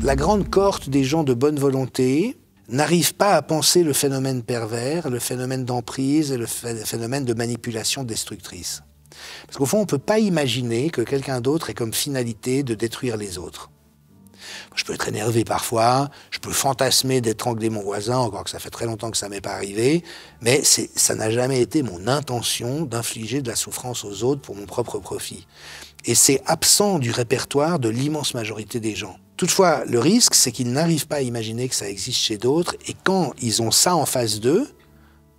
La grande cohorte des gens de bonne volonté n'arrive pas à penser le phénomène pervers, le phénomène d'emprise et le phénomène de manipulation destructrice. Parce qu'au fond, on ne peut pas imaginer que quelqu'un d'autre ait comme finalité de détruire les autres. Je peux être énervé parfois, je peux fantasmer d'étrangler mon voisin, encore que ça fait très longtemps que ça ne m'est pas arrivé, mais ça n'a jamais été mon intention d'infliger de la souffrance aux autres pour mon propre profit. Et c'est absent du répertoire de l'immense majorité des gens. Toutefois, le risque, c'est qu'ils n'arrivent pas à imaginer que ça existe chez d'autres, et quand ils ont ça en face d'eux,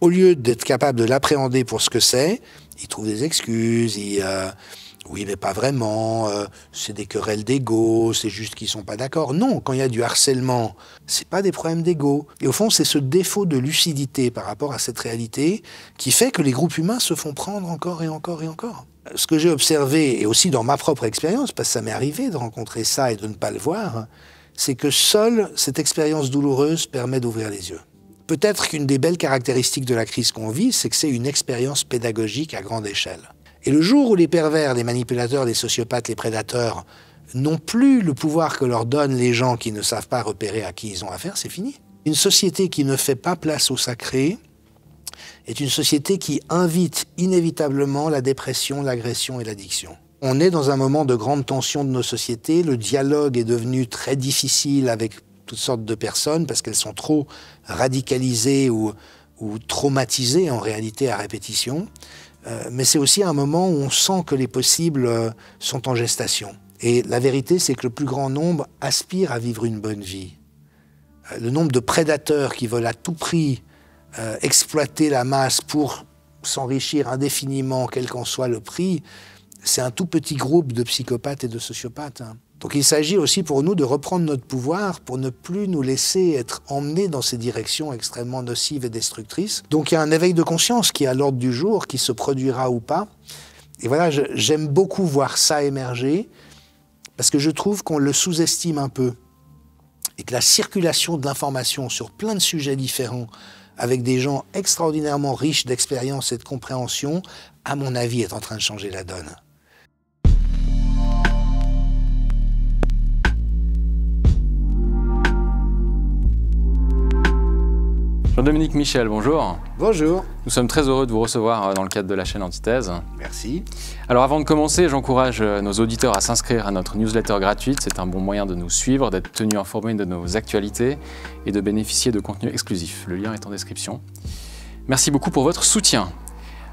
au lieu d'être capables de l'appréhender pour ce que c'est, ils trouvent des excuses, oui, mais pas vraiment, c'est des querelles d'ego, c'est juste qu'ils sont pas d'accord. Non, quand il y a du harcèlement, c'est pas des problèmes d'ego. Et au fond, c'est ce défaut de lucidité par rapport à cette réalité qui fait que les groupes humains se font prendre encore et encore et encore. Ce que j'ai observé, et aussi dans ma propre expérience, parce que ça m'est arrivé de rencontrer ça et de ne pas le voir, c'est que seule cette expérience douloureuse permet d'ouvrir les yeux. Peut-être qu'une des belles caractéristiques de la crise qu'on vit, c'est que c'est une expérience pédagogique à grande échelle. Et le jour où les pervers, les manipulateurs, les sociopathes, les prédateurs n'ont plus le pouvoir que leur donnent les gens qui ne savent pas repérer à qui ils ont affaire, c'est fini. Une société qui ne fait pas place au sacré est une société qui invite inévitablement la dépression, l'agression et l'addiction. On est dans un moment de grande tension de nos sociétés, le dialogue est devenu très difficile avec toutes sortes de personnes parce qu'elles sont trop radicalisées ou traumatisées en réalité à répétition. Mais c'est aussi un moment où on sent que les possibles sont en gestation. Et la vérité, c'est que le plus grand nombre aspire à vivre une bonne vie. Le nombre de prédateurs qui veulent à tout prix exploiter la masse pour s'enrichir indéfiniment, quel qu'en soit le prix, c'est un tout petit groupe de psychopathes et de sociopathes. Donc il s'agit aussi pour nous de reprendre notre pouvoir pour ne plus nous laisser être emmenés dans ces directions extrêmement nocives et destructrices. Donc il y a un éveil de conscience qui est à l'ordre du jour, qui se produira ou pas. Et voilà, j'aime beaucoup voir ça émerger, parce que je trouve qu'on le sous-estime un peu. Et que la circulation de l'information sur plein de sujets différents, avec des gens extraordinairement riches d'expérience et de compréhension, à mon avis, est en train de changer la donne. Jean-Dominique Michel, bonjour. Bonjour. Nous sommes très heureux de vous recevoir dans le cadre de la chaîne Antithèse. Merci. Alors avant de commencer, j'encourage nos auditeurs à s'inscrire à notre newsletter gratuite. C'est un bon moyen de nous suivre, d'être tenus informés de nos actualités et de bénéficier de contenus exclusifs. Le lien est en description. Merci beaucoup pour votre soutien.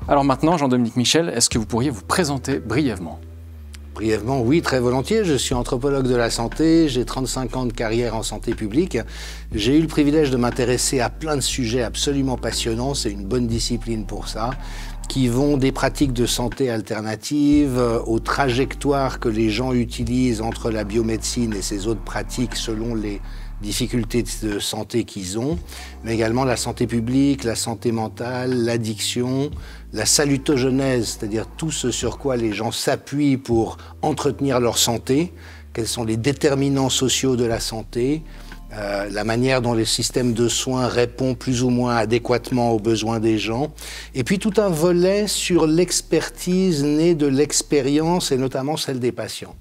Alors maintenant, Jean-Dominique Michel, est-ce que vous pourriez vous présenter brièvement ? Brièvement, oui, très volontiers. Je suis anthropologue de la santé, j'ai 35 ans de carrière en santé publique. J'ai eu le privilège de m'intéresser à plein de sujets absolument passionnants, c'est une bonne discipline pour ça, qui vont des pratiques de santé alternatives aux trajectoires que les gens utilisent entre la biomédecine et ces autres pratiques selon les difficultés de santé qu'ils ont, mais également la santé publique, la santé mentale, l'addiction, la salutogenèse, c'est-à-dire tout ce sur quoi les gens s'appuient pour entretenir leur santé, quels sont les déterminants sociaux de la santé, la manière dont les systèmes de soins répondent plus ou moins adéquatement aux besoins des gens, et puis tout un volet sur l'expertise née de l'expérience et notamment celle des patients.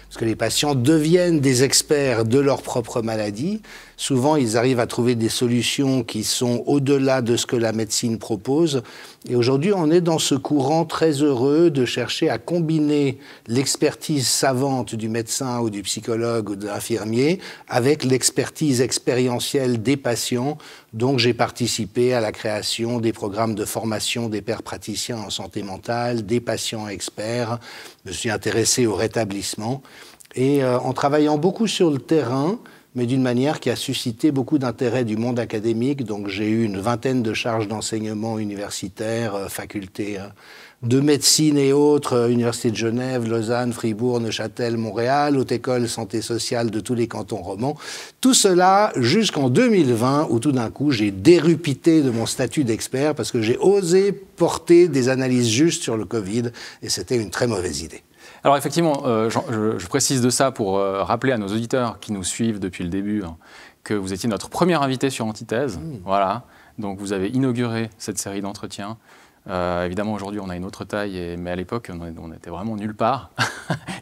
Parce que les patients deviennent des experts de leur propre maladie. Souvent, ils arrivent à trouver des solutions qui sont au-delà de ce que la médecine propose. Et aujourd'hui, on est dans ce courant très heureux de chercher à combiner l'expertise savante du médecin ou du psychologue ou de l'infirmier avec l'expertise expérientielle des patients. Donc, j'ai participé à la création des programmes de formation des pairs praticiens en santé mentale, des patients experts. Je me suis intéressé au rétablissement. Et en travaillant beaucoup sur le terrain, mais d'une manière qui a suscité beaucoup d'intérêt du monde académique. Donc j'ai eu une vingtaine de charges d'enseignement universitaire, faculté de médecine et autres, Université de Genève, Lausanne, Fribourg, Neuchâtel, Montréal, Haute École Santé Sociale de tous les cantons romans. Tout cela jusqu'en 2020, où tout d'un coup j'ai dérupité de mon statut d'expert parce que j'ai osé porter des analyses justes sur le Covid, et c'était une très mauvaise idée. Alors effectivement, je précise de ça pour rappeler à nos auditeurs qui nous suivent depuis le début que vous étiez notre premier invité sur Antithèse. Voilà. Donc vous avez inauguré cette série d'entretiens Évidemment, aujourd'hui, on a une autre taille, mais à l'époque, on était vraiment nulle part,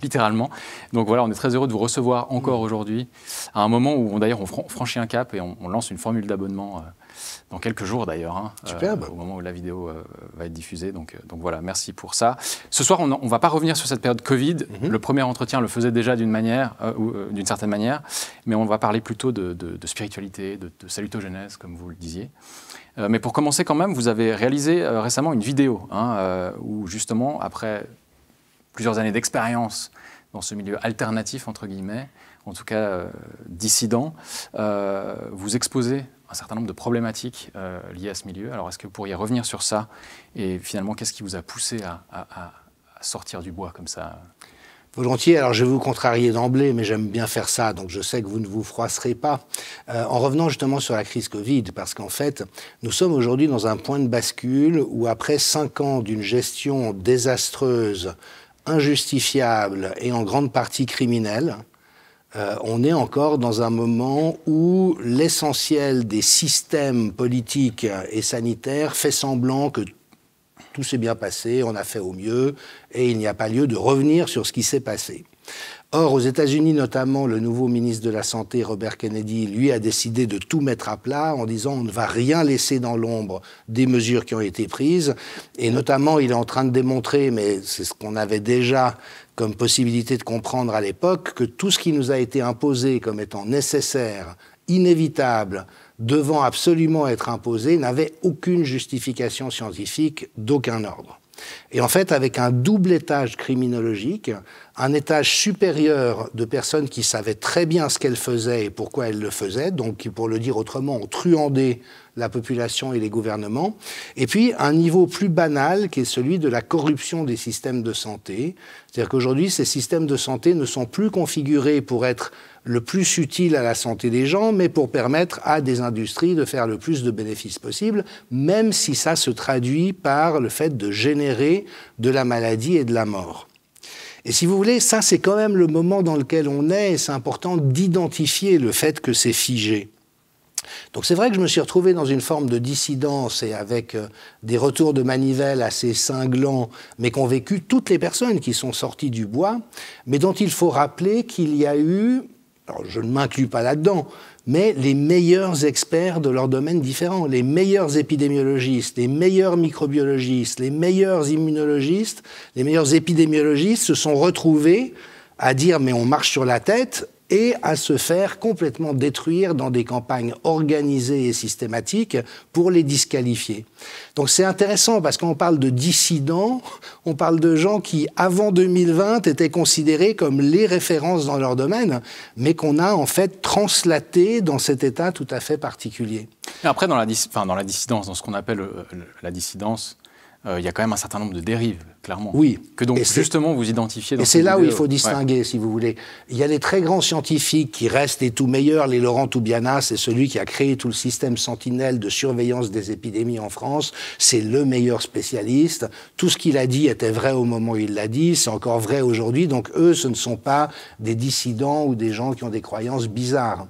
littéralement. Donc voilà, on est très heureux de vous recevoir encore aujourd'hui, à un moment où, d'ailleurs, on franchit un cap et on lance une formule d'abonnement dans quelques jours, d'ailleurs, au moment où la vidéo va être diffusée. Donc voilà, merci pour ça. Ce soir, on ne va pas revenir sur cette période Covid. Le premier entretien le faisait déjà d'une certaine manière, mais on va parler plutôt de spiritualité, de salutogénèse, comme vous le disiez. Mais pour commencer quand même, vous avez réalisé récemment une vidéo où justement, après plusieurs années d'expérience dans ce milieu alternatif, entre guillemets, en tout cas dissident, vous exposez un certain nombre de problématiques liées à ce milieu. Alors est-ce que vous pourriez revenir sur ça et finalement, qu'est-ce qui vous a poussé à sortir du bois comme ça ? Volontiers, alors je vais vous contrarier d'emblée, mais j'aime bien faire ça, donc je sais que vous ne vous froisserez pas. En revenant justement sur la crise Covid, parce qu'en fait, nous sommes aujourd'hui dans un point de bascule où après 5 ans d'une gestion désastreuse, injustifiable et en grande partie criminelle, on est encore dans un moment où l'essentiel des systèmes politiques et sanitaires fait semblant que tout s'est bien passé, on a fait au mieux, et il n'y a pas lieu de revenir sur ce qui s'est passé. Or, aux États-Unis notamment, le nouveau ministre de la Santé, Robert Kennedy, lui a décidé de tout mettre à plat en disant on ne va rien laisser dans l'ombre des mesures qui ont été prises. Et notamment, il est en train de démontrer, mais c'est ce qu'on avait déjà comme possibilité de comprendre à l'époque, que tout ce qui nous a été imposé comme étant nécessaire, inévitable, devant absolument être imposé, n'avait aucune justification scientifique d'aucun ordre. Et en fait, avec un double étage criminologique, un étage supérieur de personnes qui savaient très bien ce qu'elles faisaient et pourquoi elles le faisaient, donc qui, pour le dire autrement, ont truandé la population et les gouvernements, et puis un niveau plus banal qui est celui de la corruption des systèmes de santé. C'est-à-dire qu'aujourd'hui, ces systèmes de santé ne sont plus configurés pour être le plus utile à la santé des gens, mais pour permettre à des industries de faire le plus de bénéfices possible, même si ça se traduit par le fait de générer de la maladie et de la mort. Et si vous voulez, ça c'est quand même le moment dans lequel on est, et c'est important d'identifier le fait que c'est figé. Donc c'est vrai que je me suis retrouvé dans une forme de dissidence et avec des retours de manivelle assez cinglants, mais qu'ont vécu toutes les personnes qui sont sorties du bois, mais dont il faut rappeler qu'il y a eu, alors je ne m'inclus pas là-dedans, mais les meilleurs experts de leurs domaines différents, les meilleurs épidémiologistes, les meilleurs microbiologistes, les meilleurs immunologistes, les meilleurs épidémiologistes se sont retrouvés à dire mais on marche sur la tête, et à se faire complètement détruire dans des campagnes organisées et systématiques pour les disqualifier. Donc c'est intéressant parce qu'on parle de dissidents, on parle de gens qui, avant 2020, étaient considérés comme les références dans leur domaine, mais qu'on a en fait translaté dans cet état tout à fait particulier. Et après, dans la dissidence, dans ce qu'on appelle la dissidence, il y a quand même un certain nombre de dérives, clairement. Oui. Que donc, justement, vous identifiez dans cette vidéo. Et c'est là où il faut distinguer, si vous voulez. Il y a les très grands scientifiques qui restent les tout meilleurs. Les Laurent Toubiana, c'est celui qui a créé tout le système Sentinelle de surveillance des épidémies en France. C'est le meilleur spécialiste. Tout ce qu'il a dit était vrai au moment où il l'a dit. C'est encore vrai aujourd'hui. Donc, eux, ce ne sont pas des dissidents ou des gens qui ont des croyances bizarres.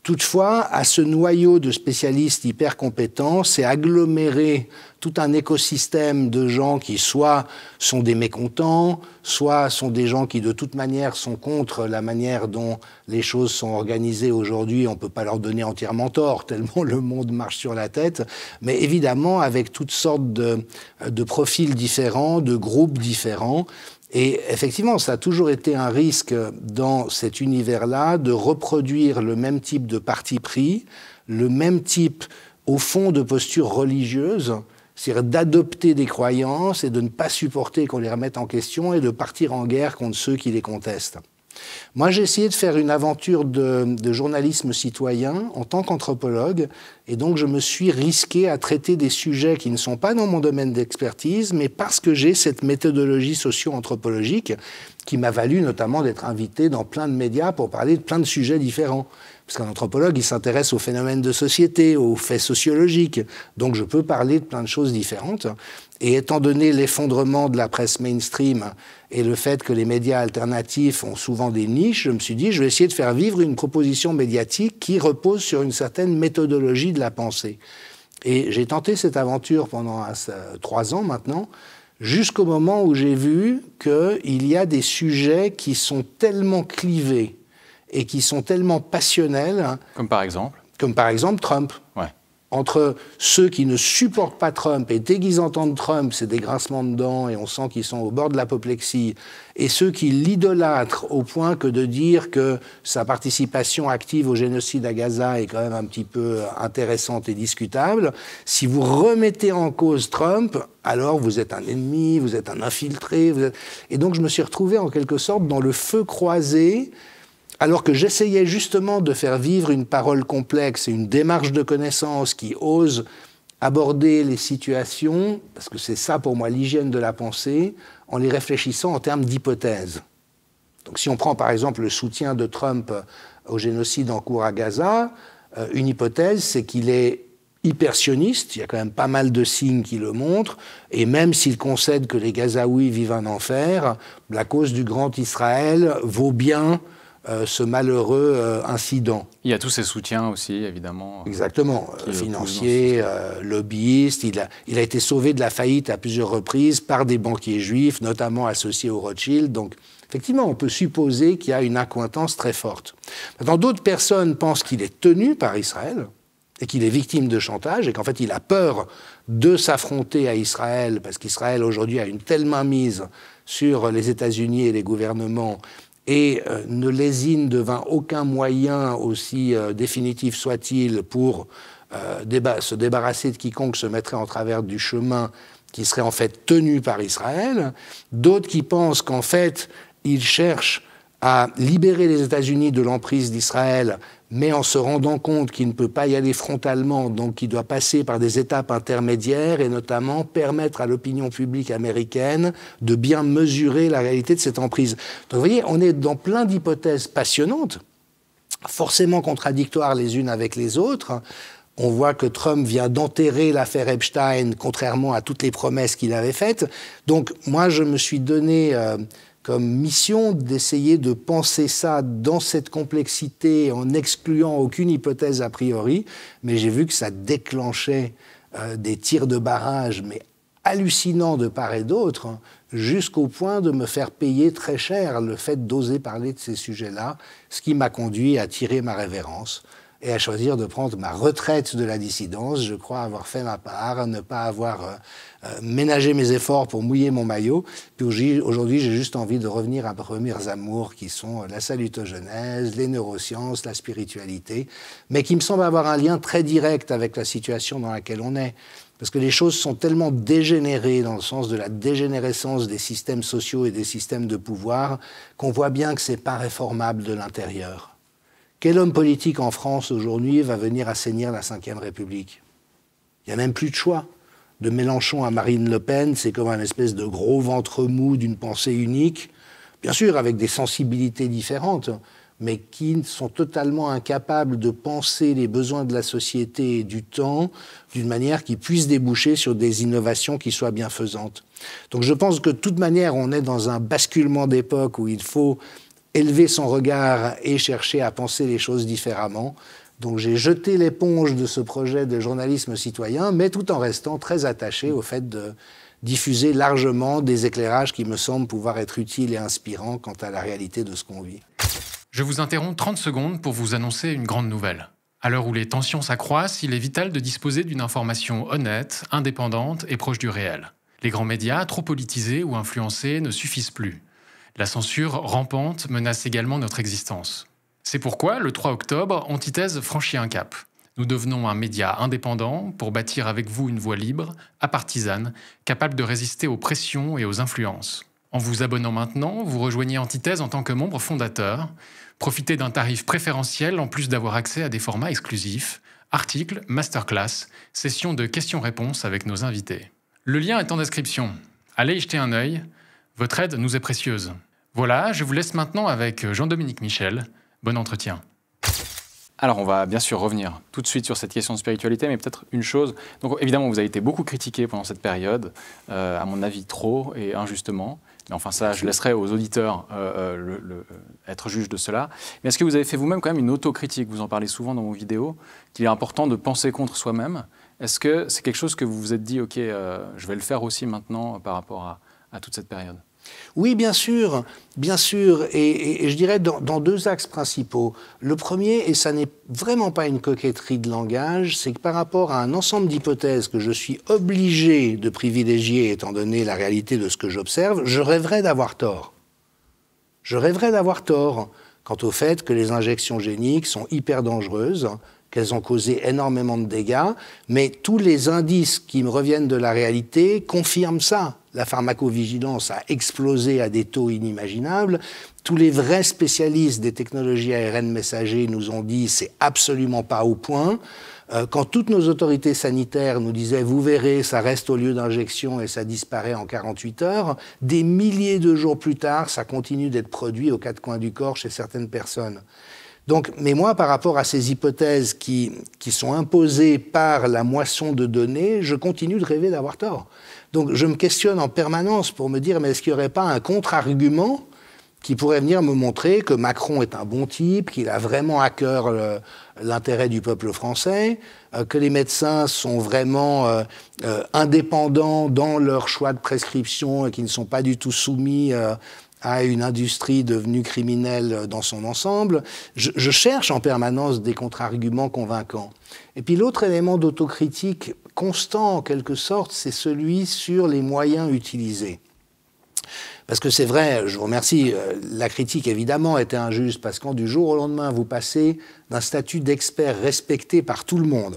Toutefois, à ce noyau de spécialistes hyper compétents, c'est aggloméré tout un écosystème de gens qui soit sont des mécontents, soit sont des gens qui de toute manière sont contre la manière dont les choses sont organisées aujourd'hui. On ne peut pas leur donner entièrement tort, tellement le monde marche sur la tête, mais évidemment avec toutes sortes de profils différents, de groupes différents. Et effectivement, ça a toujours été un risque dans cet univers-là de reproduire le même type de parti pris, le même type, au fond, de posture religieuse, c'est-à-dire d'adopter des croyances et de ne pas supporter qu'on les remette en question et de partir en guerre contre ceux qui les contestent. Moi, j'ai essayé de faire une aventure de journalisme citoyen en tant qu'anthropologue, et donc je me suis risqué à traiter des sujets qui ne sont pas dans mon domaine d'expertise, mais parce que j'ai cette méthodologie socio-anthropologique qui m'a valu notamment d'être invité dans plein de médias pour parler de plein de sujets différents. Parce qu'un anthropologue, il s'intéresse aux phénomènes de société, aux faits sociologiques. Donc je peux parler de plein de choses différentes. Et étant donné l'effondrement de la presse mainstream et le fait que les médias alternatifs ont souvent des niches, je me suis dit, je vais essayer de faire vivre une proposition médiatique qui repose sur une certaine méthodologie de la pensée. Et j'ai tenté cette aventure pendant 3 ans maintenant, jusqu'au moment où j'ai vu qu'il y a des sujets qui sont tellement clivés et qui sont tellement passionnels. Comme par exemple Trump. Ouais. Entre ceux qui ne supportent pas Trump, et dès qu'ils entendent Trump, c'est des grincements de dents et on sent qu'ils sont au bord de l'apoplexie, et ceux qui l'idolâtrent au point que de dire que sa participation active au génocide à Gaza est quand même un petit peu intéressante et discutable, si vous remettez en cause Trump, alors vous êtes un ennemi, vous êtes un infiltré. Et donc je me suis retrouvé en quelque sorte dans le feu croisé, alors que j'essayais justement de faire vivre une parole complexe et une démarche de connaissance qui ose aborder les situations, parce que c'est ça pour moi l'hygiène de la pensée, en les réfléchissant en termes d'hypothèses. Donc si on prend par exemple le soutien de Trump au génocide en cours à Gaza, une hypothèse c'est qu'il est hyper sioniste, il y a quand même pas mal de signes qui le montrent, et même s'il concède que les Gazaouis vivent un enfer, la cause du grand Israël vaut bien ce malheureux incident. Il y a tous ses soutiens aussi, évidemment. Exactement, financiers, lobbyistes. Il a été sauvé de la faillite à plusieurs reprises par des banquiers juifs, notamment associés au Rothschild. Donc, effectivement, on peut supposer qu'il y a une accointance très forte. Maintenant, d'autres personnes pensent qu'il est tenu par Israël et qu'il est victime de chantage et qu'en fait, il a peur de s'affronter à Israël parce qu'Israël, aujourd'hui, a une telle mainmise sur les États-Unis et les gouvernements et ne lésine devant aucun moyen, aussi définitif soit-il, pour se débarrasser de quiconque se mettrait en travers du chemin qui serait en fait tenu par Israël. D'autres qui pensent qu'en fait, il cherche à libérer les États-Unis de l'emprise d'Israël, mais en se rendant compte qu'il ne peut pas y aller frontalement, donc qu'il doit passer par des étapes intermédiaires et notamment permettre à l'opinion publique américaine de bien mesurer la réalité de cette emprise. Donc vous voyez, on est dans plein d'hypothèses passionnantes, forcément contradictoires les unes avec les autres. On voit que Trump vient d'enterrer l'affaire Epstein, contrairement à toutes les promesses qu'il avait faites. Donc moi, je me suis donné comme mission d'essayer de penser ça dans cette complexité en excluant aucune hypothèse a priori, mais j'ai vu que ça déclenchait des tirs de barrage, mais hallucinants de part et d'autre, jusqu'au point de me faire payer très cher le fait d'oser parler de ces sujets-là, ce qui m'a conduit à tirer ma révérence et à choisir de prendre ma retraite de la dissidence. Je crois avoir fait ma part, ne pas avoir ménagé mes efforts pour mouiller mon maillot. Puis aujourd'hui, j'ai juste envie de revenir à mes premiers amours qui sont la salutogenèse, les neurosciences, la spiritualité, mais qui me semblent avoir un lien très direct avec la situation dans laquelle on est. Parce que les choses sont tellement dégénérées dans le sens de la dégénérescence des systèmes sociaux et des systèmes de pouvoir qu'on voit bien que ce n'est pas réformable de l'intérieur. Quel homme politique en France aujourd'hui va venir assainir la Ve République? Il n'y a même plus de choix. De Mélenchon à Marine Le Pen, c'est comme un espèce de gros ventre mou d'une pensée unique, bien sûr avec des sensibilités différentes, mais qui sont totalement incapables de penser les besoins de la société et du temps d'une manière qui puisse déboucher sur des innovations qui soient bienfaisantes. Donc je pense que de toute manière, on est dans un basculement d'époque où il faut élever son regard et chercher à penser les choses différemment. Donc j'ai jeté l'éponge de ce projet de journalisme citoyen, mais tout en restant très attaché au fait de diffuser largement des éclairages qui me semblent pouvoir être utiles et inspirants quant à la réalité de ce qu'on vit. Je vous interromps 30 secondes pour vous annoncer une grande nouvelle. À l'heure où les tensions s'accroissent, il est vital de disposer d'une information honnête, indépendante et proche du réel. Les grands médias, trop politisés ou influencés, ne suffisent plus. La censure rampante menace également notre existence. C'est pourquoi, le 3 octobre, Antithèse franchit un cap. Nous devenons un média indépendant pour bâtir avec vous une voie libre, apartisane, capable de résister aux pressions et aux influences. En vous abonnant maintenant, vous rejoignez Antithèse en tant que membre fondateur. Profitez d'un tarif préférentiel en plus d'avoir accès à des formats exclusifs, articles, masterclass, sessions de questions-réponses avec nos invités. Le lien est en description. Allez y jeter un œil. Votre aide nous est précieuse. Voilà, je vous laisse maintenant avec Jean-Dominique Michel. Bon entretien. Alors, on va bien sûr revenir tout de suite sur cette question de spiritualité, mais peut-être une chose. Donc, évidemment, vous avez été beaucoup critiqué pendant cette période, à mon avis trop et injustement. Mais enfin, ça, je laisserai aux auditeurs être juges de cela. Mais est-ce que vous avez fait vous-même quand même une autocritique? Vous en parlez souvent dans vos vidéos, qu'il est important de penser contre soi-même Est-ce que c'est quelque chose que vous vous êtes dit, OK, je vais le faire aussi maintenant par rapport à toute cette période? Oui, bien sûr, et je dirais dans deux axes principaux. Le premier, et ça n'est vraiment pas une coquetterie de langage, c'est que par rapport à un ensemble d'hypothèses que je suis obligé de privilégier, étant donné la réalité de ce que j'observe, je rêverais d'avoir tort. Je rêverais d'avoir tort quant au fait que les injections géniques sont hyper dangereuses, qu'elles ont causé énormément de dégâts, mais tous les indices qui me reviennent de la réalité confirment ça. La pharmacovigilance a explosé à des taux inimaginables. Tous les vrais spécialistes des technologies ARN messagers nous ont dit c'est absolument pas au point. Quand toutes nos autorités sanitaires nous disaient vous verrez, ça reste au lieu d'injection et ça disparaît en 48 heures, des milliers de jours plus tard, ça continue d'être produit aux quatre coins du corps chez certaines personnes. Donc, mais moi, par rapport à ces hypothèses qui sont imposées par la moisson de données, je continue de rêver d'avoir tort. Donc, je me questionne en permanence pour me dire, mais est-ce qu'il n'y aurait pas un contre-argument qui pourrait venir me montrer que Macron est un bon type, qu'il a vraiment à cœur l'intérêt du peuple français, que les médecins sont vraiment indépendants dans leur choix de prescription et qui ne sont pas du tout soumis à une industrie devenue criminelle dans son ensemble. Je cherche en permanence des contre-arguments convaincants. Et puis l'autre élément d'autocritique constant, en quelque sorte, c'est celui sur les moyens utilisés. Parce que c'est vrai, je vous remercie, la critique évidemment était injuste, parce que quand du jour au lendemain, vous passez d'un statut d'expert respecté par tout le monde,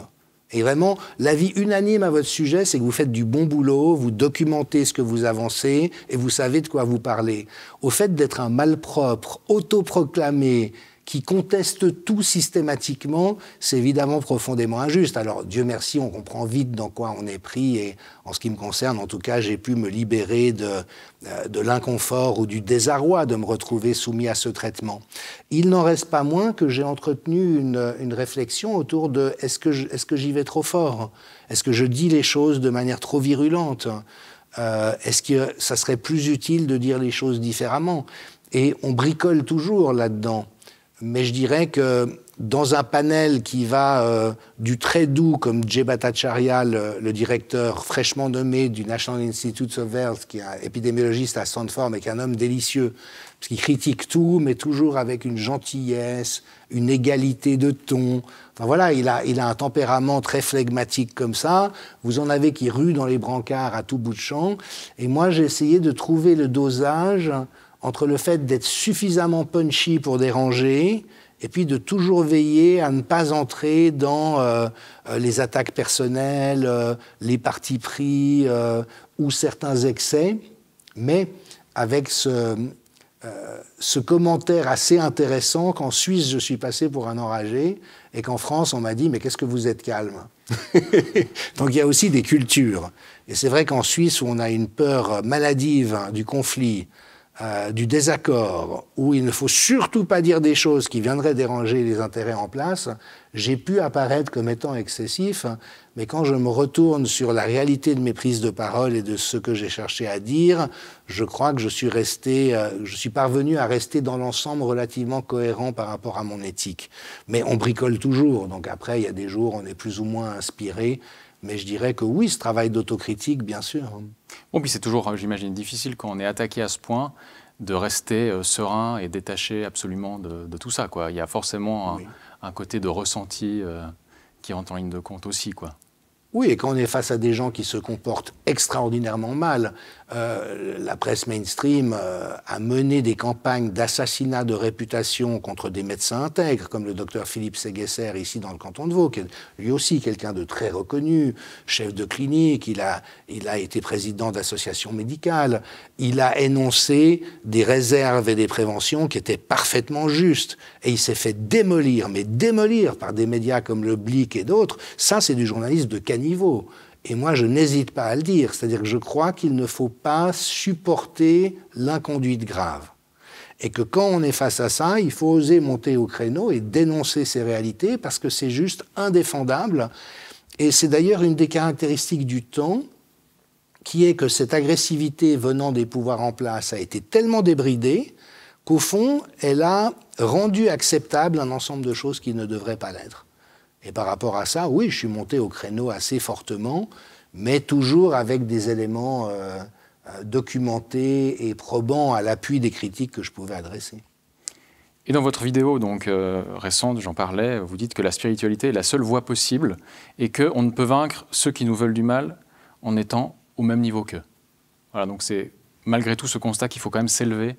et vraiment, l'avis unanime à votre sujet, c'est que vous faites du bon boulot, vous documentez ce que vous avancez et vous savez de quoi vous parlez. Au fait d'être un malpropre, autoproclamé, qui conteste tout systématiquement, c'est évidemment profondément injuste. Alors, Dieu merci, on comprend vite dans quoi on est pris et en ce qui me concerne, en tout cas, j'ai pu me libérer de l'inconfort ou du désarroi de me retrouver soumis à ce traitement. Il n'en reste pas moins que j'ai entretenu une réflexion autour de est-ce que j'y vais trop fort? Est-ce que je dis les choses de manière trop virulente? Est-ce que ça serait plus utile de dire les choses différemment? Et on bricole toujours là-dedans. Mais je dirais que dans un panel qui va du très doux, comme Jay Bhattacharya, le directeur fraîchement nommé du National Institutes of Health, qui est un épidémiologiste à Stanford, mais qui est un homme délicieux, parce qu'il critique tout, mais toujours avec une gentillesse, une égalité de ton. Enfin voilà, il a un tempérament très flegmatique comme ça. Vous en avez qui ruent dans les brancards à tout bout de champ. Et moi, j'ai essayé de trouver le dosage entre le fait d'être suffisamment punchy pour déranger et puis de toujours veiller à ne pas entrer dans les attaques personnelles, les partis pris ou certains excès, mais avec ce commentaire assez intéressant qu'en Suisse, je suis passé pour un enragé et qu'en France, on m'a dit « mais qu'est-ce que vous êtes calme ?» Donc il y a aussi des cultures. Et c'est vrai qu'en Suisse, où on a une peur maladive du conflit, du désaccord, où il ne faut surtout pas dire des choses qui viendraient déranger les intérêts en place, j'ai pu apparaître comme étant excessif, mais quand je me retourne sur la réalité de mes prises de parole et de ce que j'ai cherché à dire, je crois que je suis parvenu à rester dans l'ensemble relativement cohérent par rapport à mon éthique. Mais on bricole toujours, donc après, il y a des jours où on est plus ou moins inspiré. Mais je dirais que oui, ce travail d'autocritique, bien sûr. Bon, puis c'est toujours, j'imagine, difficile quand on est attaqué à ce point de rester serein et détaché absolument de tout ça, quoi. Il y a forcément un côté de ressenti qui rentre en ligne de compte aussi, quoi. Oui, et quand on est face à des gens qui se comportent extraordinairement mal, la presse mainstream a mené des campagnes d'assassinat de réputation contre des médecins intègres, comme le docteur Philippe Séguesser, ici dans le canton de Vaud, qui est lui aussi quelqu'un de très reconnu, chef de clinique, il a été président d'associations médicales, il a énoncé des réserves et des préventions qui étaient parfaitement justes, et il s'est fait démolir, mais démolir par des médias comme le Blick et d'autres. Ça, c'est du journalisme de caniveau. Et moi, je n'hésite pas à le dire. C'est-à-dire que je crois qu'il ne faut pas supporter l'inconduite grave. Et que quand on est face à ça, il faut oser monter au créneau et dénoncer ces réalités parce que c'est juste indéfendable. Et c'est d'ailleurs une des caractéristiques du temps qui est que cette agressivité venant des pouvoirs en place a été tellement débridée qu'au fond, elle a rendu acceptable un ensemble de choses qui ne devraient pas l'être. Et par rapport à ça, oui, je suis monté au créneau assez fortement, mais toujours avec des éléments documentés et probants à l'appui des critiques que je pouvais adresser. Et dans votre vidéo donc, récente, j'en parlais, vous dites que la spiritualité est la seule voie possible et qu'on ne peut vaincre ceux qui nous veulent du mal en étant au même niveau qu'eux. Voilà, donc c'est malgré tout ce constat qu'il faut quand même s'élever,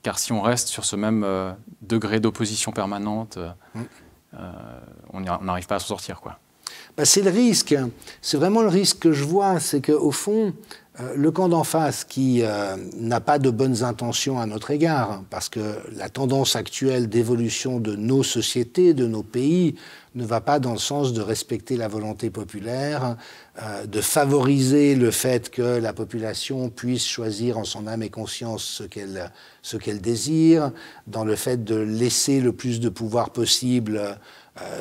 car si on reste sur ce même degré d'opposition permanente, on n'arrive pas à s'en sortir, quoi. C'est le risque, c'est vraiment le risque que je vois, c'est qu'au fond, le camp d'en face qui n'a pas de bonnes intentions à notre égard, parce que la tendance actuelle d'évolution de nos sociétés, de nos pays, ne va pas dans le sens de respecter la volonté populaire, de favoriser le fait que la population puisse choisir en son âme et conscience ce qu'elle désire, dans le fait de laisser le plus de pouvoir possible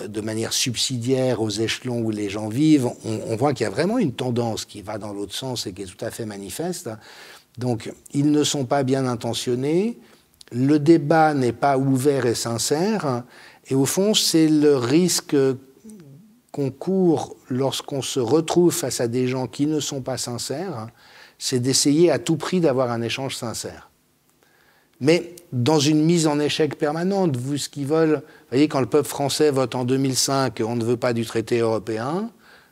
de manière subsidiaire aux échelons où les gens vivent. On voit qu'il y a vraiment une tendance qui va dans l'autre sens et qui est tout à fait manifeste. Donc, ils ne sont pas bien intentionnés, le débat n'est pas ouvert et sincère, et au fond, c'est le risque qu'on court lorsqu'on se retrouve face à des gens qui ne sont pas sincères, c'est d'essayer à tout prix d'avoir un échange sincère. Mais dans une mise en échec permanente, vous, ce qu'ils veulent, vous voyez, quand le peuple français vote en 2005, on ne veut pas du traité européen,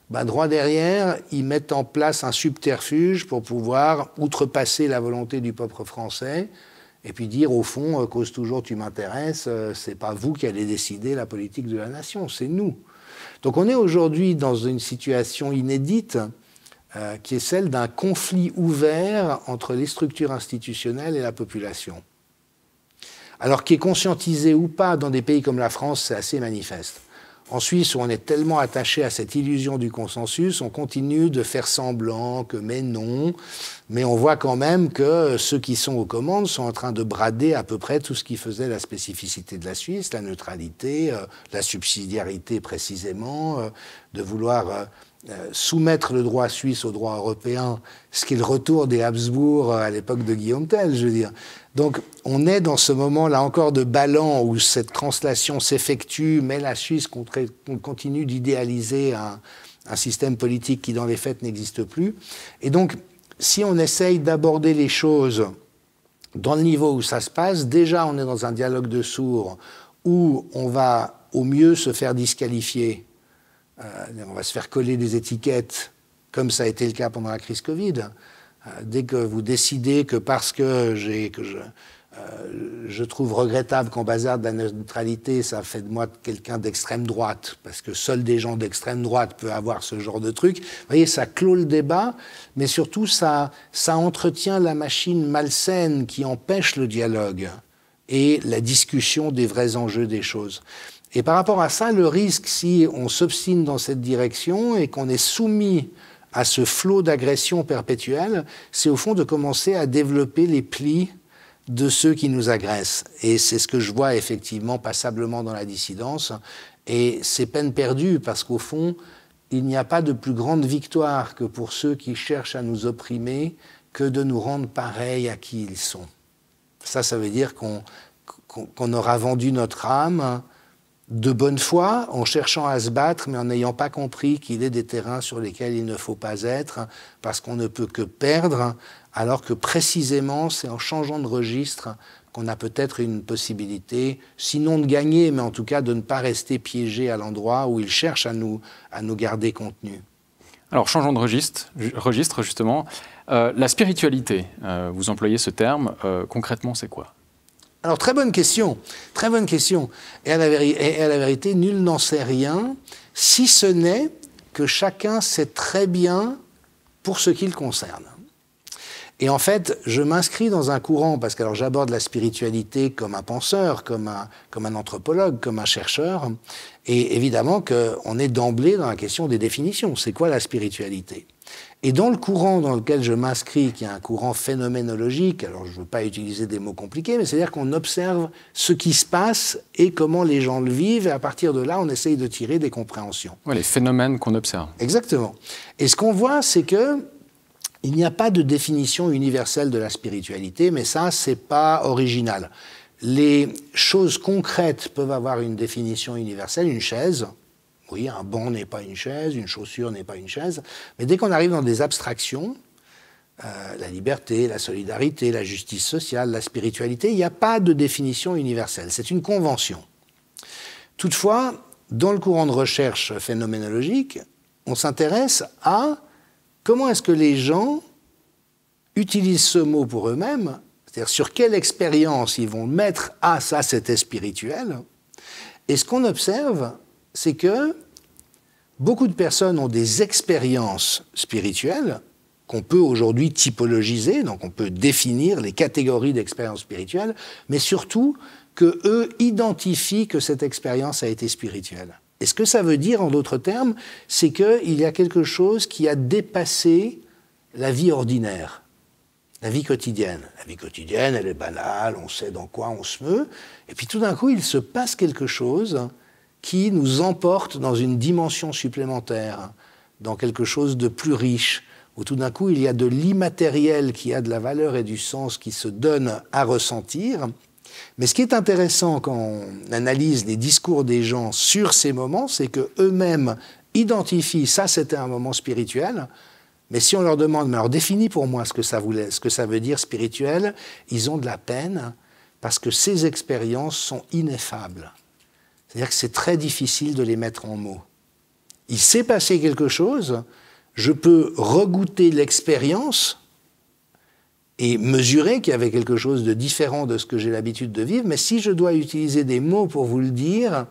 droit derrière, ils mettent en place un subterfuge pour pouvoir outrepasser la volonté du peuple français et puis dire, au fond, cause toujours tu m'intéresses, c'est pas vous qui allez décider la politique de la nation, c'est nous. Donc on est aujourd'hui dans une situation inédite qui est celle d'un conflit ouvert entre les structures institutionnelles et la population. Alors qui est conscientisé ou pas dans des pays comme la France, c'est assez manifeste. En Suisse, où on est tellement attaché à cette illusion du consensus, on continue de faire semblant que mais non, mais on voit quand même que ceux qui sont aux commandes sont en train de brader à peu près tout ce qui faisait la spécificité de la Suisse, la neutralité, la subsidiarité précisément, de vouloir soumettre le droit suisse au droit européen, ce qui est le retour des Habsbourg à l'époque de Guillaume Tell, je veux dire. Donc on est dans ce moment-là encore de ballon où cette translation s'effectue, mais la Suisse continue d'idéaliser un système politique qui dans les faits n'existe plus. Et donc si on essaye d'aborder les choses dans le niveau où ça se passe, déjà on est dans un dialogue de sourds où on va au mieux se faire disqualifier. On va se faire coller des étiquettes, comme ça a été le cas pendant la crise Covid. Dès que vous décidez que parce que je trouve regrettable qu'on bazarde la neutralité, ça fait de moi quelqu'un d'extrême droite, parce que seuls des gens d'extrême droite peuvent avoir ce genre de truc. Vous voyez, ça clôt le débat, mais surtout ça entretient la machine malsaine qui empêche le dialogue et la discussion des vrais enjeux des choses. Et par rapport à ça, le risque, si on s'obstine dans cette direction et qu'on est soumis à ce flot d'agression perpétuelle, c'est au fond de commencer à développer les plis de ceux qui nous agressent. Et c'est ce que je vois effectivement passablement dans la dissidence. Et c'est peine perdue parce qu'au fond, il n'y a pas de plus grande victoire que pour ceux qui cherchent à nous opprimer que de nous rendre pareils à qui ils sont. Ça veut dire qu'on aura vendu notre âme de bonne foi, en cherchant à se battre, mais en n'ayant pas compris qu'il est des terrains sur lesquels il ne faut pas être, parce qu'on ne peut que perdre, alors que précisément, c'est en changeant de registre qu'on a peut-être une possibilité, sinon de gagner, mais en tout cas de ne pas rester piégé à l'endroit où il cherche à nous garder contenus. Alors, changeons de registre justement. La spiritualité, vous employez ce terme, concrètement, c'est quoi ? Alors, très bonne question. Et à la vérité, nul n'en sait rien, si ce n'est que chacun sait très bien pour ce qui le concerne. Et en fait, je m'inscris dans un courant, parce que alors, j'aborde la spiritualité comme un penseur, comme un anthropologue, comme un chercheur, et évidemment qu'on est d'emblée dans la question des définitions. C'est quoi la spiritualité ? Et dans le courant dans lequel je m'inscris, qui est un courant phénoménologique, alors je ne veux pas utiliser des mots compliqués, mais c'est-à-dire qu'on observe ce qui se passe et comment les gens le vivent, et à partir de là, on essaye de tirer des compréhensions. Ouais, les phénomènes qu'on observe. Exactement. Et ce qu'on voit, c'est que il n'y a pas de définition universelle de la spiritualité, mais ça, c'est pas original. Les choses concrètes peuvent avoir une définition universelle, une chaise. Oui, un banc n'est pas une chaise, une chaussure n'est pas une chaise. Mais dès qu'on arrive dans des abstractions, la liberté, la solidarité, la justice sociale, la spiritualité, il n'y a pas de définition universelle. C'est une convention. Toutefois, dans le courant de recherche phénoménologique, on s'intéresse à comment est-ce que les gens utilisent ce mot pour eux-mêmes, c'est-à-dire sur quelle expérience ils vont mettre « Ah, ça, c'était spirituel ». Et ce qu'on observe, c'est que beaucoup de personnes ont des expériences spirituelles qu'on peut aujourd'hui typologiser, donc on peut définir les catégories d'expériences spirituelles, mais surtout qu'eux identifient que cette expérience a été spirituelle. Et ce que ça veut dire, en d'autres termes, c'est qu'il y a quelque chose qui a dépassé la vie ordinaire, la vie quotidienne. La vie quotidienne, elle est banale, on sait dans quoi on se meut, et puis tout d'un coup, il se passe quelque chose qui nous emporte dans une dimension supplémentaire, dans quelque chose de plus riche, où tout d'un coup, il y a de l'immatériel qui a de la valeur et du sens qui se donne à ressentir. Mais ce qui est intéressant quand on analyse les discours des gens sur ces moments, c'est qu'eux-mêmes identifient ça, c'était un moment spirituel. Mais si on leur demande, mais alors définis pour moi ce que ça veut dire spirituel, ils ont de la peine parce que ces expériences sont ineffables. C'est-à-dire que c'est très difficile de les mettre en mots. Il s'est passé quelque chose, je peux regoûter l'expérience et mesurer qu'il y avait quelque chose de différent de ce que j'ai l'habitude de vivre, mais si je dois utiliser des mots pour vous le dire,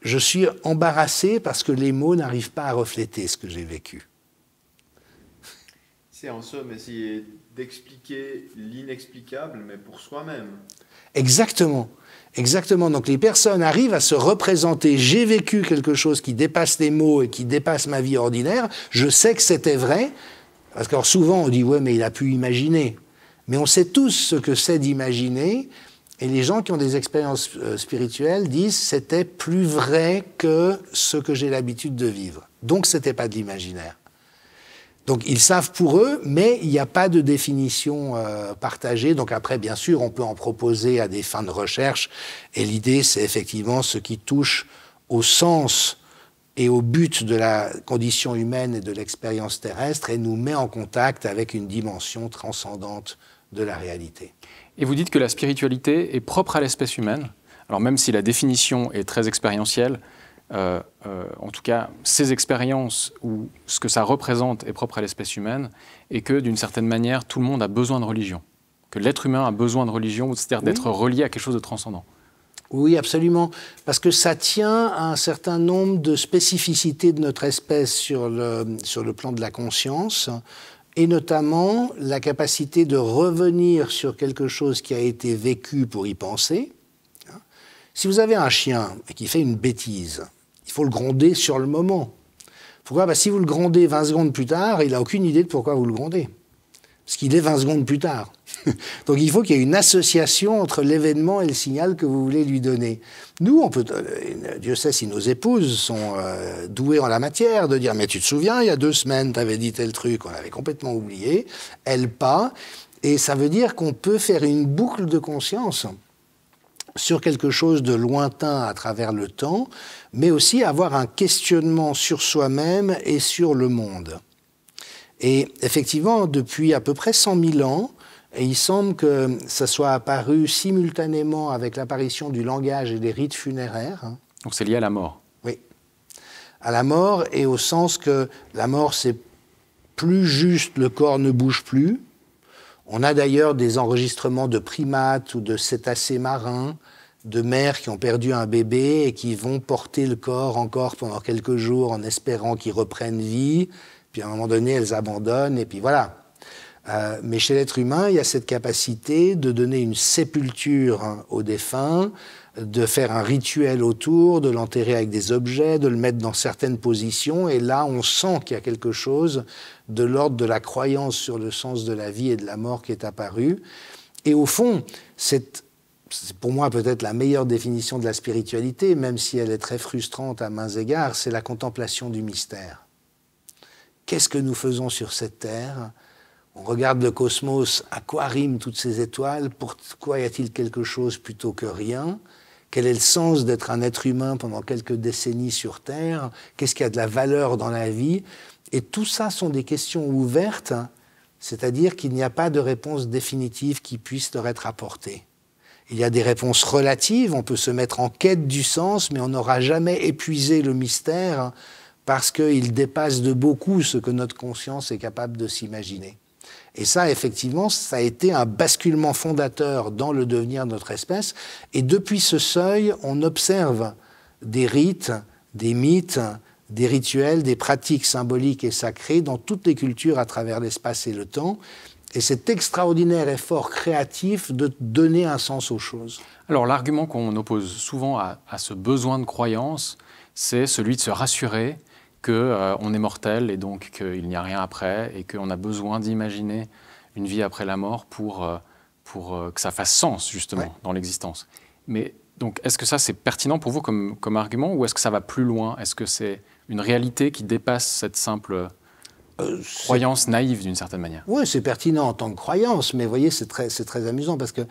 je suis embarrassé parce que les mots n'arrivent pas à refléter ce que j'ai vécu. C'est en somme essayer d'expliquer l'inexplicable, mais pour soi-même. Exactement. Exactement. Donc les personnes arrivent à se représenter, j'ai vécu quelque chose qui dépasse les mots et qui dépasse ma vie ordinaire, je sais que c'était vrai, parce que souvent on dit ouais mais il a pu imaginer. Mais on sait tous ce que c'est d'imaginer, et les gens qui ont des expériences spirituelles disent c'était plus vrai que ce que j'ai l'habitude de vivre. Donc c'était pas de l'imaginaire. Donc ils savent pour eux, mais il n'y a pas de définition partagée. Donc après, bien sûr, on peut en proposer à des fins de recherche. Et l'idée, c'est effectivement ce qui touche au sens et au but de la condition humaine et de l'expérience terrestre et nous met en contact avec une dimension transcendante de la réalité. Et vous dites que la spiritualité est propre à l'espèce humaine. Alors même si la définition est très expérientielle, en tout cas, ces expériences ou ce que ça représente est propre à l'espèce humaine et que, d'une certaine manière, tout le monde a besoin de religion. Que l'être humain a besoin de religion, c'est-à-dire d'être relié à quelque chose de transcendant. Oui, absolument. Parce que ça tient à un certain nombre de spécificités de notre espèce sur le plan de la conscience, et notamment la capacité de revenir sur quelque chose qui a été vécu pour y penser. Si vous avez un chien qui fait une bêtise, il faut le gronder sur le moment. Pourquoi ? Parce que si vous le grondez 20 secondes plus tard, il n'a aucune idée de pourquoi vous le grondez. Parce qu'il est 20 secondes plus tard. Donc il faut qu'il y ait une association entre l'événement et le signal que vous voulez lui donner. Nous, on peut, Dieu sait si nos épouses sont douées en la matière, de dire « mais tu te souviens, il y a 2 semaines, tu avais dit tel truc, on avait complètement oublié », elle pas. Et ça veut dire qu'on peut faire une boucle de conscience sur quelque chose de lointain à travers le temps, mais aussi avoir un questionnement sur soi-même et sur le monde. Et effectivement, depuis à peu près 100 000 ans, et il semble que ça soit apparu simultanément avec l'apparition du langage et des rites funéraires. Donc c'est lié à la mort. Oui, à la mort, et au sens que la mort, c'est plus juste le corps ne bouge plus. On a d'ailleurs des enregistrements de primates ou de cétacés marins, de mères qui ont perdu un bébé et qui vont porter le corps encore pendant quelques jours en espérant qu'il reprenne vie. Puis à un moment donné, elles abandonnent, et puis voilà. Mais chez l'être humain, il y a cette capacité de donner une sépulture au défunt, de faire un rituel autour, de l'enterrer avec des objets, de le mettre dans certaines positions. Et là, on sent qu'il y a quelque chose de l'ordre de la croyance sur le sens de la vie et de la mort qui est apparu. Et au fond, c'est pour moi peut-être la meilleure définition de la spiritualité, même si elle est très frustrante à maints égards, c'est la contemplation du mystère. Qu'est-ce que nous faisons sur cette terre ? On regarde le cosmos, à quoi riment toutes ces étoiles ? Pourquoi y a-t-il quelque chose plutôt que rien ? quel est le sens d'être un être humain pendant quelques décennies sur Terre, qu'est-ce qui a de la valeur dans la vie. Et tout ça sont des questions ouvertes, c'est-à-dire qu'il n'y a pas de réponse définitive qui puisse leur être apportée. Il y a des réponses relatives, on peut se mettre en quête du sens, mais on n'aura jamais épuisé le mystère parce qu'il dépasse de beaucoup ce que notre conscience est capable de s'imaginer. Et ça, effectivement, ça a été un basculement fondateur dans le devenir de notre espèce. Et depuis ce seuil, on observe des rites, des mythes, des rituels, des pratiques symboliques et sacrées dans toutes les cultures à travers l'espace et le temps. Et cet extraordinaire effort créatif de donner un sens aux choses. Alors l'argument qu'on oppose souvent à ce besoin de croyance, c'est celui de se rassurer qu'on est mortel et donc qu'il n'y a rien après et qu'on a besoin d'imaginer une vie après la mort pour que ça fasse sens justement dans l'existence. Mais donc est-ce que ça c'est pertinent pour vous comme argument ou est-ce que ça va plus loin? Est-ce que c'est une réalité qui dépasse cette simple croyance naïve d'une certaine manière? Oui, c'est pertinent en tant que croyance, mais vous voyez, c'est très amusant parce que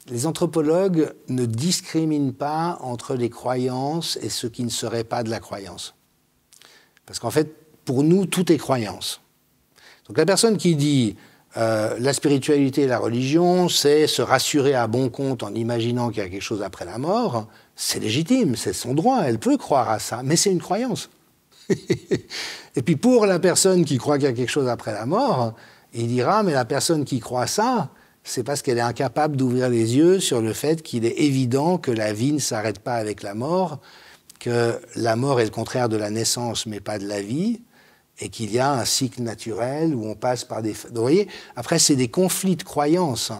les anthropologues ne discriminent pas entre les croyances et ce qui ne serait pas de la croyance. Parce qu'en fait, pour nous, tout est croyance. Donc la personne qui dit la spiritualité et la religion, c'est se rassurer à bon compte en imaginant qu'il y a quelque chose après la mort, c'est légitime, c'est son droit, elle peut croire à ça, mais c'est une croyance. Et puis pour la personne qui croit qu'il y a quelque chose après la mort, il dira, mais la personne qui croit ça, c'est parce qu'elle est incapable d'ouvrir les yeux sur le fait qu'il est évident que la vie ne s'arrête pas avec la mort, que la mort est le contraire de la naissance, mais pas de la vie, et qu'il y a un cycle naturel où on passe par des... Donc, vous voyez, après, c'est des conflits de croyances.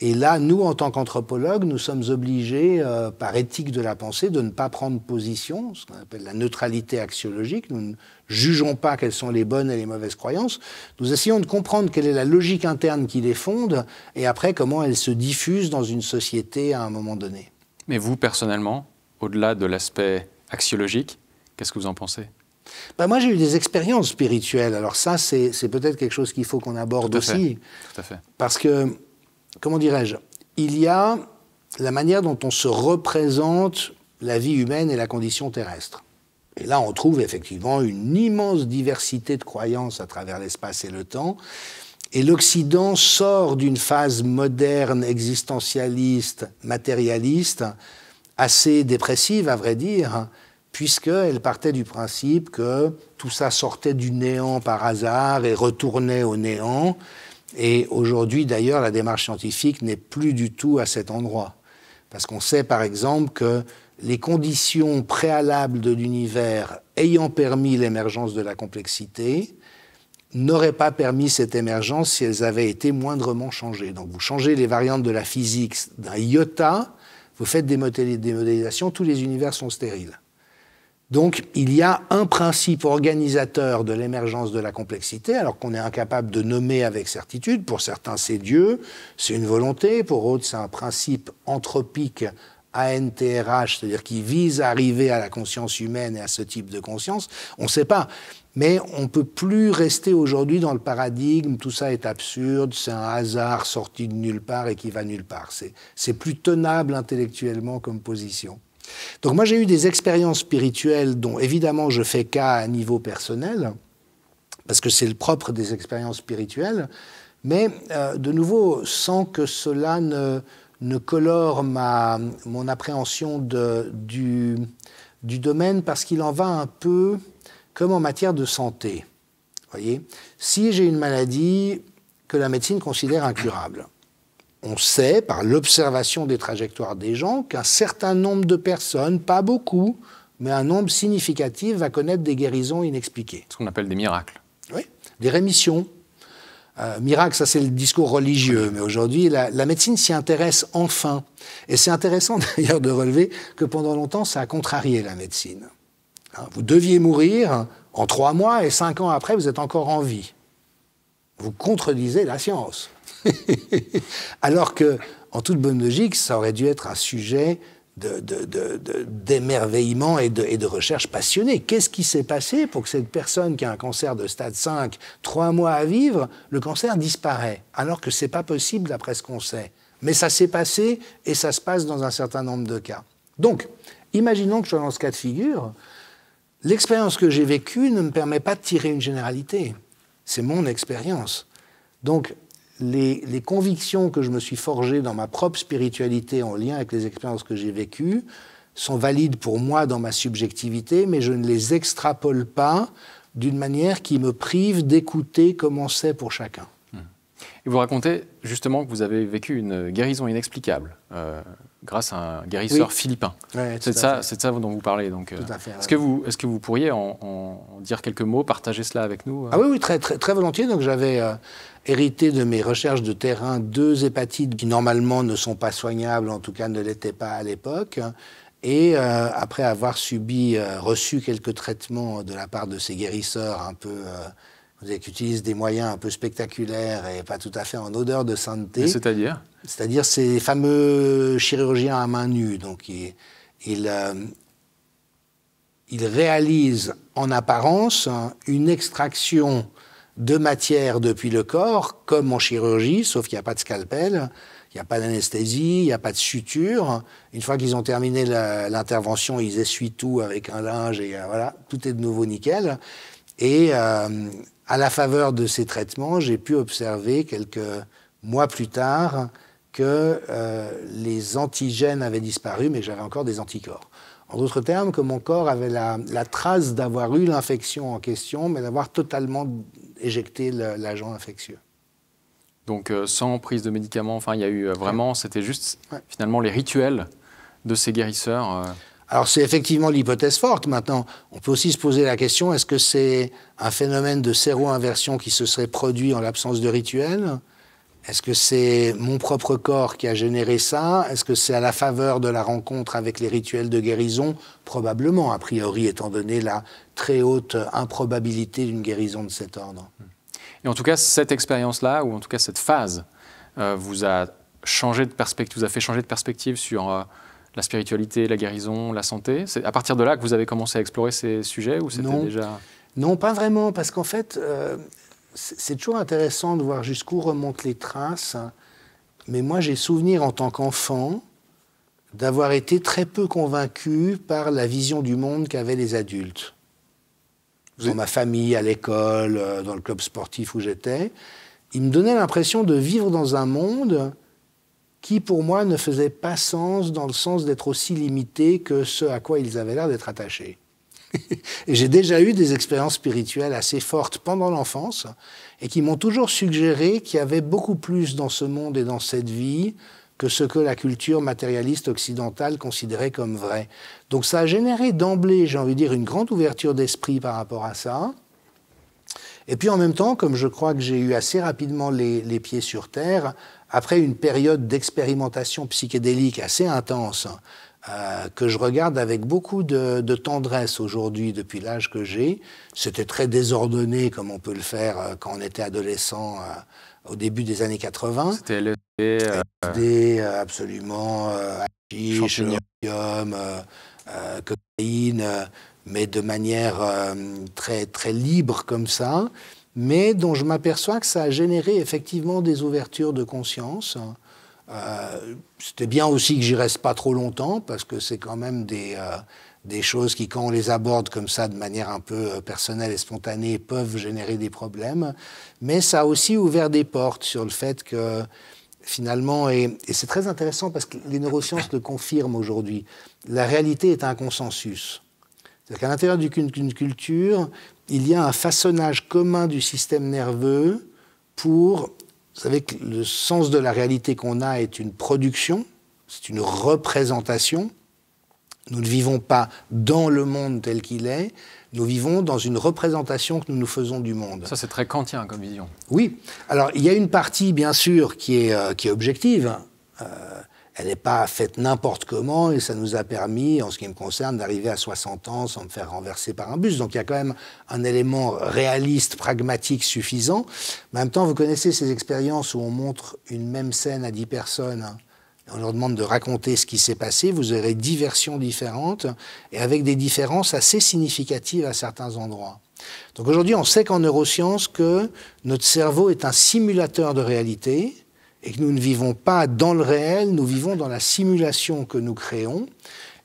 Et là, nous, en tant qu'anthropologues, nous sommes obligés, par éthique de la pensée, de ne pas prendre position, ce qu'on appelle la neutralité axiologique. Nous ne jugeons pas quelles sont les bonnes et les mauvaises croyances. Nous essayons de comprendre quelle est la logique interne qui les fonde, et après, comment elles se diffusent dans une société à un moment donné. Mais vous, personnellement, au-delà de l'aspect axiologique, qu'est-ce que vous en pensez? Ben moi, j'ai eu des expériences spirituelles. Alors ça, c'est peut-être quelque chose qu'il faut qu'on aborde aussi. Tout à fait. Parce que, comment dirais-je, il y a la manière dont on se représente la vie humaine et la condition terrestre. Et là, on trouve effectivement une immense diversité de croyances à travers l'espace et le temps. Et l'Occident sort d'une phase moderne, existentialiste, matérialiste, assez dépressive, à vrai dire, puisqu'elle partait du principe que tout ça sortait du néant par hasard et retournait au néant. Et aujourd'hui, d'ailleurs, la démarche scientifique n'est plus du tout à cet endroit. Parce qu'on sait, par exemple, que les conditions préalables de l'univers ayant permis l'émergence de la complexité n'auraient pas permis cette émergence si elles avaient été moindrement changées. Donc vous changez les variantes de la physique d'un iota, vous faites des modélisations, tous les univers sont stériles. Donc, il y a un principe organisateur de l'émergence de la complexité, alors qu'on est incapable de nommer avec certitude. Pour certains, c'est Dieu, c'est une volonté. Pour d'autres, c'est un principe anthropique, ANTRH, c'est-à-dire qui vise à arriver à la conscience humaine et à ce type de conscience. On ne sait pas. Mais on ne peut plus rester aujourd'hui dans le paradigme, tout ça est absurde, c'est un hasard sorti de nulle part et qui va nulle part. C'est plus tenable intellectuellement comme position. Donc moi, j'ai eu des expériences spirituelles dont, évidemment, je fais cas à niveau personnel, parce que c'est le propre des expériences spirituelles, mais de nouveau, sans que cela ne colore mon appréhension du domaine, parce qu'il en va un peu comme en matière de santé. Voyez, si j'ai une maladie que la médecine considère incurable, on sait, par l'observation des trajectoires des gens, qu'un certain nombre de personnes, pas beaucoup, mais un nombre significatif, va connaître des guérisons inexpliquées. Ce qu'on appelle des miracles. Oui, des rémissions. Miracle, ça c'est le discours religieux, mais aujourd'hui, la médecine s'y intéresse enfin. Et c'est intéressant d'ailleurs de relever que pendant longtemps, ça a contrarié la médecine. Vous deviez mourir en 3 mois et 5 ans après, vous êtes encore en vie. Vous contredisez la science. Alors que, en toute bonne logique, ça aurait dû être un sujet d'émerveillement et de recherche passionnée. Qu'est-ce qui s'est passé pour que cette personne qui a un cancer de stade 5, 3 mois à vivre, le cancer disparaît, alors que ce n'est pas possible d'après ce qu'on sait. Mais ça s'est passé et ça se passe dans un certain nombre de cas. Donc, imaginons que je sois dans ce cas de figure, l'expérience que j'ai vécue ne me permet pas de tirer une généralité. C'est mon expérience. Donc, les convictions que je me suis forgées dans ma propre spiritualité en lien avec les expériences que j'ai vécues sont valides pour moi dans ma subjectivité, mais je ne les extrapole pas d'une manière qui me prive d'écouter comment c'est pour chacun. Et vous racontez justement que vous avez vécu une guérison inexplicable grâce à un guérisseur philippin. Ouais, c'est de ça dont vous parlez. Donc, tout à fait, est-ce que vous pourriez en dire quelques mots, partager cela avec nous Ah oui, très, très, très volontiers. Donc j'avais hérité de mes recherches de terrain 2 hépatites qui normalement ne sont pas soignables, en tout cas ne l'étaient pas à l'époque. Et après avoir reçu quelques traitements de la part de ces guérisseurs un peu... qui utilisent des moyens un peu spectaculaires et pas tout à fait en odeur de sainteté. C'est-à-dire ? C'est-à-dire ces fameux chirurgiens à main nue. Donc, ils réalisent en apparence une extraction de matière depuis le corps, comme en chirurgie, sauf qu'il n'y a pas de scalpel, il n'y a pas d'anesthésie, il n'y a pas de suture. Une fois qu'ils ont terminé l'intervention, ils essuient tout avec un linge et voilà, tout est de nouveau nickel. Et à la faveur de ces traitements, j'ai pu observer quelques mois plus tard que les antigènes avaient disparu, mais que j'avais encore des anticorps. En d'autres termes, que mon corps avait la trace d'avoir eu l'infection en question, mais d'avoir totalement éjecté l'agent infectieux. Donc sans prise de médicaments, enfin il y a eu vraiment, c'était juste finalement les rituels de ces guérisseurs. Alors c'est effectivement l'hypothèse forte. Maintenant, on peut aussi se poser la question, est-ce que c'est un phénomène de séro-inversion qui se serait produit en l'absence de rituel ? Est-ce que c'est mon propre corps qui a généré ça ? Est-ce que c'est à la faveur de la rencontre avec les rituels de guérison ? Probablement, a priori, étant donné la très haute improbabilité d'une guérison de cet ordre. Et en tout cas, cette expérience-là, ou en tout cas cette phase, vous a changé de perspective, vous a fait changer de perspective sur la spiritualité, la guérison, la santé. C'est à partir de là que vous avez commencé à explorer ces sujets ou c'était déjà... Non, pas vraiment, parce qu'en fait, c'est toujours intéressant de voir jusqu'où remontent les traces. Mais moi, j'ai souvenir en tant qu'enfant d'avoir été très peu convaincu par la vision du monde qu'avaient les adultes. Dans ma famille, à l'école, dans le club sportif où j'étais, ils me donnaient l'impression de vivre dans un monde qui, pour moi, ne faisait pas sens dans le sens d'être aussi limité que ce à quoi ils avaient l'air d'être attachés. Et j'ai déjà eu des expériences spirituelles assez fortes pendant l'enfance et qui m'ont toujours suggéré qu'il y avait beaucoup plus dans ce monde et dans cette vie que ce que la culture matérialiste occidentale considérait comme vrai. Donc ça a généré d'emblée, j'ai envie de dire, une grande ouverture d'esprit par rapport à ça. Et puis en même temps, comme je crois que j'ai eu assez rapidement les pieds sur terre, après une période d'expérimentation psychédélique assez intense, que je regarde avec beaucoup de tendresse aujourd'hui depuis l'âge que j'ai, c'était très désordonné comme on peut le faire quand on était adolescent au début des années 80. C'était LSD, absolument, hashish, opium, cocaïne, mais de manière très, très libre comme ça, mais dont je m'aperçois que ça a généré effectivement des ouvertures de conscience. C'était bien aussi que j'y reste pas trop longtemps, parce que c'est quand même des choses qui, quand on les aborde comme ça de manière un peu personnelle et spontanée, peuvent générer des problèmes. Mais ça a aussi ouvert des portes sur le fait que finalement, et c'est très intéressant parce que les neurosciences le confirment aujourd'hui, la réalité est un consensus. C'est-à-dire qu'à l'intérieur d'une culture, il y a un façonnage commun du système nerveux pour... Vous savez que le sens de la réalité qu'on a est une production, c'est une représentation. Nous ne vivons pas dans le monde tel qu'il est, nous vivons dans une représentation que nous nous faisons du monde. Ça, c'est très kantien comme vision. Oui. Alors, il y a une partie, bien sûr, qui est objective. Elle n'est pas faite n'importe comment et ça nous a permis, en ce qui me concerne, d'arriver à 60 ans sans me faire renverser par un bus. Donc il y a quand même un élément réaliste, pragmatique suffisant. Mais en même temps, vous connaissez ces expériences où on montre une même scène à 10 personnes et on leur demande de raconter ce qui s'est passé. Vous aurez 10 versions différentes et avec des différences assez significatives à certains endroits. Donc aujourd'hui, on sait qu'en neurosciences que notre cerveau est un simulateur de réalité et que nous ne vivons pas dans le réel, nous vivons dans la simulation que nous créons.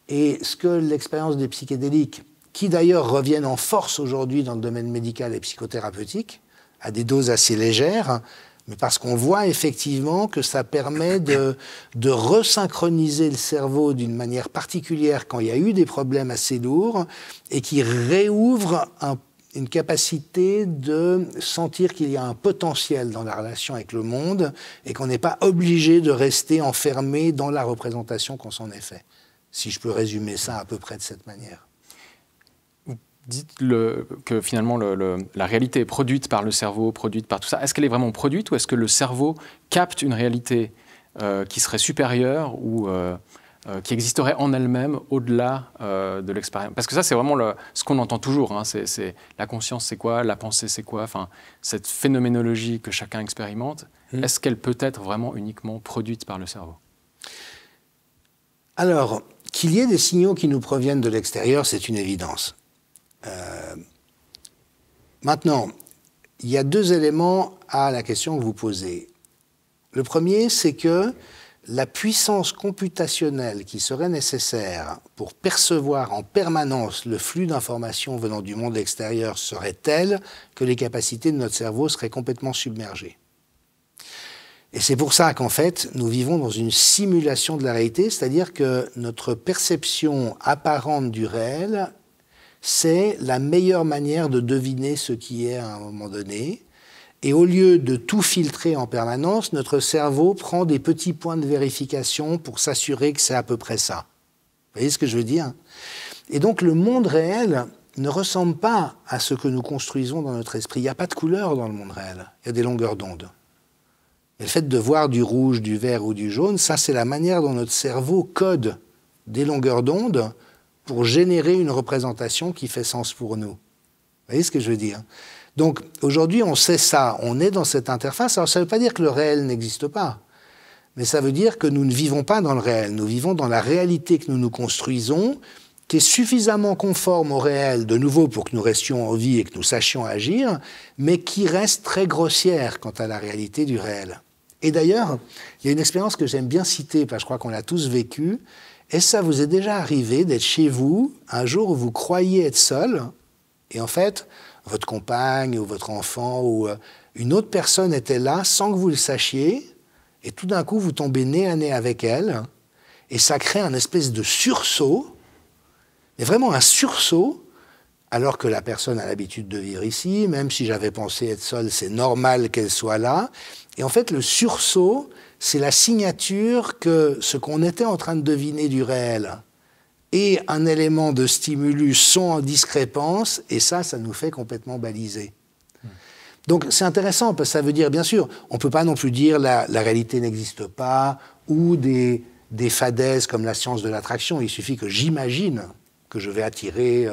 Et ce que l'expérience des psychédéliques, qui d'ailleurs reviennent en force aujourd'hui dans le domaine médical et psychothérapeutique, à des doses assez légères, mais parce qu'on voit effectivement que ça permet de resynchroniser le cerveau d'une manière particulière quand il y a eu des problèmes assez lourds et qui réouvre une capacité de sentir qu'il y a un potentiel dans la relation avec le monde et qu'on n'est pas obligé de rester enfermé dans la représentation qu'on s'en est fait. Si je peux résumer ça à peu près de cette manière. Dites que finalement la réalité est produite par le cerveau, produite par tout ça. Est-ce qu'elle est vraiment produite ou est-ce que le cerveau capte une réalité qui serait supérieure ou qui existerait en elle-même au-delà de l'expérience? Parce que ça, c'est vraiment ce qu'on entend toujours. Hein. C'est la conscience, c'est quoi? La pensée, c'est quoi? Enfin, cette phénoménologie que chacun expérimente, est-ce qu'elle peut être vraiment uniquement produite par le cerveau? Alors, qu'il y ait des signaux qui nous proviennent de l'extérieur, c'est une évidence. Maintenant, il y a deux éléments à la question que vous posez. Le premier, c'est que la puissance computationnelle qui serait nécessaire pour percevoir en permanence le flux d'informations venant du monde extérieur serait telle que les capacités de notre cerveau seraient complètement submergées. Et c'est pour ça qu'en fait, nous vivons dans une simulation de la réalité, c'est-à-dire que notre perception apparente du réel, c'est la meilleure manière de deviner ce qui est à un moment donné. Et au lieu de tout filtrer en permanence, notre cerveau prend des petits points de vérification pour s'assurer que c'est à peu près ça. Vous voyez ce que je veux dire? Et donc le monde réel ne ressemble pas à ce que nous construisons dans notre esprit. Il n'y a pas de couleur dans le monde réel, il y a des longueurs d'onde. Et le fait de voir du rouge, du vert ou du jaune, ça c'est la manière dont notre cerveau code des longueurs d'onde pour générer une représentation qui fait sens pour nous. Vous voyez ce que je veux dire? Donc aujourd'hui, on sait ça, on est dans cette interface. Alors ça ne veut pas dire que le réel n'existe pas, mais ça veut dire que nous ne vivons pas dans le réel. Nous vivons dans la réalité que nous nous construisons, qui est suffisamment conforme au réel, de nouveau pour que nous restions en vie et que nous sachions agir, mais qui reste très grossière quant à la réalité du réel. Et d'ailleurs, il y a une expérience que j'aime bien citer, parce que je crois qu'on l'a tous vécue. Est-ce que ça vous est déjà arrivé d'être chez vous, un jour où vous croyez être seul, et en fait, votre compagne ou votre enfant ou une autre personne était là sans que vous le sachiez, et tout d'un coup, vous tombez nez à nez avec elle, et ça crée un espèce de sursaut, mais vraiment un sursaut, alors que la personne a l'habitude de vivre ici, même si j'avais pensé être seul, c'est normal qu'elle soit là. Et en fait, le sursaut, c'est la signature que ce qu'on était en train de deviner du réel et un élément de stimulus sont en discrépance, et ça nous fait complètement baliser. Donc c'est intéressant, parce que ça veut dire, bien sûr, on ne peut pas non plus dire la réalité n'existe pas, ou des fadaises comme la science de l'attraction. Il suffit que j'imagine que je vais attirer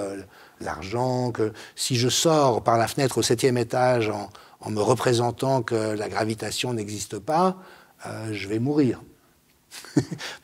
l'argent, que si je sors par la fenêtre au 7e étage en me représentant que la gravitation n'existe pas, je vais mourir.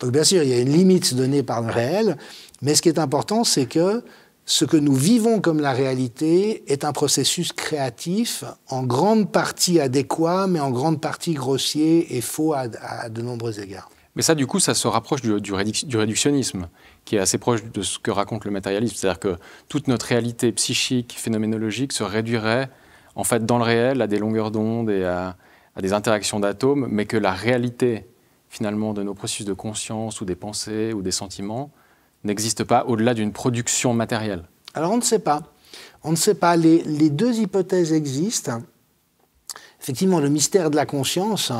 Donc bien sûr, il y a une limite donnée par le réel, mais ce qui est important, c'est que ce que nous vivons comme la réalité est un processus créatif, en grande partie adéquat, mais en grande partie grossier et faux à de nombreux égards. Mais ça, du coup, ça se rapproche du réductionnisme, qui est assez proche de ce que raconte le matérialisme. C'est-à-dire que toute notre réalité psychique, phénoménologique, se réduirait en fait dans le réel à des longueurs d'onde et à des interactions d'atomes, mais que la réalité, finalement, de nos processus de conscience ou des pensées ou des sentiments n'existe pas au-delà d'une production matérielle. Alors on ne sait pas. On ne sait pas. Les deux hypothèses existent. Effectivement, le mystère de la conscience,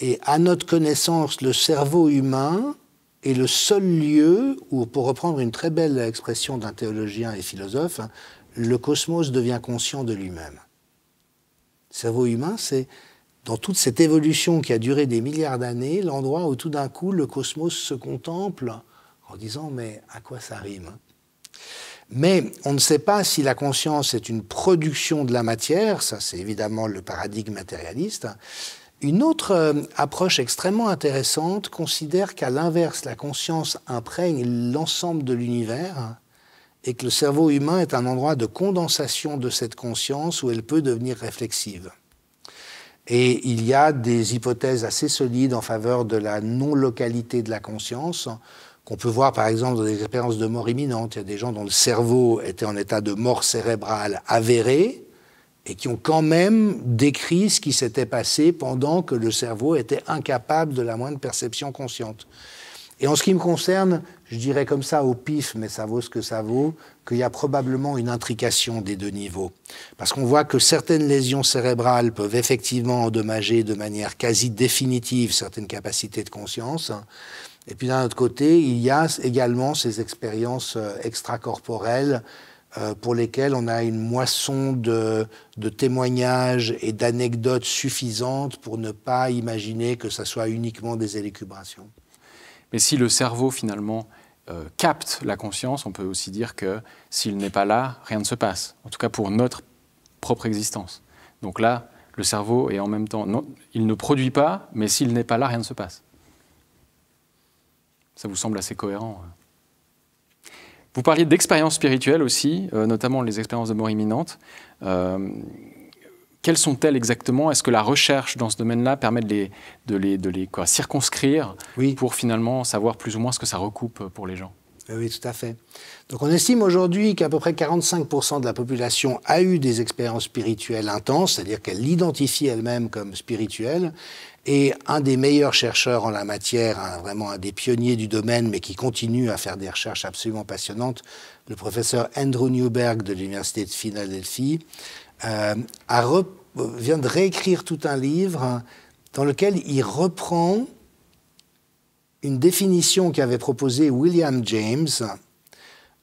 et à notre connaissance, le cerveau humain est le seul lieu où, pour reprendre une très belle expression d'un théologien et philosophe, le cosmos devient conscient de lui-même. Le cerveau humain, c'est, dans toute cette évolution qui a duré des milliards d'années, l'endroit où tout d'un coup le cosmos se contemple en disant « mais à quoi ça rime ?» Mais on ne sait pas si la conscience est une production de la matière, ça c'est évidemment le paradigme matérialiste. Une autre approche extrêmement intéressante considère qu'à l'inverse, la conscience imprègne l'ensemble de l'univers et que le cerveau humain est un endroit de condensation de cette conscience où elle peut devenir réflexive. Et il y a des hypothèses assez solides en faveur de la non-localité de la conscience, qu'on peut voir par exemple dans des expériences de mort imminente. Il y a des gens dont le cerveau était en état de mort cérébrale avérée et qui ont quand même décrit ce qui s'était passé pendant que le cerveau était incapable de la moindre perception consciente. Et en ce qui me concerne, je dirais comme ça au pif, mais ça vaut ce que ça vaut, qu'il y a probablement une intrication des deux niveaux. Parce qu'on voit que certaines lésions cérébrales peuvent effectivement endommager de manière quasi définitive certaines capacités de conscience. Et puis d'un autre côté, il y a également ces expériences extracorporelles pour lesquelles on a une moisson de témoignages et d'anecdotes suffisantes pour ne pas imaginer que ça soit uniquement des élucubrations. Mais si le cerveau, finalement, capte la conscience, on peut aussi dire que s'il n'est pas là, rien ne se passe. En tout cas, pour notre propre existence. Donc là, le cerveau est en même temps... Non, il ne produit pas, mais s'il n'est pas là, rien ne se passe. Ça vous semble assez cohérent? Vous parliez d'expériences spirituelles aussi, notamment les expériences de mort imminente. Quelles sont-elles exactement? Est-ce que la recherche dans ce domaine-là permet de les circonscrire pour finalement savoir plus ou moins ce que ça recoupe pour les gens? Oui, tout à fait. Donc on estime aujourd'hui qu'à peu près 45% de la population a eu des expériences spirituelles intenses, c'est-à-dire qu'elle l'identifie elle-même comme spirituelle. Et un des meilleurs chercheurs en la matière, vraiment un des pionniers du domaine, mais qui continue à faire des recherches absolument passionnantes, le professeur Andrew Newberg de l'Université de Philadelphie, vient de réécrire tout un livre dans lequel il reprend une définition qu'avait proposée William James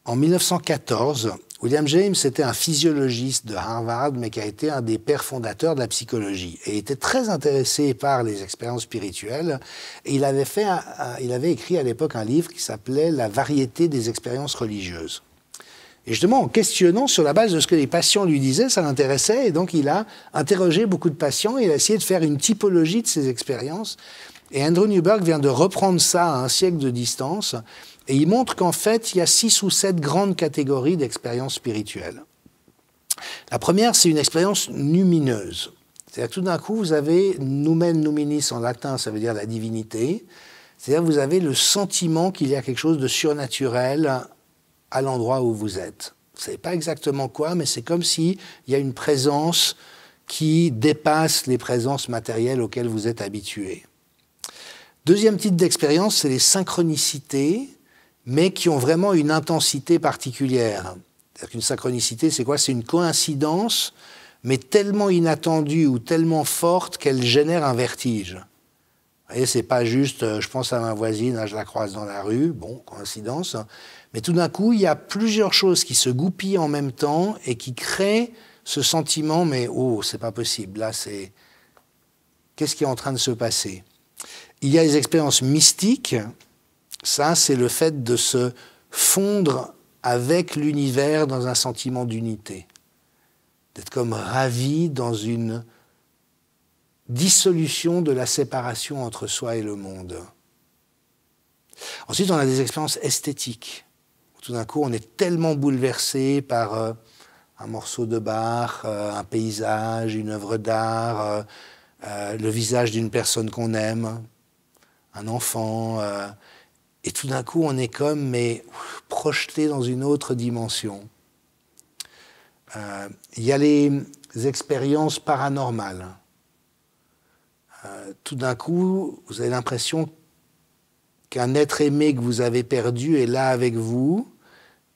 en 1914. William James était un physiologiste de Harvard, mais qui a été un des pères fondateurs de la psychologie. Et il était très intéressé par les expériences spirituelles. Et il avait écrit à l'époque un livre qui s'appelait « La variété des expériences religieuses ». Et justement, en questionnant sur la base de ce que les patients lui disaient, ça l'intéressait. Et donc, il a interrogé beaucoup de patients et il a essayé de faire une typologie de ces expériences. Et Andrew Newberg vient de reprendre ça à un siècle de distance. Et il montre qu'en fait, il y a 6 ou 7 grandes catégories d'expériences spirituelles. La première, c'est une expérience numineuse. C'est-à-dire que tout d'un coup, vous avez numen numinis en latin, ça veut dire la divinité. C'est-à-dire que vous avez le sentiment qu'il y a quelque chose de surnaturel à l'endroit où vous êtes. Vous ne savez pas exactement quoi, mais c'est comme s'il y a une présence qui dépasse les présences matérielles auxquelles vous êtes habitué. Deuxième type d'expérience, c'est les synchronicités, mais qui ont vraiment une intensité particulière. C'est-à-dire qu'une synchronicité, c'est quoi? C'est une coïncidence, mais tellement inattendue ou tellement forte qu'elle génère un vertige. Vous voyez, c'est pas juste, je pense à ma voisine, je la croise dans la rue, bon, coïncidence, mais tout d'un coup, il y a plusieurs choses qui se goupillent en même temps et qui créent ce sentiment, mais oh, c'est pas possible, là, c'est... Qu'est-ce qui est en train de se passer? Il y a les expériences mystiques. Ça, c'est le fait de se fondre avec l'univers dans un sentiment d'unité. D'être comme ravi dans une dissolution de la séparation entre soi et le monde. Ensuite, on a des expériences esthétiques. Tout d'un coup, on est tellement bouleversé par un morceau de Bach, un paysage, une œuvre d'art, le visage d'une personne qu'on aime, un enfant... Et tout d'un coup, on est comme, projeté dans une autre dimension. Il y a les expériences paranormales. Tout d'un coup, vous avez l'impression qu'un être aimé que vous avez perdu est là avec vous,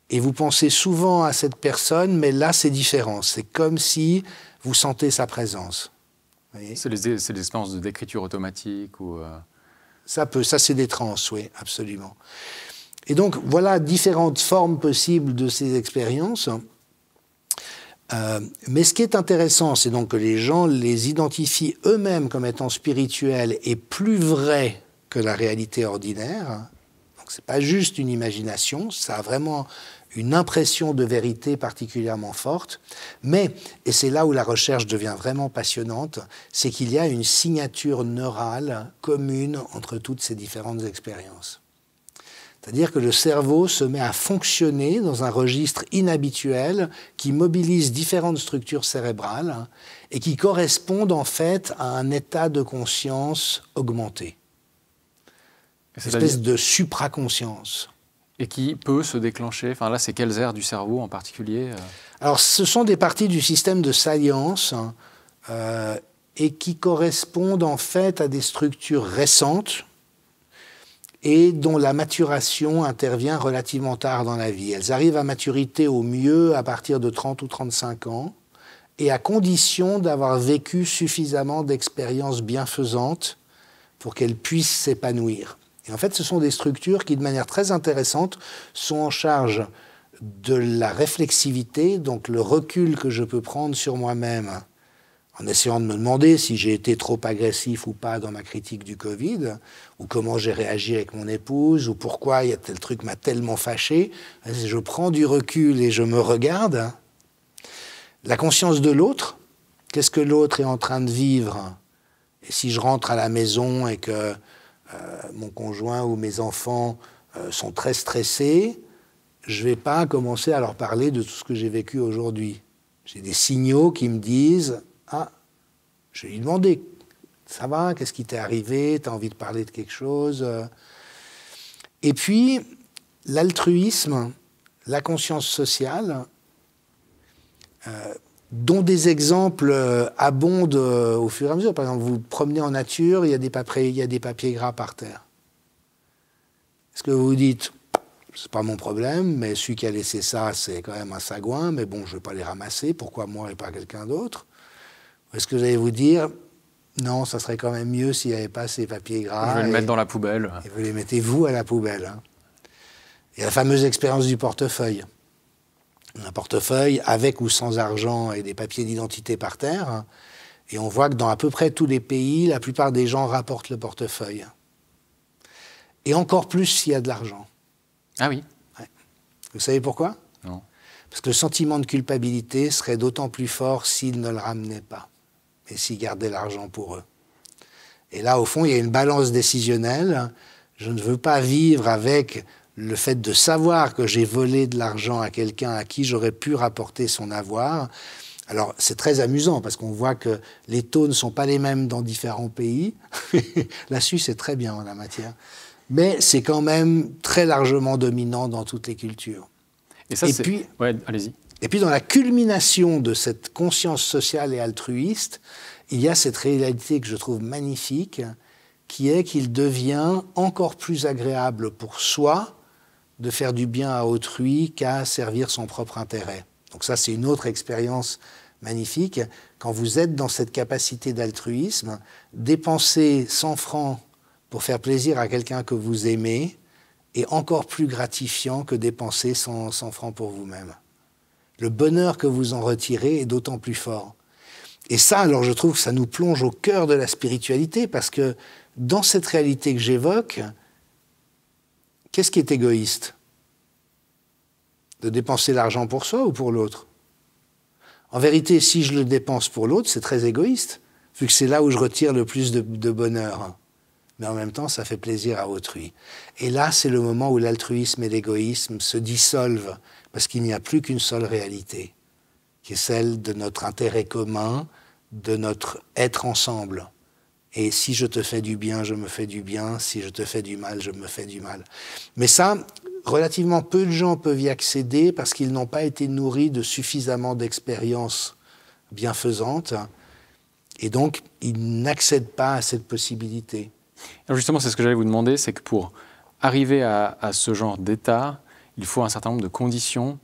et vous pensez souvent à cette personne, mais là, c'est différent. C'est comme si vous sentez sa présence. C'est les expériences d'écriture automatique ou... Ça c'est des trans, oui, absolument. Et donc, voilà différentes formes possibles de ces expériences. Mais ce qui est intéressant, c'est donc que les gens les identifient eux-mêmes comme étant spirituels et plus vrais que la réalité ordinaire. Donc, ce n'est pas juste une imagination, ça a vraiment une impression de vérité particulièrement forte. Mais, et c'est là où la recherche devient vraiment passionnante, c'est qu'il y a une signature neurale commune entre toutes ces différentes expériences. C'est-à-dire que le cerveau se met à fonctionner dans un registre inhabituel qui mobilise différentes structures cérébrales et qui correspondent en fait à un état de conscience augmenté. Une espèce de supraconscience. Et qui peut se déclencher, enfin là, c'est quelles aires du cerveau en particulier Alors, ce sont des parties du système de salience et qui correspondent en fait à des structures récentes et dont la maturation intervient relativement tard dans la vie. Elles arrivent à maturité au mieux à partir de 30 ou 35 ans, et à condition d'avoir vécu suffisamment d'expériences bienfaisantes pour qu'elles puissent s'épanouir. Et en fait, ce sont des structures qui, de manière très intéressante, sont en charge de la réflexivité, donc le recul que je peux prendre sur moi-même, en essayant de me demander si j'ai été trop agressif ou pas dans ma critique du Covid, ou comment j'ai réagi avec mon épouse, ou pourquoi il y a tel truc m'a tellement fâché. Je prends du recul et je me regarde. La conscience de l'autre, qu'est-ce que l'autre est en train de vivre? Et si je rentre à la maison et que mon conjoint ou mes enfants sont très stressés, je ne vais pas commencer à leur parler de tout ce que j'ai vécu aujourd'hui. J'ai des signaux qui me disent « Ah, je vais lui demander, ça va, qu'est-ce qui t'est arrivé, t'as envie de parler de quelque chose ?» Et puis, l'altruisme, la conscience sociale, dont des exemples abondent au fur et à mesure. Par exemple, vous vous promenez en nature, il y a des papiers gras par terre. Est-ce que vous vous dites, c'est pas mon problème, mais celui qui a laissé ça, c'est quand même un sagouin, mais bon, je ne vais pas les ramasser, pourquoi moi et pas quelqu'un d'autre? Ou est-ce que vous allez vous dire, non, ça serait quand même mieux s'il n'y avait pas ces papiers gras. Je vais le mettre dans la poubelle. Et vous les mettez, vous, à la poubelle. Hein. Et la fameuse expérience du portefeuille. Un portefeuille avec ou sans argent et des papiers d'identité par terre. Hein, et on voit que dans à peu près tous les pays, la plupart des gens rapportent le portefeuille. Et encore plus s'il y a de l'argent. Ah oui. Ouais. Vous savez pourquoi? Non. Parce que le sentiment de culpabilité serait d'autant plus fort s'ils ne le ramenaient pas et s'ils gardaient l'argent pour eux. Et là, au fond, il y a une balance décisionnelle. Je ne veux pas vivre avec le fait de savoir que j'ai volé de l'argent à quelqu'un à qui j'aurais pu rapporter son avoir. Alors, c'est très amusant parce qu'on voit que les taux ne sont pas les mêmes dans différents pays. La Suisse est très bien en la matière. Mais c'est quand même très largement dominant dans toutes les cultures. Et ça, c'est... Puis, ouais, allez-y. Et puis, dans la culmination de cette conscience sociale et altruiste, il y a cette réalité que je trouve magnifique, qui est qu'il devient encore plus agréable pour soi de faire du bien à autrui qu'à servir son propre intérêt. Donc ça, c'est une autre expérience magnifique. Quand vous êtes dans cette capacité d'altruisme, dépenser 100 francs pour faire plaisir à quelqu'un que vous aimez est encore plus gratifiant que dépenser 100 francs pour vous-même. Le bonheur que vous en retirez est d'autant plus fort. Et ça, alors, je trouve que ça nous plonge au cœur de la spiritualité, parce que dans cette réalité que j'évoque, qu'est-ce qui est égoïste? De dépenser l'argent pour soi ou pour l'autre? En vérité, si je le dépense pour l'autre, c'est très égoïste, vu que c'est là où je retire le plus de bonheur. Mais en même temps, ça fait plaisir à autrui. Et là, c'est le moment où l'altruisme et l'égoïsme se dissolvent, parce qu'il n'y a plus qu'une seule réalité, qui est celle de notre intérêt commun, de notre être ensemble. Et si je te fais du bien, je me fais du bien. Si je te fais du mal, je me fais du mal. Mais ça, relativement peu de gens peuvent y accéder parce qu'ils n'ont pas été nourris de suffisamment d'expériences bienfaisantes. Et donc, ils n'accèdent pas à cette possibilité. Alors justement, c'est ce que j'allais vous demander, c'est que pour arriver à ce genre d'état, il faut un certain nombre de conditions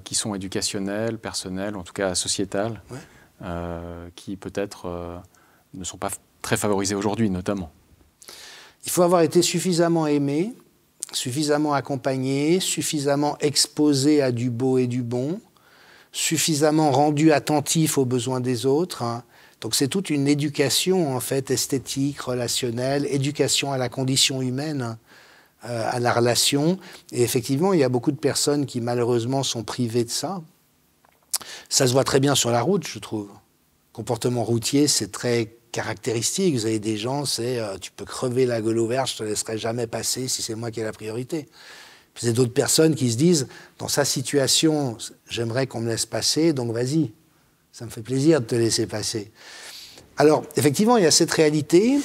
qui sont éducationnelles, personnelles, en tout cas sociétales, qui peut-être ne sont pas très favorisées aujourd'hui, notamment. Il faut avoir été suffisamment aimé, suffisamment accompagné, suffisamment exposé à du beau et du bon, suffisamment rendu attentif aux besoins des autres. Hein. Donc c'est toute une éducation, en fait, esthétique, relationnelle, éducation à la condition humaine, à la relation. Et effectivement, il y a beaucoup de personnes qui, malheureusement, sont privées de ça. Ça se voit très bien sur la route, je trouve. Comportement routier, c'est très caractéristique. Vous avez des gens, c'est tu peux crever la gueule ouverte, je te laisserai jamais passer si c'est moi qui ai la priorité. Puis il y a d'autres personnes qui se disent, dans sa situation, j'aimerais qu'on me laisse passer, donc vas-y, ça me fait plaisir de te laisser passer. Alors, effectivement, il y a cette réalité,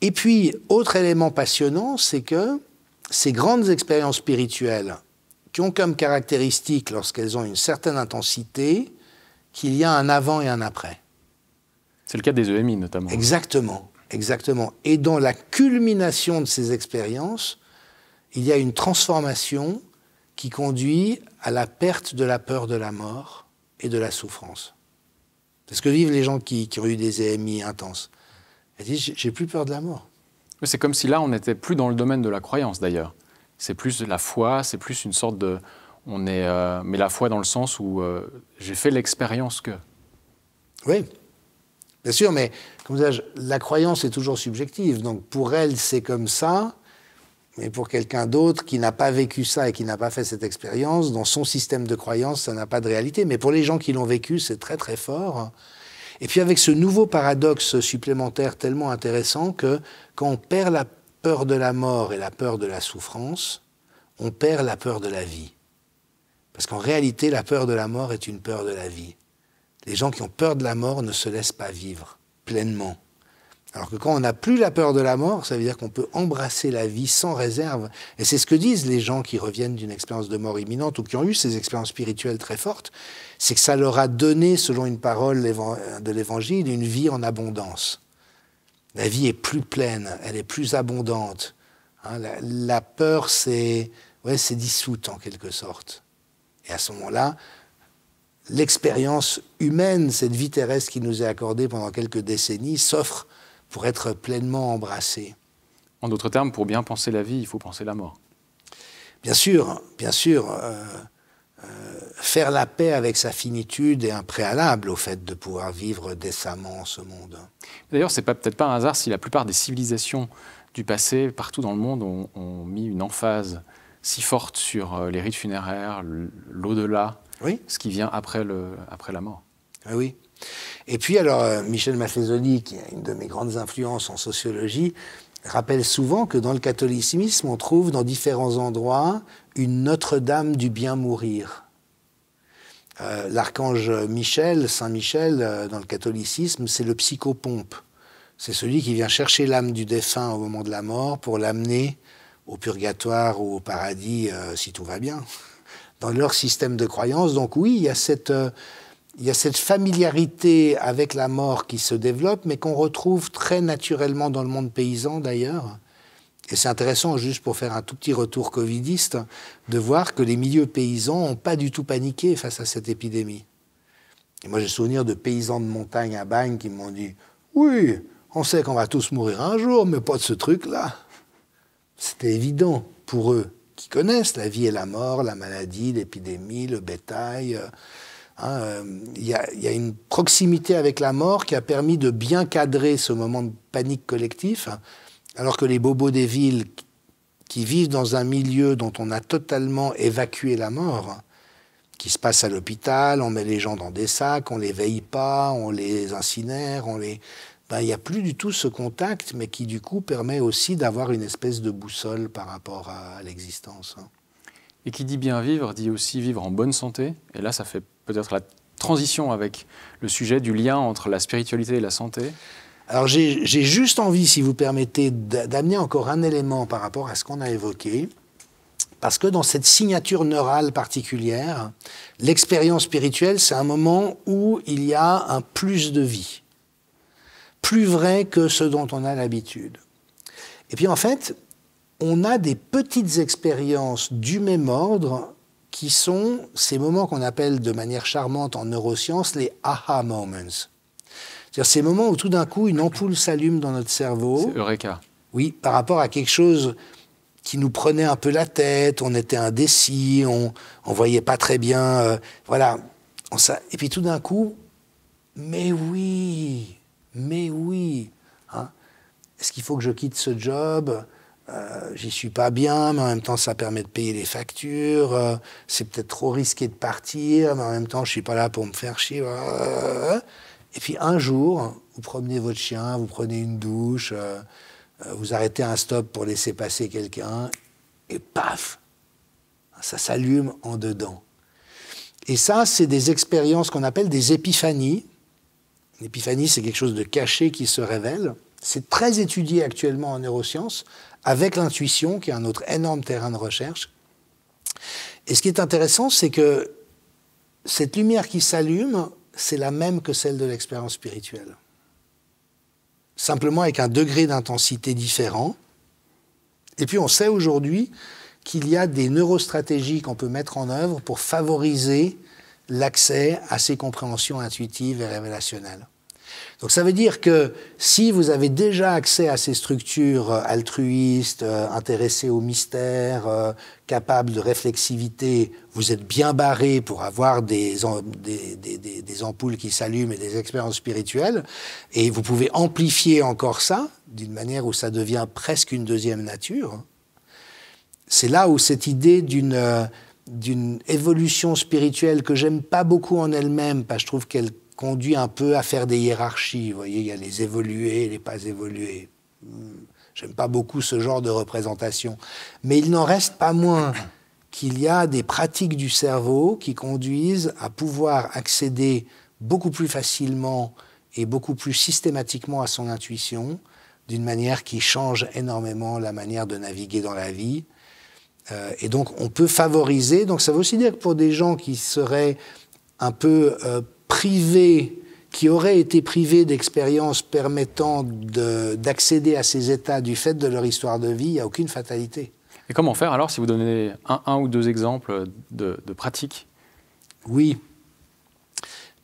Et puis, autre élément passionnant, c'est que ces grandes expériences spirituelles qui ont comme caractéristique, lorsqu'elles ont une certaine intensité, qu'il y a un avant et un après. C'est le cas des EMI, notamment. Exactement, exactement. Et dans la culmination de ces expériences, il y a une transformation qui conduit à la perte de la peur de la mort et de la souffrance. C'est ce que vivent les gens qui ont eu des EMI intenses. Ils disent, j'ai plus peur de la mort. C'est comme si là, on n'était plus dans le domaine de la croyance, d'ailleurs. C'est plus de la foi, c'est plus une sorte de... mais la foi dans le sens où j'ai fait l'expérience que... Oui, bien sûr, mais comme ça, la croyance est toujours subjective. Donc pour elle, c'est comme ça, mais pour quelqu'un d'autre qui n'a pas vécu ça et qui n'a pas fait cette expérience, dans son système de croyance, ça n'a pas de réalité. Mais pour les gens qui l'ont vécu, c'est très très fort. Et puis avec ce nouveau paradoxe supplémentaire tellement intéressant que quand on perd la peur de la mort et la peur de la souffrance, on perd la peur de la vie. Parce qu'en réalité, la peur de la mort est une peur de la vie. Les gens qui ont peur de la mort ne se laissent pas vivre pleinement. Alors que quand on n'a plus la peur de la mort, ça veut dire qu'on peut embrasser la vie sans réserve. Et c'est ce que disent les gens qui reviennent d'une expérience de mort imminente ou qui ont eu ces expériences spirituelles très fortes, c'est que ça leur a donné, selon une parole de l'Évangile, une vie en abondance. La vie est plus pleine, elle est plus abondante. Hein, la peur c'est dissoute en quelque sorte. Et à ce moment-là, l'expérience humaine, cette vie terrestre qui nous est accordée pendant quelques décennies, s'offre pour être pleinement embrassée. En d'autres termes, pour bien penser la vie, il faut penser la mort. Bien sûr, faire la paix avec sa finitude est un préalable au fait de pouvoir vivre décemment ce monde. D'ailleurs, c'est peut-être pas un hasard si la plupart des civilisations du passé, partout dans le monde, ont mis une emphase si forte sur les rites funéraires, l'au-delà, oui. Ce qui vient après la mort. Ah oui. Et puis alors, Michel Maffezoli, qui est une de mes grandes influences en sociologie, rappelle souvent que dans le catholicisme, on trouve dans différents endroits une Notre-Dame du bien mourir. L'archange Michel, Saint Michel, dans le catholicisme, c'est le psychopompe. C'est celui qui vient chercher l'âme du défunt au moment de la mort pour l'amener au purgatoire ou au paradis, si tout va bien, dans leur système de croyance. Donc oui, il y a cette familiarité avec la mort qui se développe, mais qu'on retrouve très naturellement dans le monde paysan d'ailleurs. Et c'est intéressant, juste pour faire un tout petit retour covidiste, de voir que les milieux paysans n'ont pas du tout paniqué face à cette épidémie. Et moi, j'ai souvenir de paysans de montagne à Bagnes qui m'ont dit « Oui, on sait qu'on va tous mourir un jour, mais pas de ce truc-là. » C'était évident pour eux, qui connaissent la vie et la mort, la maladie, l'épidémie, le bétail. Il y a une proximité avec la mort qui a permis de bien cadrer ce moment de panique collectif, alors que les bobos des villes qui vivent dans un milieu dont on a totalement évacué la mort, qui se passe à l'hôpital, on met les gens dans des sacs, on les veille pas, on les incinère, il n'y a plus du tout ce contact, mais qui du coup permet aussi d'avoir une espèce de boussole par rapport à l'existence. Et qui dit bien vivre, dit aussi vivre en bonne santé. Et là, ça fait peut-être la transition avec le sujet du lien entre la spiritualité et la santé. Alors j'ai juste envie, si vous permettez, d'amener encore un élément par rapport à ce qu'on a évoqué, parce que dans cette signature neurale particulière, l'expérience spirituelle, c'est un moment où il y a un plus de vie, plus vrai que ce dont on a l'habitude. Et puis en fait, on a des petites expériences du même ordre qui sont ces moments qu'on appelle de manière charmante en neurosciences les aha moments. C'est-à-dire ces moments où tout d'un coup une ampoule s'allume dans notre cerveau. C'est Eureka. Oui, par rapport à quelque chose qui nous prenait un peu la tête, on était indécis, on voyait pas très bien, voilà. Et puis tout d'un coup, mais oui, hein, est-ce qu'il faut que je quitte ce job ? J'y suis pas bien, mais en même temps ça permet de payer les factures, c'est peut-être trop risqué de partir, mais en même temps je suis pas là pour me faire chier. Et puis un jour, vous promenez votre chien, vous prenez une douche, vous arrêtez un stop pour laisser passer quelqu'un, et paf, ça s'allume en dedans. Et ça, c'est des expériences qu'on appelle des épiphanies. L'épiphanie, c'est quelque chose de caché qui se révèle. C'est très étudié actuellement en neurosciences, avec l'intuition, qui est un autre énorme terrain de recherche. Et ce qui est intéressant, c'est que cette lumière qui s'allume, c'est la même que celle de l'expérience spirituelle. Simplement avec un degré d'intensité différent. Et puis on sait aujourd'hui qu'il y a des neurostratégies qu'on peut mettre en œuvre pour favoriser l'accès à ces compréhensions intuitives et révélationnelles. Donc ça veut dire que si vous avez déjà accès à ces structures altruistes, intéressées au mystère, capables de réflexivité, vous êtes bien barré pour avoir des ampoules qui s'allument et des expériences spirituelles, et vous pouvez amplifier encore ça, d'une manière où ça devient presque une deuxième nature. C'est là où cette idée d'une évolution spirituelle que j'aime pas beaucoup en elle-même, parce que je trouve qu'elle conduit un peu à faire des hiérarchies. Vous voyez, il y a les évolués et les pas évolués. J'aime pas beaucoup ce genre de représentation. Mais il n'en reste pas moins qu'il y a des pratiques du cerveau qui conduisent à pouvoir accéder beaucoup plus facilement et beaucoup plus systématiquement à son intuition, d'une manière qui change énormément la manière de naviguer dans la vie. Et donc, on peut favoriser. Donc, ça veut aussi dire que pour des gens qui seraient un peu privés, qui auraient été privés d'expériences permettant d'accéder à ces états du fait de leur histoire de vie, il n'y a aucune fatalité. Et comment faire alors si vous donnez un ou deux exemples de pratiques? Oui,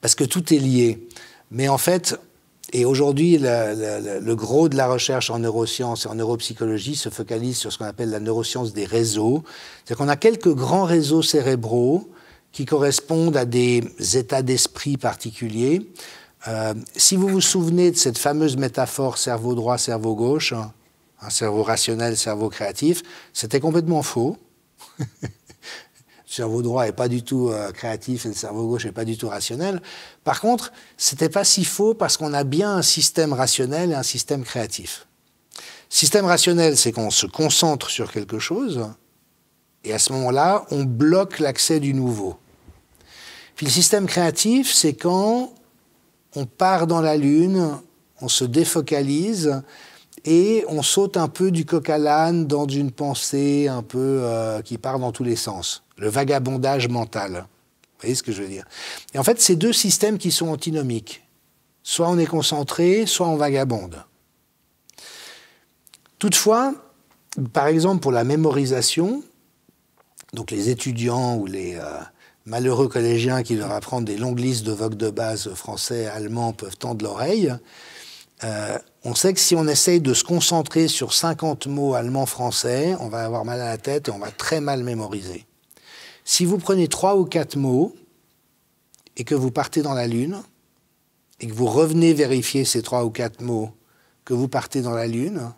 parce que tout est lié. Mais en fait, et aujourd'hui, le gros de la recherche en neurosciences et en neuropsychologie se focalise sur ce qu'on appelle la neuroscience des réseaux. C'est-à-dire qu'on a quelques grands réseaux cérébraux qui correspondent à des états d'esprit particuliers. Si vous vous souvenez de cette fameuse métaphore cerveau droit, cerveau gauche, un cerveau rationnel, cerveau créatif, c'était complètement faux. Le cerveau droit n'est pas du tout créatif et le cerveau gauche n'est pas du tout rationnel. Par contre, c'était pas si faux parce qu'on a bien un système rationnel et un système créatif. Système rationnel, c'est qu'on se concentre sur quelque chose, et à ce moment-là, on bloque l'accès du nouveau. Puis le système créatif, c'est quand on part dans la lune, on se défocalise et on saute un peu du coq à l'âne dans une pensée un peu qui part dans tous les sens. Le vagabondage mental. Vous voyez ce que je veux dire? Et en fait, c'est deux systèmes qui sont antinomiques. Soit on est concentré, soit on vagabonde. Toutefois, par exemple, pour la mémorisation, donc les étudiants ou les malheureux collégiens qui doivent apprendre des longues listes de vogue de base français, allemands peuvent tendre l'oreille. On sait que si on essaye de se concentrer sur 50 mots allemand-français, on va avoir mal à la tête et on va très mal mémoriser. Si vous prenez 3 ou 4 mots et que vous partez dans la Lune et que vous revenez vérifier ces 3 ou 4 mots, que vous partez dans la Lune,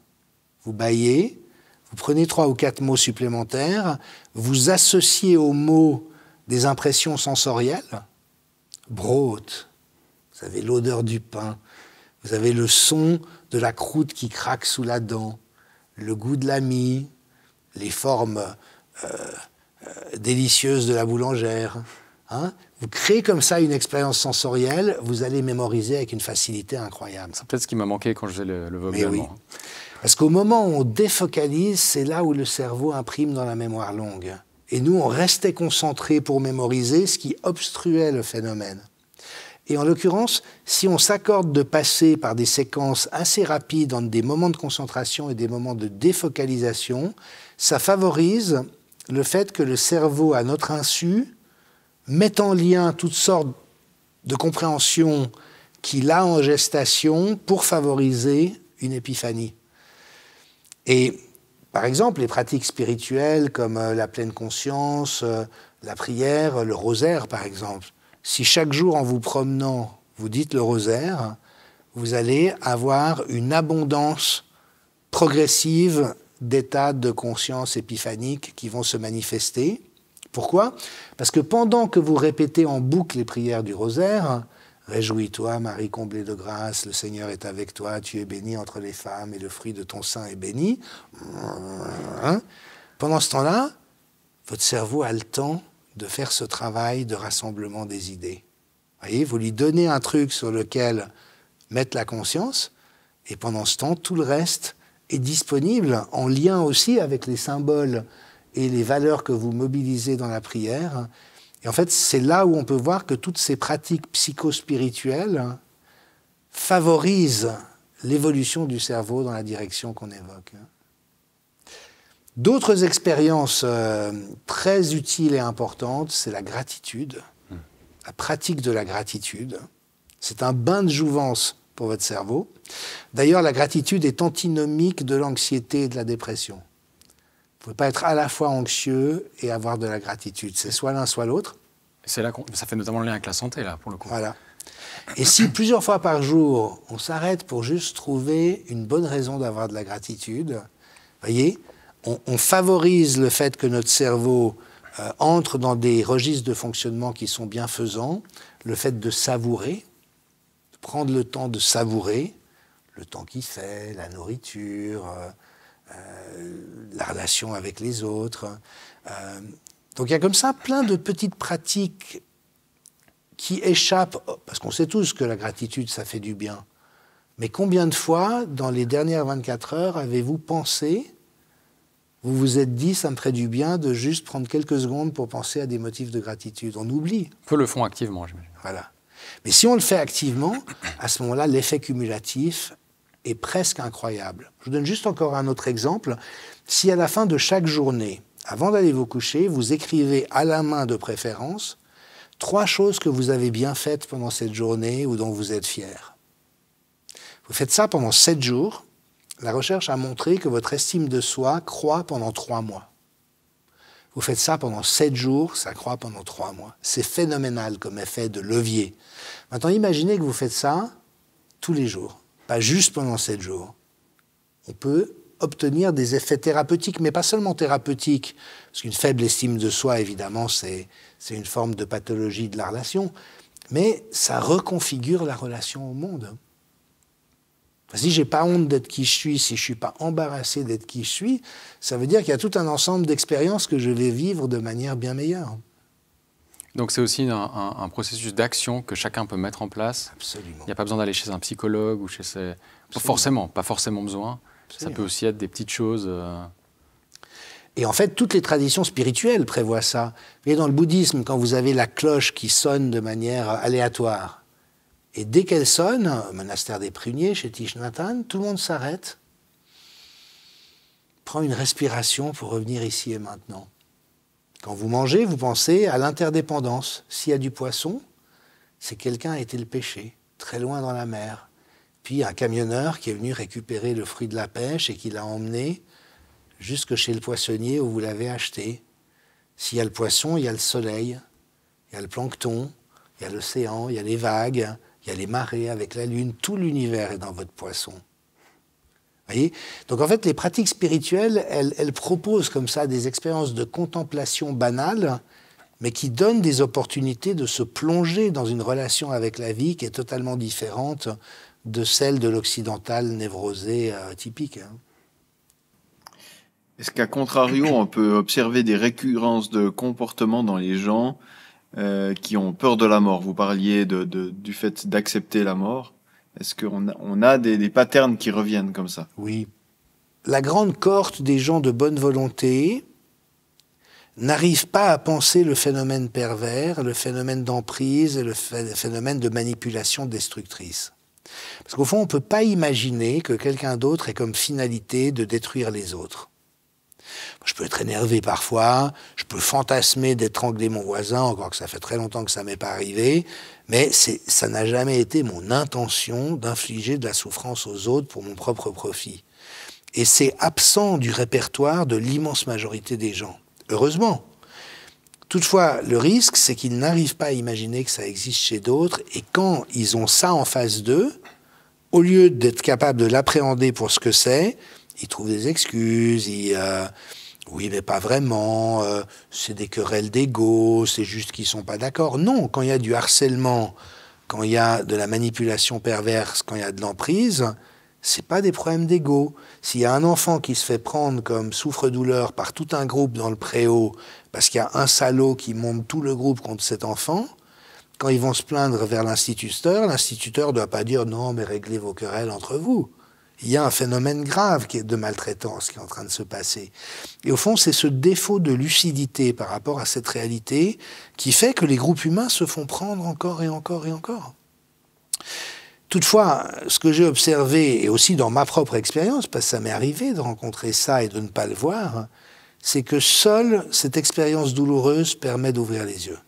vous bâillez, vous prenez 3 ou 4 mots supplémentaires, vous associez aux mots des impressions sensorielles. Brot, vous avez l'odeur du pain, vous avez le son de la croûte qui craque sous la dent, le goût de la mie, les formes délicieuses de la boulangère. Hein? Vous créez comme ça une expérience sensorielle, vous allez mémoriser avec une facilité incroyable. C'est peut-être ce qui m'a manqué quand je faisais le vocabulaire. Oui. Parce qu'au moment où on défocalise, c'est là où le cerveau imprime dans la mémoire longue. Et nous, on restait concentrés pour mémoriser, ce qui obstruait le phénomène. Et en l'occurrence, si on s'accorde de passer par des séquences assez rapides entre des moments de concentration et des moments de défocalisation, ça favorise le fait que le cerveau, à notre insu, met en lien toutes sortes de compréhensions qu'il a en gestation pour favoriser une épiphanie. Et par exemple, les pratiques spirituelles comme la pleine conscience, la prière, le rosaire par exemple, si chaque jour en vous promenant, vous dites le rosaire, vous allez avoir une abondance progressive d'états de conscience épiphanique qui vont se manifester. Pourquoi? Parce que pendant que vous répétez en boucle les prières du rosaire, « Réjouis-toi, Marie comblée de grâce, le Seigneur est avec toi, tu es bénie entre les femmes et le fruit de ton sein est béni. » Pendant ce temps-là, votre cerveau a le temps de faire ce travail de rassemblement des idées. Voyez, vous lui donnez un truc sur lequel mettre la conscience, Et pendant ce temps, tout le reste est disponible, en lien aussi avec les symboles et les valeurs que vous mobilisez dans la prière. Et en fait, c'est là où on peut voir que toutes ces pratiques psychospirituelles favorisent l'évolution du cerveau dans la direction qu'on évoque. D'autres expériences très utiles et importantes, c'est la gratitude, la pratique de la gratitude. C'est un bain de jouvence pour votre cerveau. D'ailleurs, la gratitude est antinomique de l'anxiété et de la dépression. Vous ne pouvez pas être à la fois anxieux et avoir de la gratitude. C'est soit l'un, soit l'autre. C'est là ça fait notamment le lien avec la santé, là, pour le coup. Voilà. Et si plusieurs fois par jour, on s'arrête pour juste trouver une bonne raison d'avoir de la gratitude, voyez, on favorise le fait que notre cerveau entre dans des registres de fonctionnement qui sont bienfaisants, le fait de savourer, de prendre le temps de savourer, le temps qu'il fait, la nourriture, la relation avec les autres. Donc il y a comme ça plein de petites pratiques qui échappent, parce qu'on sait tous que la gratitude, ça fait du bien. Mais combien de fois, dans les dernières 24 heures, avez-vous pensé, vous vous êtes dit, ça me ferait du bien de juste prendre quelques secondes pour penser à des motifs de gratitude? On oublie. Peu le font activement, j'imagine. Voilà. Mais si on le fait activement, à ce moment-là, l'effet cumulatif est presque incroyable. Je vous donne juste encore un autre exemple. Si à la fin de chaque journée, avant d'aller vous coucher, vous écrivez à la main de préférence 3 choses que vous avez bien faites pendant cette journée ou dont vous êtes fier. Vous faites ça pendant 7 jours. La recherche a montré que votre estime de soi croît pendant 3 mois. Vous faites ça pendant 7 jours, ça croît pendant 3 mois. C'est phénoménal comme effet de levier. Maintenant, imaginez que vous faites ça tous les jours, pas juste pendant 7 jours. On peut obtenir des effets thérapeutiques, mais pas seulement thérapeutiques, parce qu'une faible estime de soi, évidemment, c'est une forme de pathologie de la relation, mais ça reconfigure la relation au monde. Si je n'ai pas honte d'être qui je suis, si je ne suis pas embarrassé d'être qui je suis, ça veut dire qu'il y a tout un ensemble d'expériences que je vais vivre de manière bien meilleure. Donc c'est aussi un processus d'action que chacun peut mettre en place. Absolument. Il n'y a pas besoin d'aller chez un psychologue ou chez ses... Pas forcément besoin. Absolument. Ça peut aussi être des petites choses... Et en fait, toutes les traditions spirituelles prévoient ça. Vous voyez, dans le bouddhisme, quand vous avez la cloche qui sonne de manière aléatoire, et dès qu'elle sonne, au monastère des pruniers, chez Thich Nhat Hanh, tout le monde s'arrête, prend une respiration pour revenir ici et maintenant. Quand vous mangez, vous pensez à l'interdépendance. S'il y a du poisson, c'est quelqu'un a été le pêcher, très loin dans la mer. Puis un camionneur qui est venu récupérer le fruit de la pêche et qui l'a emmené jusque chez le poissonnier où vous l'avez acheté. S'il y a le poisson, il y a le soleil, il y a le plancton, il y a l'océan, il y a les vagues, il y a les marées avec la lune. Tout l'univers est dans votre poisson. Voyez ? Donc en fait, les pratiques spirituelles, elles proposent comme ça des expériences de contemplation banales, mais qui donnent des opportunités de se plonger dans une relation avec la vie qui est totalement différente de celle de l'occidental névrosé typique. Est-ce qu'à contrario, on peut observer des récurrences de comportements dans les gens qui ont peur de la mort? Vous parliez du fait d'accepter la mort. Est-ce qu'on a des patterns qui reviennent comme ça? Oui. La grande cohorte des gens de bonne volonté n'arrive pas à penser le phénomène pervers, le phénomène d'emprise et le phénomène de manipulation destructrice. Parce qu'au fond, on ne peut pas imaginer que quelqu'un d'autre ait comme finalité de détruire les autres. Je peux être énervé parfois, je peux fantasmer d'étrangler mon voisin, encore que ça fait très longtemps que ça ne m'est pas arrivé, mais ça n'a jamais été mon intention d'infliger de la souffrance aux autres pour mon propre profit. Et c'est absent du répertoire de l'immense majorité des gens. Heureusement. Toutefois, le risque, c'est qu'ils n'arrivent pas à imaginer que ça existe chez d'autres, et quand ils ont ça en face d'eux, au lieu d'être capables de l'appréhender pour ce que c'est, ils trouvent des excuses, oui, mais pas vraiment, c'est des querelles d'ego, c'est juste qu'ils ne sont pas d'accord. Non, quand il y a du harcèlement, quand il y a de la manipulation perverse, quand il y a de l'emprise, ce n'est pas des problèmes d'ego. S'il y a un enfant qui se fait prendre comme souffre-douleur par tout un groupe dans le préau, parce qu'il y a un salaud qui monte tout le groupe contre cet enfant, quand ils vont se plaindre vers l'instituteur ne doit pas dire « non, mais réglez vos querelles entre vous ». il y a un phénomène grave de maltraitance qui est en train de se passer. Et au fond, c'est ce défaut de lucidité par rapport à cette réalité qui fait que les groupes humains se font prendre encore et encore et encore. Toutefois, ce que j'ai observé, et aussi dans ma propre expérience, parce que ça m'est arrivé de rencontrer ça et de ne pas le voir, c'est que seule cette expérience douloureuse permet d'ouvrir les yeux.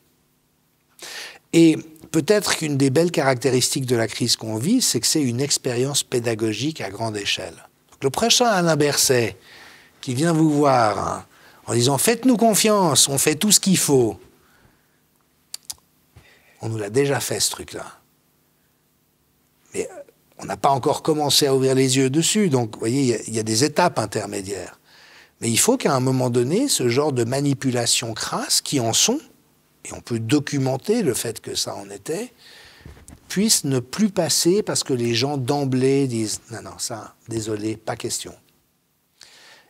Et peut-être qu'une des belles caractéristiques de la crise qu'on vit, c'est que c'est une expérience pédagogique à grande échelle. Donc, le prochain Alain Berset, qui vient vous voir en disant « Faites-nous confiance, on fait tout ce qu'il faut », on nous l'a déjà fait, ce truc-là. Mais on n'a pas encore commencé à ouvrir les yeux dessus. Donc, vous voyez, il y a des étapes intermédiaires. Mais il faut qu'à un moment donné, ce genre de manipulations crasses, qui en sont, et on peut documenter le fait que ça en était, puisse ne plus passer parce que les gens d'emblée disent « Non, non, ça, désolé, pas question ».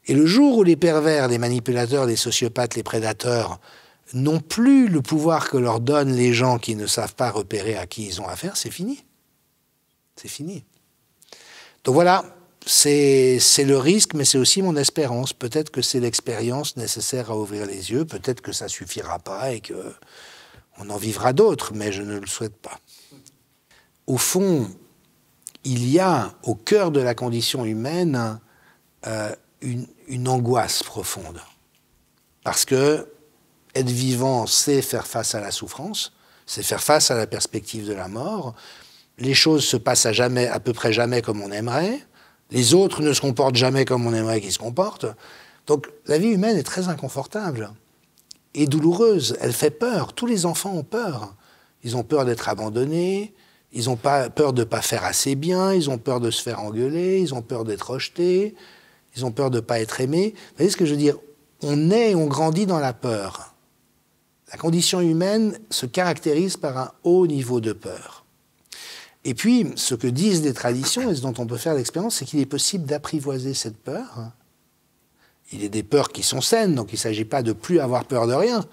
Et le jour où les pervers, les manipulateurs, les sociopathes, les prédateurs n'ont plus le pouvoir que leur donnent les gens qui ne savent pas repérer à qui ils ont affaire, c'est fini. C'est fini. Donc voilà, c'est le risque, mais c'est aussi mon espérance. Peut-être que c'est l'expérience nécessaire à ouvrir les yeux, peut-être que ça ne suffira pas et qu'on en vivra d'autres, mais je ne le souhaite pas. Au fond, il y a au cœur de la condition humaine une angoisse profonde. Parce que être vivant, c'est faire face à la souffrance, c'est faire face à la perspective de la mort. Les choses se passent à peu près jamais comme on aimerait. Les autres ne se comportent jamais comme on aimerait qu'ils se comportent. Donc la vie humaine est très inconfortable et douloureuse. Elle fait peur. Tous les enfants ont peur. Ils ont peur d'être abandonnés. Ils ont peur de ne pas faire assez bien. Ils ont peur de se faire engueuler. Ils ont peur d'être rejetés. Ils ont peur de ne pas être aimés. Vous voyez ce que je veux dire? On naît et on grandit dans la peur. La condition humaine se caractérise par un haut niveau de peur. Et puis, ce que disent les traditions, et ce dont on peut faire l'expérience, c'est qu'il est possible d'apprivoiser cette peur. Il y a des peurs qui sont saines, donc il ne s'agit pas de plus avoir peur de rien,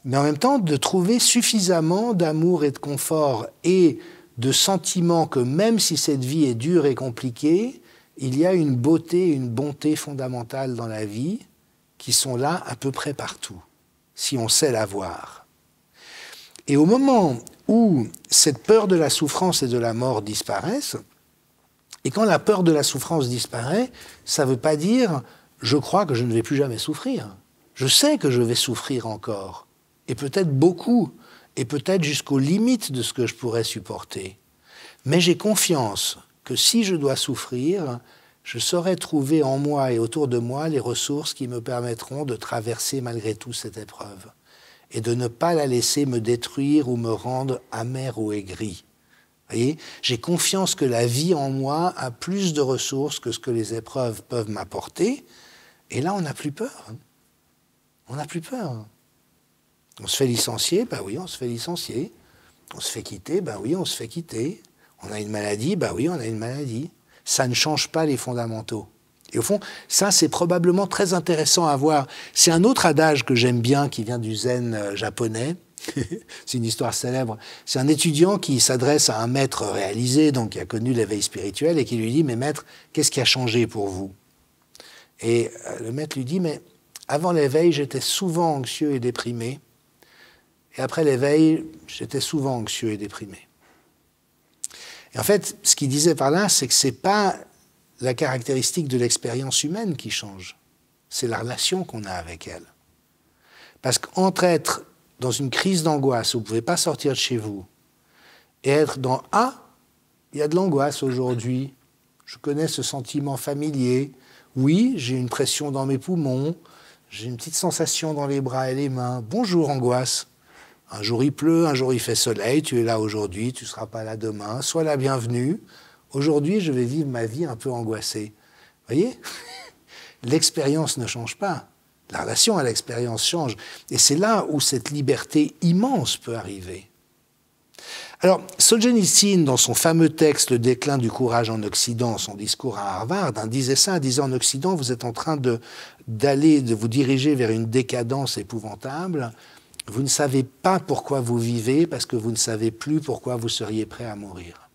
mais en même temps de trouver suffisamment d'amour et de confort et de sentiment que même si cette vie est dure et compliquée, il y a une beauté, une bonté fondamentale dans la vie qui sont là à peu près partout, si on sait la voir. Et au moment où cette peur de la souffrance et de la mort disparaissent, et quand la peur de la souffrance disparaît, ça ne veut pas dire « je crois que je ne vais plus jamais souffrir ». Je sais que je vais souffrir encore, et peut-être beaucoup, et peut-être jusqu'aux limites de ce que je pourrais supporter. Mais j'ai confiance que si je dois souffrir, je saurai trouver en moi et autour de moi les ressources qui me permettront de traverser malgré tout cette épreuve et de ne pas la laisser me détruire ou me rendre amer ou aigri. Vous voyez, j'ai confiance que la vie en moi a plus de ressources que ce que les épreuves peuvent m'apporter. Et là, on n'a plus peur. On n'a plus peur. On se fait licencier, ben oui, on se fait licencier. On se fait quitter, ben oui, on se fait quitter. On a une maladie, ben oui, on a une maladie. Ça ne change pas les fondamentaux. Et au fond, ça, c'est probablement très intéressant à voir. C'est un autre adage que j'aime bien, qui vient du zen japonais. C'est une histoire célèbre. C'est un étudiant qui s'adresse à un maître réalisé, donc qui a connu l'éveil spirituel, et qui lui dit « Mais maître, qu'est-ce qui a changé pour vous ?» Et le maître lui dit « Mais avant l'éveil, j'étais souvent anxieux et déprimé. Et après l'éveil, j'étais souvent anxieux et déprimé. » Et en fait, ce qu'il disait par là, c'est que ce n'est pas la caractéristique de l'expérience humaine qui change. C'est la relation qu'on a avec elle. Parce qu'entre être dans une crise d'angoisse où vous ne pouvez pas sortir de chez vous et être dans « Ah, il y a de l'angoisse aujourd'hui, je connais ce sentiment familier, oui, j'ai une pression dans mes poumons, j'ai une petite sensation dans les bras et les mains, bonjour angoisse. Un jour il pleut, un jour il fait soleil, tu es là aujourd'hui, tu ne seras pas là demain, sois la bienvenue. Aujourd'hui, je vais vivre ma vie un peu angoissée. » Vous voyez ? L'expérience ne change pas. La relation à l'expérience change. Et c'est là où cette liberté immense peut arriver. Alors, Solzhenitsyn, dans son fameux texte « Le déclin du courage en Occident », son discours à Harvard, disait ça, disait en Occident, vous êtes en train de vous diriger vers une décadence épouvantable. Vous ne savez pas pourquoi vous vivez parce que vous ne savez plus pourquoi vous seriez prêt à mourir.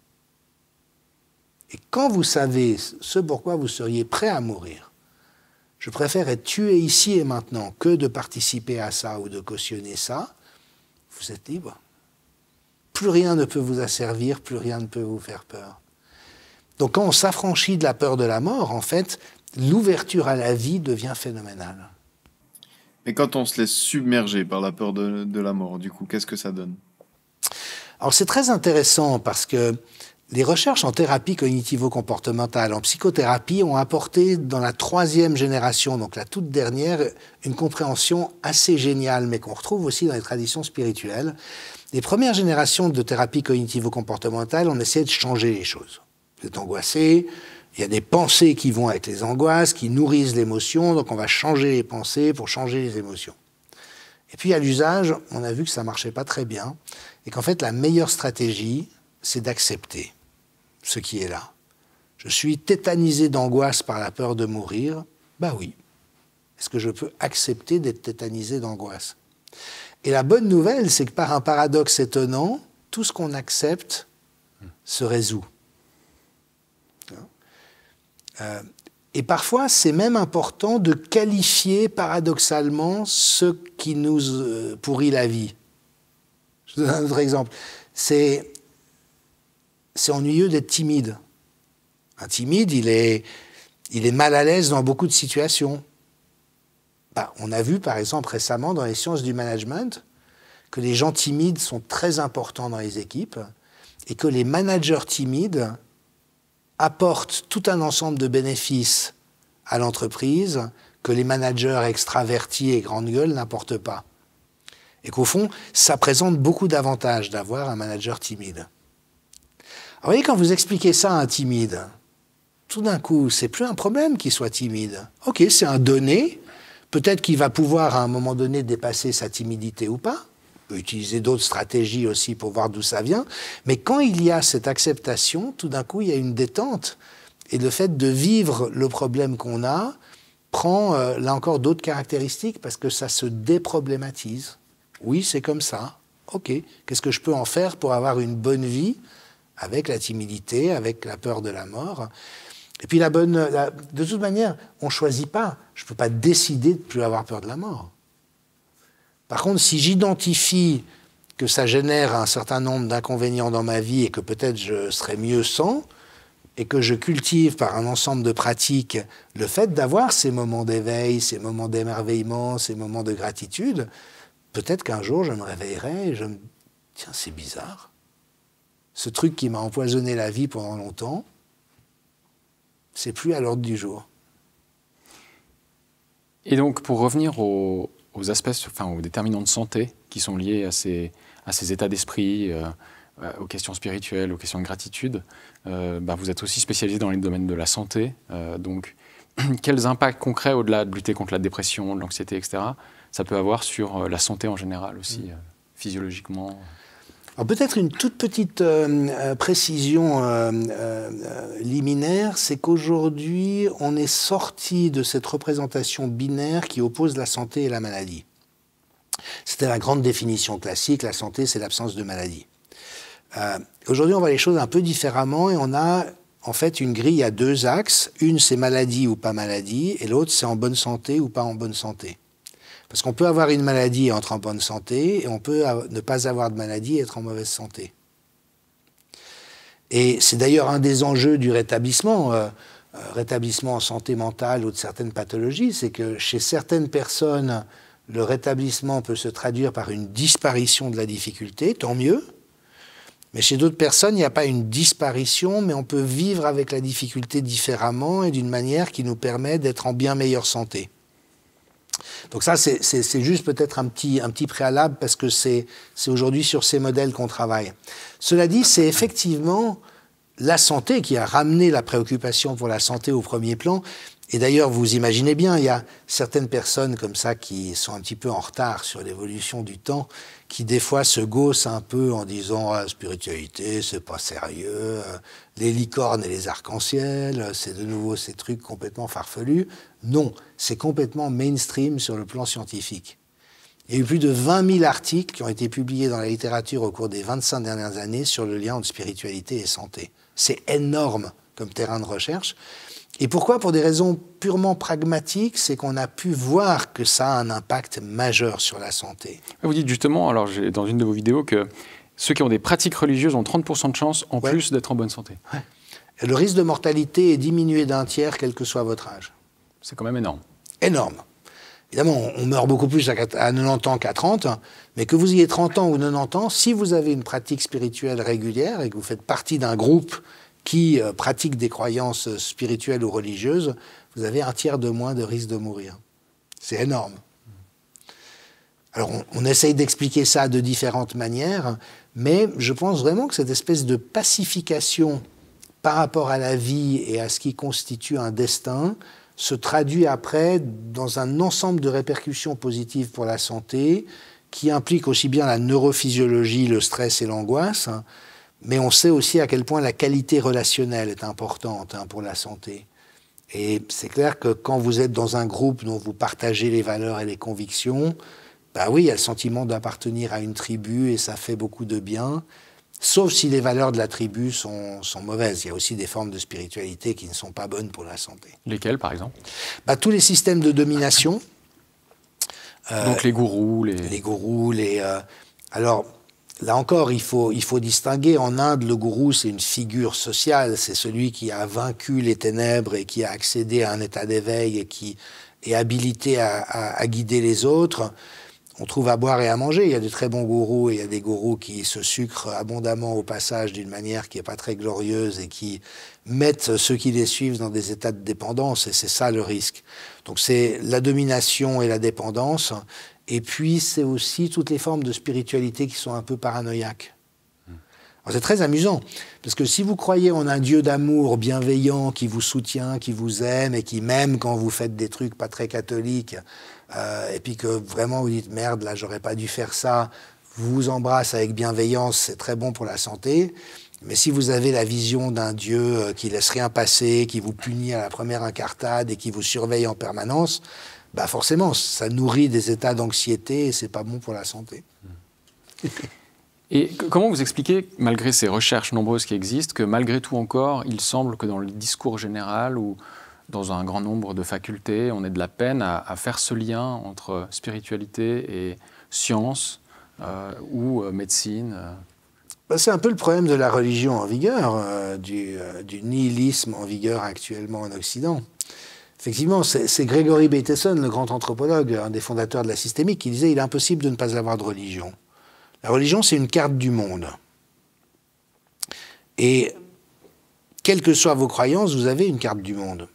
Et quand vous savez ce pourquoi vous seriez prêt à mourir, je préfère être tué ici et maintenant que de participer à ça ou de cautionner ça, vous êtes libre. Plus rien ne peut vous asservir, plus rien ne peut vous faire peur. Donc quand on s'affranchit de la peur de la mort, en fait, l'ouverture à la vie devient phénoménale. Et quand on se laisse submerger par la peur de la mort, du coup, qu'est-ce que ça donne? Alors c'est très intéressant parce que les recherches en thérapie cognitivo-comportementale, en psychothérapie, ont apporté dans la 3e génération, donc la toute dernière, une compréhension assez géniale, mais qu'on retrouve aussi dans les traditions spirituelles. Les premières générations de thérapie cognitivo-comportementale, on essayait de changer les choses. Vous êtes angoissé, il y a des pensées qui vont avec les angoisses, qui nourrissent l'émotion, donc on va changer les pensées pour changer les émotions. Et puis à l'usage, on a vu que ça ne marchait pas très bien, et qu'en fait la meilleure stratégie, c'est d'accepter ce qui est là. Je suis tétanisé d'angoisse par la peur de mourir. Ben oui. Est-ce que je peux accepter d'être tétanisé d'angoisse? Et la bonne nouvelle, c'est que par un paradoxe étonnant, tout ce qu'on accepte se résout. Et parfois, c'est même important de qualifier paradoxalement ce qui nous pourrit la vie. Je donne un autre exemple. C'est ennuyeux d'être timide. Un timide, il est mal à l'aise dans beaucoup de situations. On a vu, par exemple, récemment, dans les sciences du management, que les gens timides sont très importants dans les équipes et que les managers timides apportent tout un ensemble de bénéfices à l'entreprise que les managers extravertis et grande gueule n'apportent pas. Et qu'au fond, ça présente beaucoup d'avantages d'avoir un manager timide. Alors, vous voyez, quand vous expliquez ça à un timide, tout d'un coup, c'est plus un problème qu'il soit timide. Ok, c'est un donné. Peut-être qu'il va pouvoir, à un moment donné, dépasser sa timidité ou pas. On peut utiliser d'autres stratégies aussi pour voir d'où ça vient. Mais quand il y a cette acceptation, tout d'un coup, il y a une détente. Et le fait de vivre le problème qu'on a prend, là encore, d'autres caractéristiques parce que ça se déproblématise. Oui, c'est comme ça. Ok, qu'est-ce que je peux en faire pour avoir une bonne vie avec la timidité, avec la peur de la mort? Et puis de toute manière, on ne choisit pas. Je ne peux pas décider de ne plus avoir peur de la mort. Par contre, si j'identifie que ça génère un certain nombre d'inconvénients dans ma vie et que peut-être je serais mieux sans, et que je cultive par un ensemble de pratiques le fait d'avoir ces moments d'éveil, ces moments d'émerveillement, ces moments de gratitude, peut-être qu'un jour je me réveillerai et je me dis « Tiens, c'est bizarre. Ce truc qui m'a empoisonné la vie pendant longtemps, c'est plus à l'ordre du jour. » Et donc, pour revenir aux aspects, aux déterminants de santé qui sont liés à ces états d'esprit, aux questions spirituelles, aux questions de gratitude, vous êtes aussi spécialisé dans les domaines de la santé. Donc, quels impacts concrets, au-delà de lutter contre la dépression, de l'anxiété, etc., ça peut avoir sur la santé en général aussi, physiologiquement? Alors peut-être une toute petite précision liminaire, c'est qu'aujourd'hui, on est sorti de cette représentation binaire qui oppose la santé et la maladie. C'était la grande définition classique, la santé, c'est l'absence de maladie. Aujourd'hui, on voit les choses un peu différemment et on a en fait une grille à 2 axes. Une, c'est maladie ou pas maladie, et l'autre, c'est en bonne santé ou pas en bonne santé. Parce qu'on peut avoir une maladie et être en bonne santé, et on peut ne pas avoir de maladie et être en mauvaise santé. Et c'est d'ailleurs un des enjeux du rétablissement en santé mentale ou de certaines pathologies, c'est que chez certaines personnes, le rétablissement peut se traduire par une disparition de la difficulté, tant mieux. Mais chez d'autres personnes, il n'y a pas une disparition, mais on peut vivre avec la difficulté différemment et d'une manière qui nous permet d'être en bien meilleure santé. Donc ça, c'est juste peut-être un petit préalable parce que c'est aujourd'hui sur ces modèles qu'on travaille. Cela dit, c'est effectivement la santé qui a ramené la préoccupation pour la santé au premier plan. Et d'ailleurs, vous imaginez bien, il y a certaines personnes comme ça qui sont un petit peu en retard sur l'évolution du temps, qui des fois se gaussent un peu en disant « spiritualité, c'est pas sérieux, les licornes et les arcs-en-ciel, c'est de nouveau ces trucs complètement farfelus ». Non, c'est complètement mainstream sur le plan scientifique. Il y a eu plus de 20 000 articles qui ont été publiés dans la littérature au cours des 25 dernières années sur le lien entre spiritualité et santé. C'est énorme comme terrain de recherche. Et pourquoi? Pour des raisons purement pragmatiques, c'est qu'on a pu voir que ça a un impact majeur sur la santé. Vous dites justement, alors dans une de vos vidéos, que ceux qui ont des pratiques religieuses ont 30% de chance en plus d'être en bonne santé. Ouais. Et le risque de mortalité est diminué d'un tiers, quel que soit votre âge. C'est quand même énorme. Énorme. Évidemment, on meurt beaucoup plus à 90 ans qu'à 30, mais que vous ayez 30 ans ou 90 ans, si vous avez une pratique spirituelle régulière et que vous faites partie d'un groupe qui pratique des croyances spirituelles ou religieuses, vous avez un tiers de moins de risque de mourir. C'est énorme. Alors, on essaye d'expliquer ça de différentes manières, mais je pense vraiment que cette espèce de pacification par rapport à la vie et à ce qui constitue un destin se traduit après dans un ensemble de répercussions positives pour la santé qui impliquent aussi bien la neurophysiologie, le stress et l'angoisse, mais on sait aussi à quel point la qualité relationnelle est importante pour la santé. Et c'est clair que quand vous êtes dans un groupe dont vous partagez les valeurs et les convictions, bah oui, il y a le sentiment d'appartenir à une tribu et ça fait beaucoup de bien, sauf si les valeurs de la tribu sont mauvaises. Il y a aussi des formes de spiritualité qui ne sont pas bonnes pour la santé. Lesquelles, par exemple? Tous les systèmes de domination. Donc les gourous, les gourous, alors, là encore, il faut distinguer. En Inde, le gourou, c'est une figure sociale. C'est celui qui a vaincu les ténèbres et qui a accédé à un état d'éveil et qui est habilité à guider les autres. On trouve à boire et à manger. Il y a de très bons gourous et il y a des gourous qui se sucrent abondamment au passage d'une manière qui n'est pas très glorieuse et qui mettent ceux qui les suivent dans des états de dépendance. Et c'est ça le risque. Donc c'est la domination et la dépendance. Et puis c'est aussi toutes les formes de spiritualité qui sont un peu paranoïaques. Alors, c'est très amusant, parce que si vous croyez en un Dieu d'amour bienveillant qui vous soutient, qui vous aime et qui, même quand vous faites des trucs pas très catholiques, et puis que vraiment vous dites « merde, là, j'aurais pas dû faire ça », vous embrasse avec bienveillance, c'est très bon pour la santé. Mais si vous avez la vision d'un Dieu qui laisse rien passer, qui vous punit à la première incartade et qui vous surveille en permanence, bah forcément, ça nourrit des états d'anxiété et c'est pas bon pour la santé. Et comment vous expliquez, malgré ces recherches nombreuses qui existent, que malgré tout encore, il semble que dans le discours général ou dans un grand nombre de facultés, on ait de la peine à faire ce lien entre spiritualité et science ou médecine C'est un peu le problème de la religion en vigueur, du nihilisme en vigueur actuellement en Occident. Effectivement, c'est Gregory Bateson, le grand anthropologue, un des fondateurs de la systémique, qui disait « il est impossible de ne pas avoir de religion ». La religion, c'est une carte du monde. Et quelles que soient vos croyances, vous avez une carte du monde.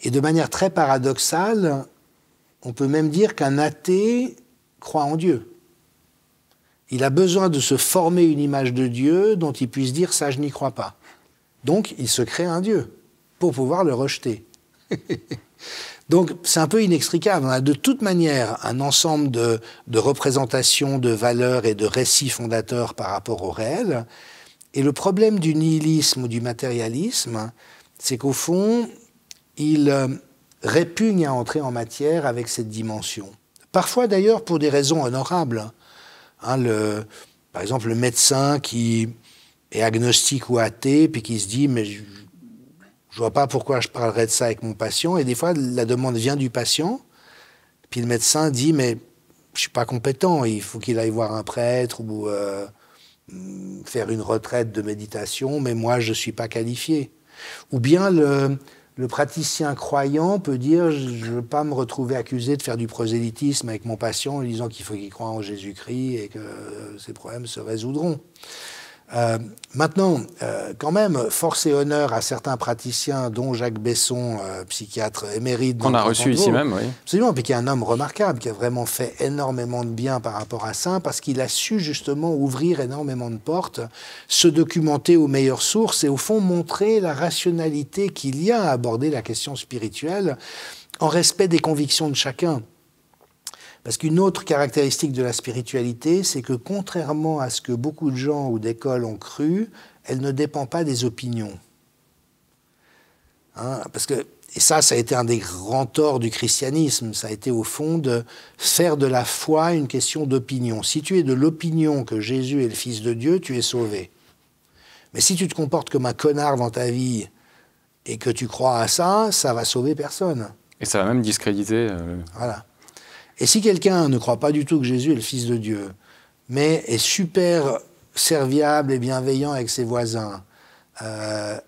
Et de manière très paradoxale, on peut même dire qu'un athée croit en Dieu. Il a besoin de se former une image de Dieu dont il puisse dire « ça, je n'y crois pas ». Donc, il se crée un Dieu pour pouvoir le rejeter. Donc, c'est un peu inextricable. On a de toute manière un ensemble de représentations, de valeurs et de récits fondateurs par rapport au réel. Et le problème du nihilisme ou du matérialisme, c'est qu'au fond, il répugne à entrer en matière avec cette dimension. Parfois, d'ailleurs, pour des raisons honorables. Par exemple, le médecin qui est agnostique ou athée, puis qui se dit « mais je vois pas pourquoi je parlerais de ça avec mon patient ». Et des fois, la demande vient du patient, puis le médecin dit « mais je suis pas compétent, il faut qu'il aille voir un prêtre ou faire une retraite de méditation, mais moi, je suis pas qualifié ». Ou bien le praticien croyant peut dire « je ne veux pas me retrouver accusé de faire du prosélytisme avec mon patient en lui disant qu'il faut qu'il croie en Jésus-Christ et que ses problèmes se résoudront ». Maintenant, quand même, force et honneur à certains praticiens, dont Jacques Besson, psychiatre émérite. Qu'on a reçu ici même, oui. Absolument, puis qui est un homme remarquable, qui a vraiment fait énormément de bien par rapport à ça, parce qu'il a su justement ouvrir énormément de portes, se documenter aux meilleures sources et au fond montrer la rationalité qu'il y a à aborder la question spirituelle en respect des convictions de chacun. Parce qu'une autre caractéristique de la spiritualité, c'est que contrairement à ce que beaucoup de gens ou d'écoles ont cru, elle ne dépend pas des opinions. Et ça a été un des grands torts du christianisme. Ça a été au fond de faire de la foi une question d'opinion. Si tu es de l'opinion que Jésus est le Fils de Dieu, tu es sauvé. Mais si tu te comportes comme un connard dans ta vie et que tu crois à ça, ça va sauver personne. Et ça va même discréditer... Voilà. Et si quelqu'un ne croit pas du tout que Jésus est le Fils de Dieu, mais est super serviable et bienveillant avec ses voisins,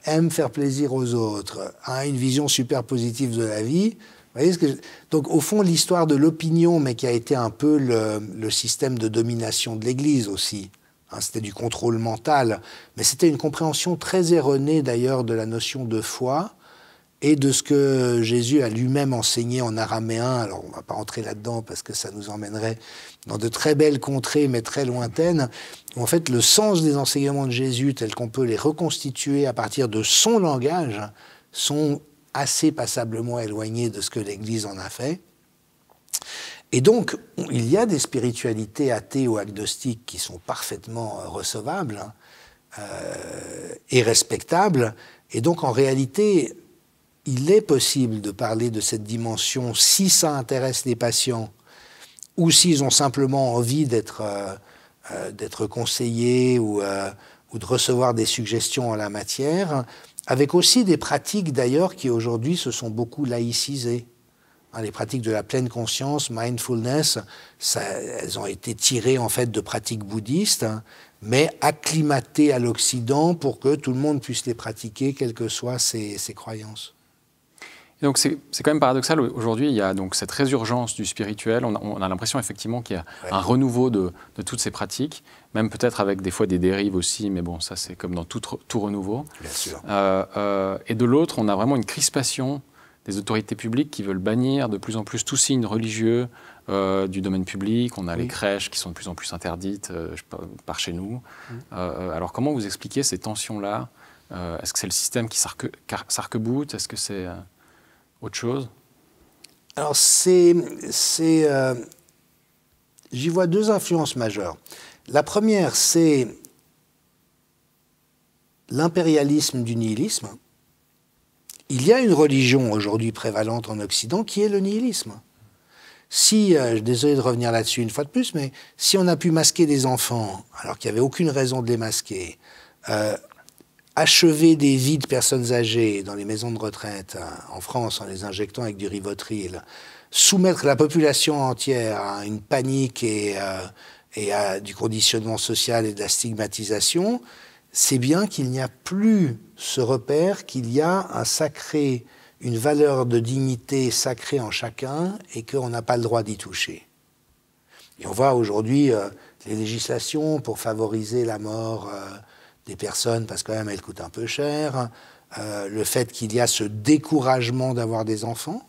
aime faire plaisir aux autres, a une vision super positive de la vie... Vous voyez ce que Donc, au fond, l'histoire de l'opinion, mais qui a été un peu le système de domination de l'Église aussi. Hein, c'était du contrôle mental, mais c'était une compréhension très erronée d'ailleurs de la notion de foi et de ce que Jésus a lui-même enseigné en araméen. Alors, on ne va pas entrer là-dedans parce que ça nous emmènerait dans de très belles contrées, mais très lointaines. En fait, le sens des enseignements de Jésus, tels qu'on peut les reconstituer à partir de son langage, sont assez passablement éloignés de ce que l'Église en a fait. Et donc, il y a des spiritualités athées ou agnostiques qui sont parfaitement recevables et respectables. Et donc, en réalité, il est possible de parler de cette dimension si ça intéresse les patients ou s'ils ont simplement envie d'être conseillés ou de recevoir des suggestions en la matière, avec aussi des pratiques d'ailleurs qui aujourd'hui se sont beaucoup laïcisées. Les pratiques de la pleine conscience, mindfulness, elles ont été tirées en fait de pratiques bouddhistes, mais acclimatées à l'Occident pour que tout le monde puisse les pratiquer, quelles que soient ses croyances. Et donc c'est quand même paradoxal, aujourd'hui il y a donc cette résurgence du spirituel, on a l'impression effectivement qu'il y a un renouveau de toutes ces pratiques, même peut-être avec des fois des dérives aussi, mais bon ça c'est comme dans tout renouveau. Bien sûr. Et de l'autre, on a vraiment une crispation des autorités publiques qui veulent bannir de plus en plus tout signe religieux du domaine public. On a les crèches qui sont de plus en plus interdites par chez nous. Alors comment vous expliquez ces tensions-là? Est-ce que c'est le système qui s'arc-boute? Est-ce que c'est autre chose? Alors j'y vois deux influences majeures. La première, c'est l'impérialisme du nihilisme. Il y a une religion aujourd'hui prévalente en Occident qui est le nihilisme. Si, désolé de revenir là-dessus une fois de plus, mais si on a pu masquer des enfants alors qu'il n'y avait aucune raison de les masquer, achever des vies de personnes âgées dans les maisons de retraite en France en les injectant avec du Rivotril, soumettre la population entière à une panique et à du conditionnement social et de la stigmatisation, c'est bien qu'il n'y a plus ce repère, qu'il y a une valeur de dignité sacrée en chacun et qu'on n'a pas le droit d'y toucher. Et on voit aujourd'hui les législations pour favoriser la mort des personnes, parce que quand même elles coûtent un peu cher, le fait qu'il y a ce découragement d'avoir des enfants.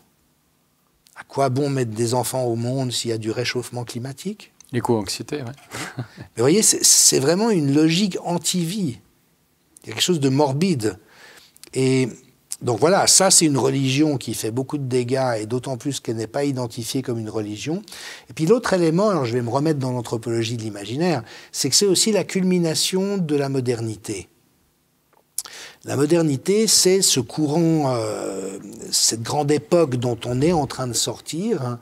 À quoi bon mettre des enfants au monde s'il y a du réchauffement climatique ? L'éco-anxiété, oui. Mais vous voyez, c'est vraiment une logique anti-vie. Il y a quelque chose de morbide. Et donc voilà, ça c'est une religion qui fait beaucoup de dégâts, et d'autant plus qu'elle n'est pas identifiée comme une religion. Et puis l'autre élément, alors je vais me remettre dans l'anthropologie de l'imaginaire, c'est que c'est aussi la culmination de la modernité. La modernité, c'est ce courant, cette grande époque dont on est en train de sortir,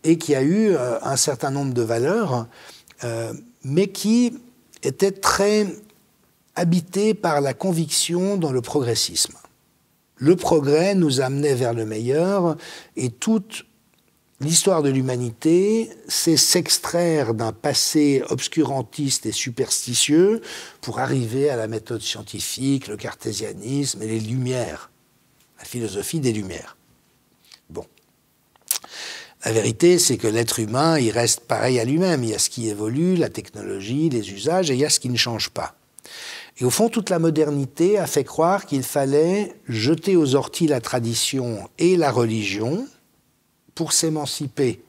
et qui a eu un certain nombre de valeurs, mais qui était très habité par la conviction dans le progressisme. Le progrès nous amenait vers le meilleur, et toute l'histoire de l'humanité, c'est s'extraire d'un passé obscurantiste et superstitieux pour arriver à la méthode scientifique, le cartésianisme et les Lumières, la philosophie des Lumières. Bon. La vérité, c'est que l'être humain, il reste pareil à lui-même. Il y a ce qui évolue, la technologie, les usages, et il y a ce qui ne change pas. Et au fond, toute la modernité a fait croire qu'il fallait jeter aux orties la tradition et la religion pour s'émanciper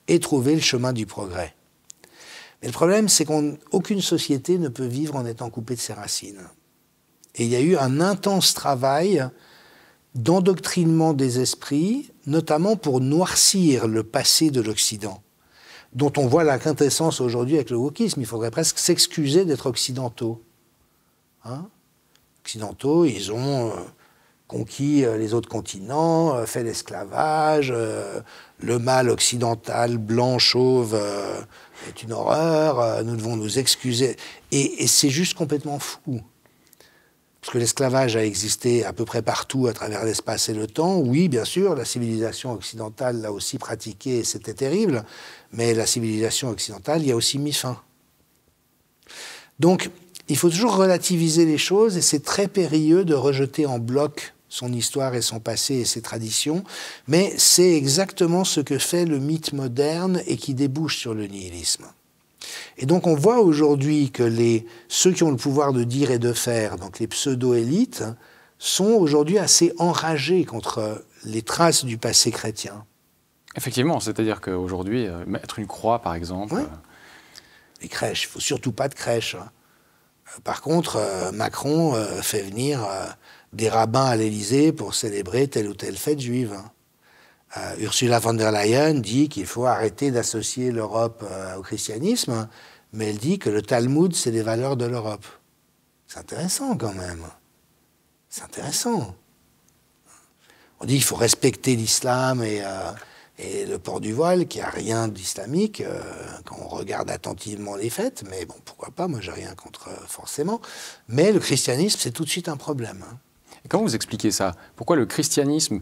et trouver le chemin du progrès. Mais le problème, c'est qu'aucune société ne peut vivre en étant coupée de ses racines. Et il y a eu un intense travail d'endoctrinement des esprits, notamment pour noircir le passé de l'Occident, dont on voit la quintessence aujourd'hui avec le wokisme. Il faudrait presque s'excuser d'être occidentaux. Occidentaux, ils ont conquis les autres continents, fait l'esclavage, le mâle occidental, blanc, chauve, est une horreur, nous devons nous excuser. Et c'est juste complètement fou. Est-ce que l'esclavage a existé à peu près partout à travers l'espace et le temps? Oui, bien sûr, la civilisation occidentale l'a aussi pratiqué et c'était terrible, mais la civilisation occidentale y a aussi mis fin. Donc, il faut toujours relativiser les choses et c'est très périlleux de rejeter en bloc son histoire et son passé et ses traditions, mais c'est exactement ce que fait le mythe moderne et qui débouche sur le nihilisme. Et donc on voit aujourd'hui que ceux qui ont le pouvoir de dire et de faire, donc les pseudo-élites, sont aujourd'hui assez enragés contre les traces du passé chrétien. Effectivement, c'est-à-dire qu'aujourd'hui, mettre une croix, par exemple... Oui. Les crèches, il ne faut surtout pas de crèches. Par contre, Macron fait venir des rabbins à l'Élysée pour célébrer telle ou telle fête juive. Ursula von der Leyen dit qu'il faut arrêter d'associer l'Europe au christianisme, mais elle dit que le Talmud, c'est les valeurs de l'Europe. C'est intéressant quand même. C'est intéressant. On dit qu'il faut respecter l'islam et le port du voile, qu'il n'y a rien d'islamique quand on regarde attentivement les fêtes, mais bon, pourquoi pas, moi j'ai rien contre forcément. Mais le christianisme, c'est tout de suite un problème. Et comment vous expliquez ça? Pourquoi le christianisme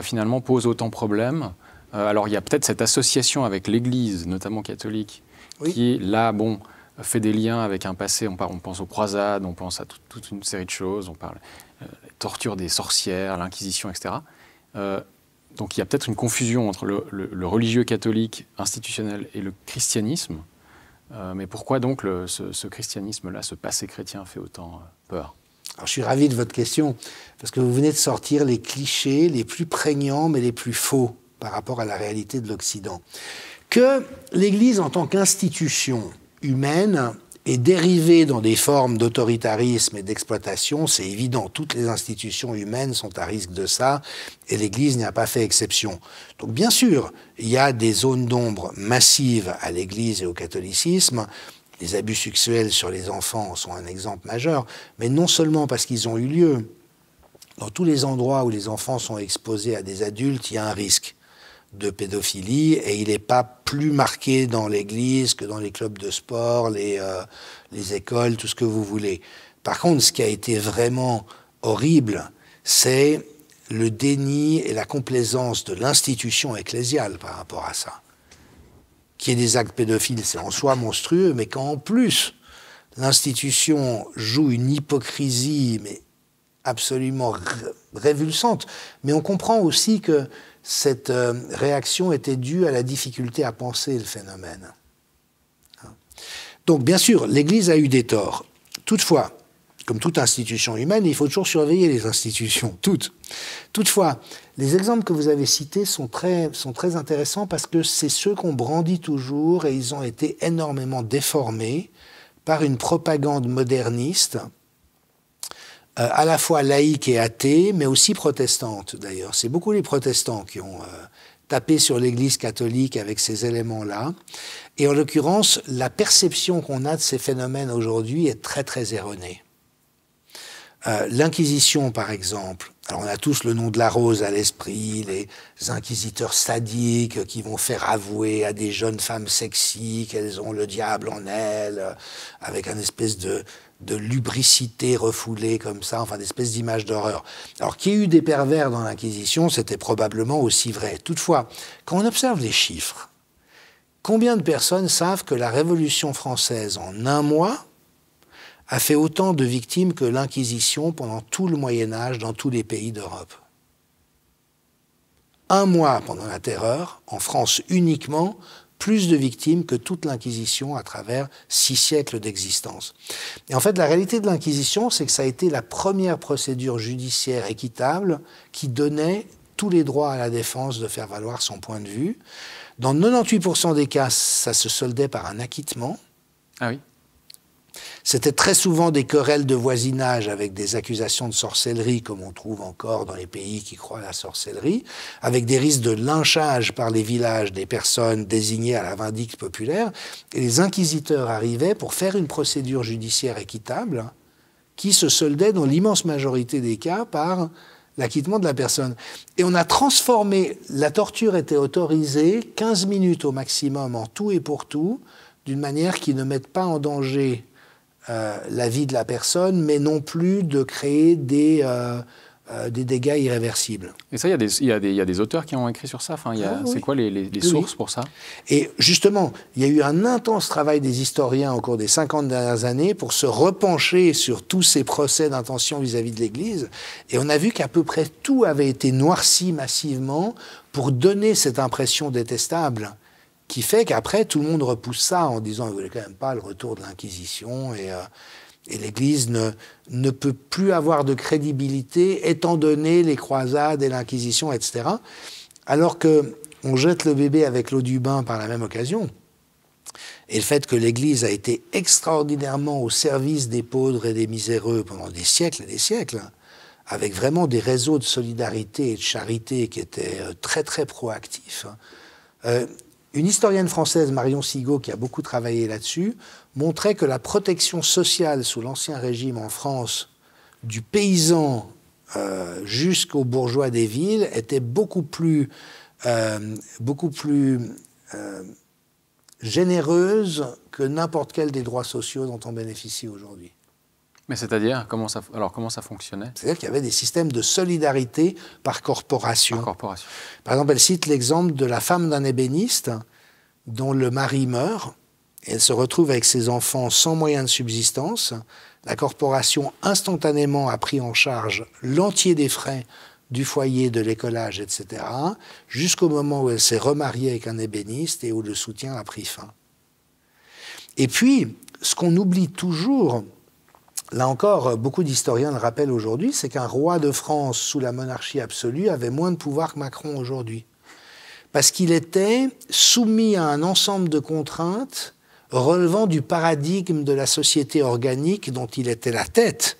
finalement pose autant de problèmes? Alors il y a peut-être cette association avec l'Église, notamment catholique, oui, qui là, bon, fait des liens avec un passé. On pense aux croisades, on pense à toute une série de choses. On parle la torture des sorcières, l'Inquisition, etc. Donc il y a peut-être une confusion entre le religieux catholique institutionnel et le christianisme. Mais pourquoi donc ce christianisme-là, ce passé chrétien fait autant peur? Alors, je suis ravi de votre question, parce que vous venez de sortir les clichés les plus prégnants, mais les plus faux par rapport à la réalité de l'Occident. Que l'Église, en tant qu'institution humaine, est dérivée dans des formes d'autoritarisme et d'exploitation, c'est évident. Toutes les institutions humaines sont à risque de ça, et l'Église n'y a pas fait exception. Donc, bien sûr, il y a des zones d'ombre massives à l'Église et au catholicisme. Les abus sexuels sur les enfants sont un exemple majeur, mais non seulement parce qu'ils ont eu lieu. Dans tous les endroits où les enfants sont exposés à des adultes, il y a un risque de pédophilie, et il n'est pas plus marqué dans l'Église que dans les clubs de sport, les écoles, tout ce que vous voulez. Par contre, ce qui a été vraiment horrible, c'est le déni et la complaisance de l'institution ecclésiale par rapport à ça. Qu'il y ait des actes pédophiles, c'est en soi monstrueux, mais quand en plus l'institution joue une hypocrisie mais absolument révulsante, mais on comprend aussi que cette réaction était due à la difficulté à penser le phénomène. Donc bien sûr, l'Église a eu des torts. Toutefois, comme toute institution humaine, il faut toujours surveiller les institutions, toutes. Toutefois, les exemples que vous avez cités sont très intéressants parce que c'est ceux qu'on brandit toujours et ils ont été énormément déformés par une propagande moderniste, à la fois laïque et athée, mais aussi protestante d'ailleurs. C'est beaucoup les protestants qui ont tapé sur l'Église catholique avec ces éléments-là. Et en l'occurrence, la perception qu'on a de ces phénomènes aujourd'hui est très très erronée. L'Inquisition, par exemple, alors on a tous le nom de la rose à l'esprit, les inquisiteurs sadiques qui vont faire avouer à des jeunes femmes sexy qu'elles ont le diable en elles, avec une espèce de lubricité refoulée comme ça, enfin d'espèce d'image d'horreur. Alors qu'il y ait eu des pervers dans l'Inquisition, c'était probablement aussi vrai. Toutefois, quand on observe les chiffres, combien de personnes savent que la Révolution française, en un mois, a fait autant de victimes que l'Inquisition pendant tout le Moyen-Âge dans tous les pays d'Europe? Un mois pendant la Terreur, en France uniquement, plus de victimes que toute l'Inquisition à travers 6 siècles d'existence. Et en fait, la réalité de l'Inquisition, c'est que ça a été la première procédure judiciaire équitable qui donnait tous les droits à la défense de faire valoir son point de vue. Dans 98% des cas, ça se soldait par un acquittement. Ah oui. C'était très souvent des querelles de voisinage avec des accusations de sorcellerie, comme on trouve encore dans les pays qui croient à la sorcellerie, avec des risques de lynchage par les villages des personnes désignées à la vindicte populaire. Et les inquisiteurs arrivaient pour faire une procédure judiciaire équitable qui se soldait dans l'immense majorité des cas par l'acquittement de la personne. Et on a transformé, la torture était autorisée 15 minutes au maximum en tout et pour tout, d'une manière qui ne mette pas en danger la vie de la personne, mais non plus de créer des dégâts irréversibles. Et ça, il y a des auteurs qui ont écrit sur ça. Enfin, Oui. C'est quoi les sources pour ça? Et justement, il y a eu un intense travail des historiens au cours des 50 dernières années pour se repencher sur tous ces procès d'intention vis-à-vis de l'Église. Et on a vu qu'à peu près tout avait été noirci massivement pour donner cette impression détestable qui fait qu'après, tout le monde repousse ça en disant « Vous ne voulez quand même pas le retour de l'Inquisition » et l'Église ne peut plus avoir de crédibilité étant donné les croisades et l'Inquisition, etc. Alors qu'on jette le bébé avec l'eau du bain par la même occasion. Et le fait que l'Église a été extraordinairement au service des pauvres et des miséreux pendant des siècles et des siècles, avec vraiment des réseaux de solidarité et de charité qui étaient très très proactifs. Une historienne française, Marion Sigaud, qui a beaucoup travaillé là-dessus, montrait que la protection sociale sous l'Ancien Régime en France, du paysan jusqu'aux bourgeois des villes, était beaucoup plus généreuse que n'importe quel des droits sociaux dont on bénéficie aujourd'hui. Mais c'est-à-dire, comment ça fonctionnait? C'est-à-dire qu'il y avait des systèmes de solidarité par corporation. Par exemple, elle cite l'exemple de la femme d'un ébéniste dont le mari meurt, et elle se retrouve avec ses enfants sans moyens de subsistance. La corporation instantanément a pris en charge l'entier des frais du foyer, de l'écolage, etc., jusqu'au moment où elle s'est remariée avec un ébéniste et où le soutien a pris fin. Et puis, ce qu'on oublie toujours, là encore, beaucoup d'historiens le rappellent aujourd'hui, c'est qu'un roi de France sous la monarchie absolue avait moins de pouvoir que Macron aujourd'hui. Parce qu'il était soumis à un ensemble de contraintes relevant du paradigme de la société organique dont il était la tête,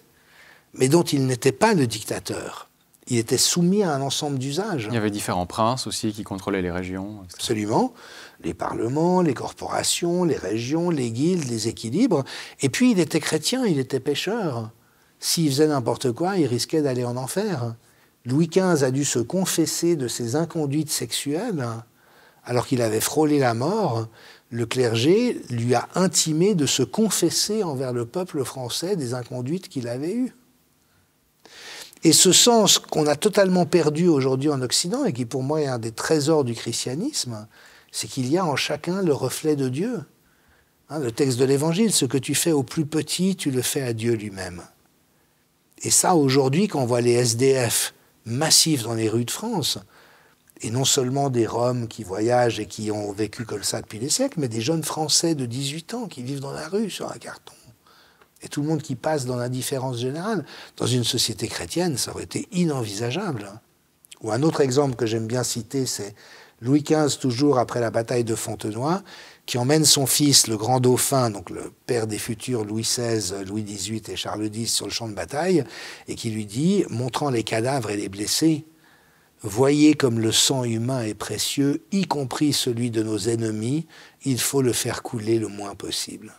mais dont il n'était pas le dictateur. Il était soumis à un ensemble d'usages. Il y avait différents princes aussi qui contrôlaient les régions. Etc. Absolument. Les parlements, les corporations, les régions, les guildes, les équilibres. Et puis, il était chrétien, il était pécheur. S'il faisait n'importe quoi, il risquait d'aller en enfer. Louis XV a dû se confesser de ses inconduites sexuelles, alors qu'il avait frôlé la mort. Le clergé lui a intimé de se confesser envers le peuple français des inconduites qu'il avait eues. Et ce sens qu'on a totalement perdu aujourd'hui en Occident, et qui pour moi est un des trésors du christianisme, c'est qu'il y a en chacun le reflet de Dieu. Le texte de l'Évangile, ce que tu fais au plus petit, tu le fais à Dieu lui-même. Et ça, aujourd'hui, quand on voit les SDF massifs dans les rues de France, et non seulement des Roms qui voyagent et qui ont vécu comme ça depuis des siècles, mais des jeunes Français de 18 ans qui vivent dans la rue sur un carton. Et tout le monde qui passe dans l'indifférence générale. Dans une société chrétienne, ça aurait été inenvisageable. Ou un autre exemple que j'aime bien citer, c'est Louis XV, toujours après la bataille de Fontenoy, qui emmène son fils, le grand dauphin, donc le père des futurs Louis XVI, Louis XVIII et Charles X sur le champ de bataille, et qui lui dit, montrant les cadavres et les blessés, « Voyez comme le sang humain est précieux, y compris celui de nos ennemis, il faut le faire couler le moins possible. »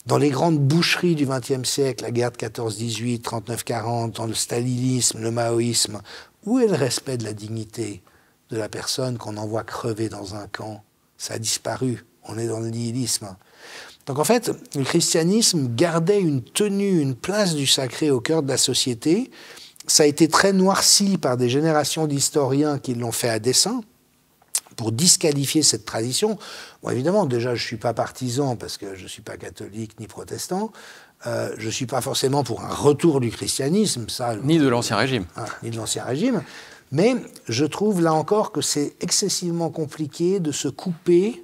Dans les grandes boucheries du XXe siècle, la guerre de 14-18, 39-40, dans le stalinisme, le maoïsme, où est le respect de la dignité de la personne qu'on envoie crever dans un camp? Ça a disparu, on est dans le nihilisme. Donc en fait, le christianisme gardait une tenue, une place du sacré au cœur de la société. Ça a été très noirci par des générations d'historiens qui l'ont fait à dessein, pour disqualifier cette tradition. Bon, évidemment, déjà, je ne suis pas partisan parce que je ne suis pas catholique ni protestant. Je ne suis pas forcément pour un retour du christianisme. Ça, ni de l'Ancien Régime. Ni de l'Ancien Régime. Mais je trouve, là encore, que c'est excessivement compliqué de se couper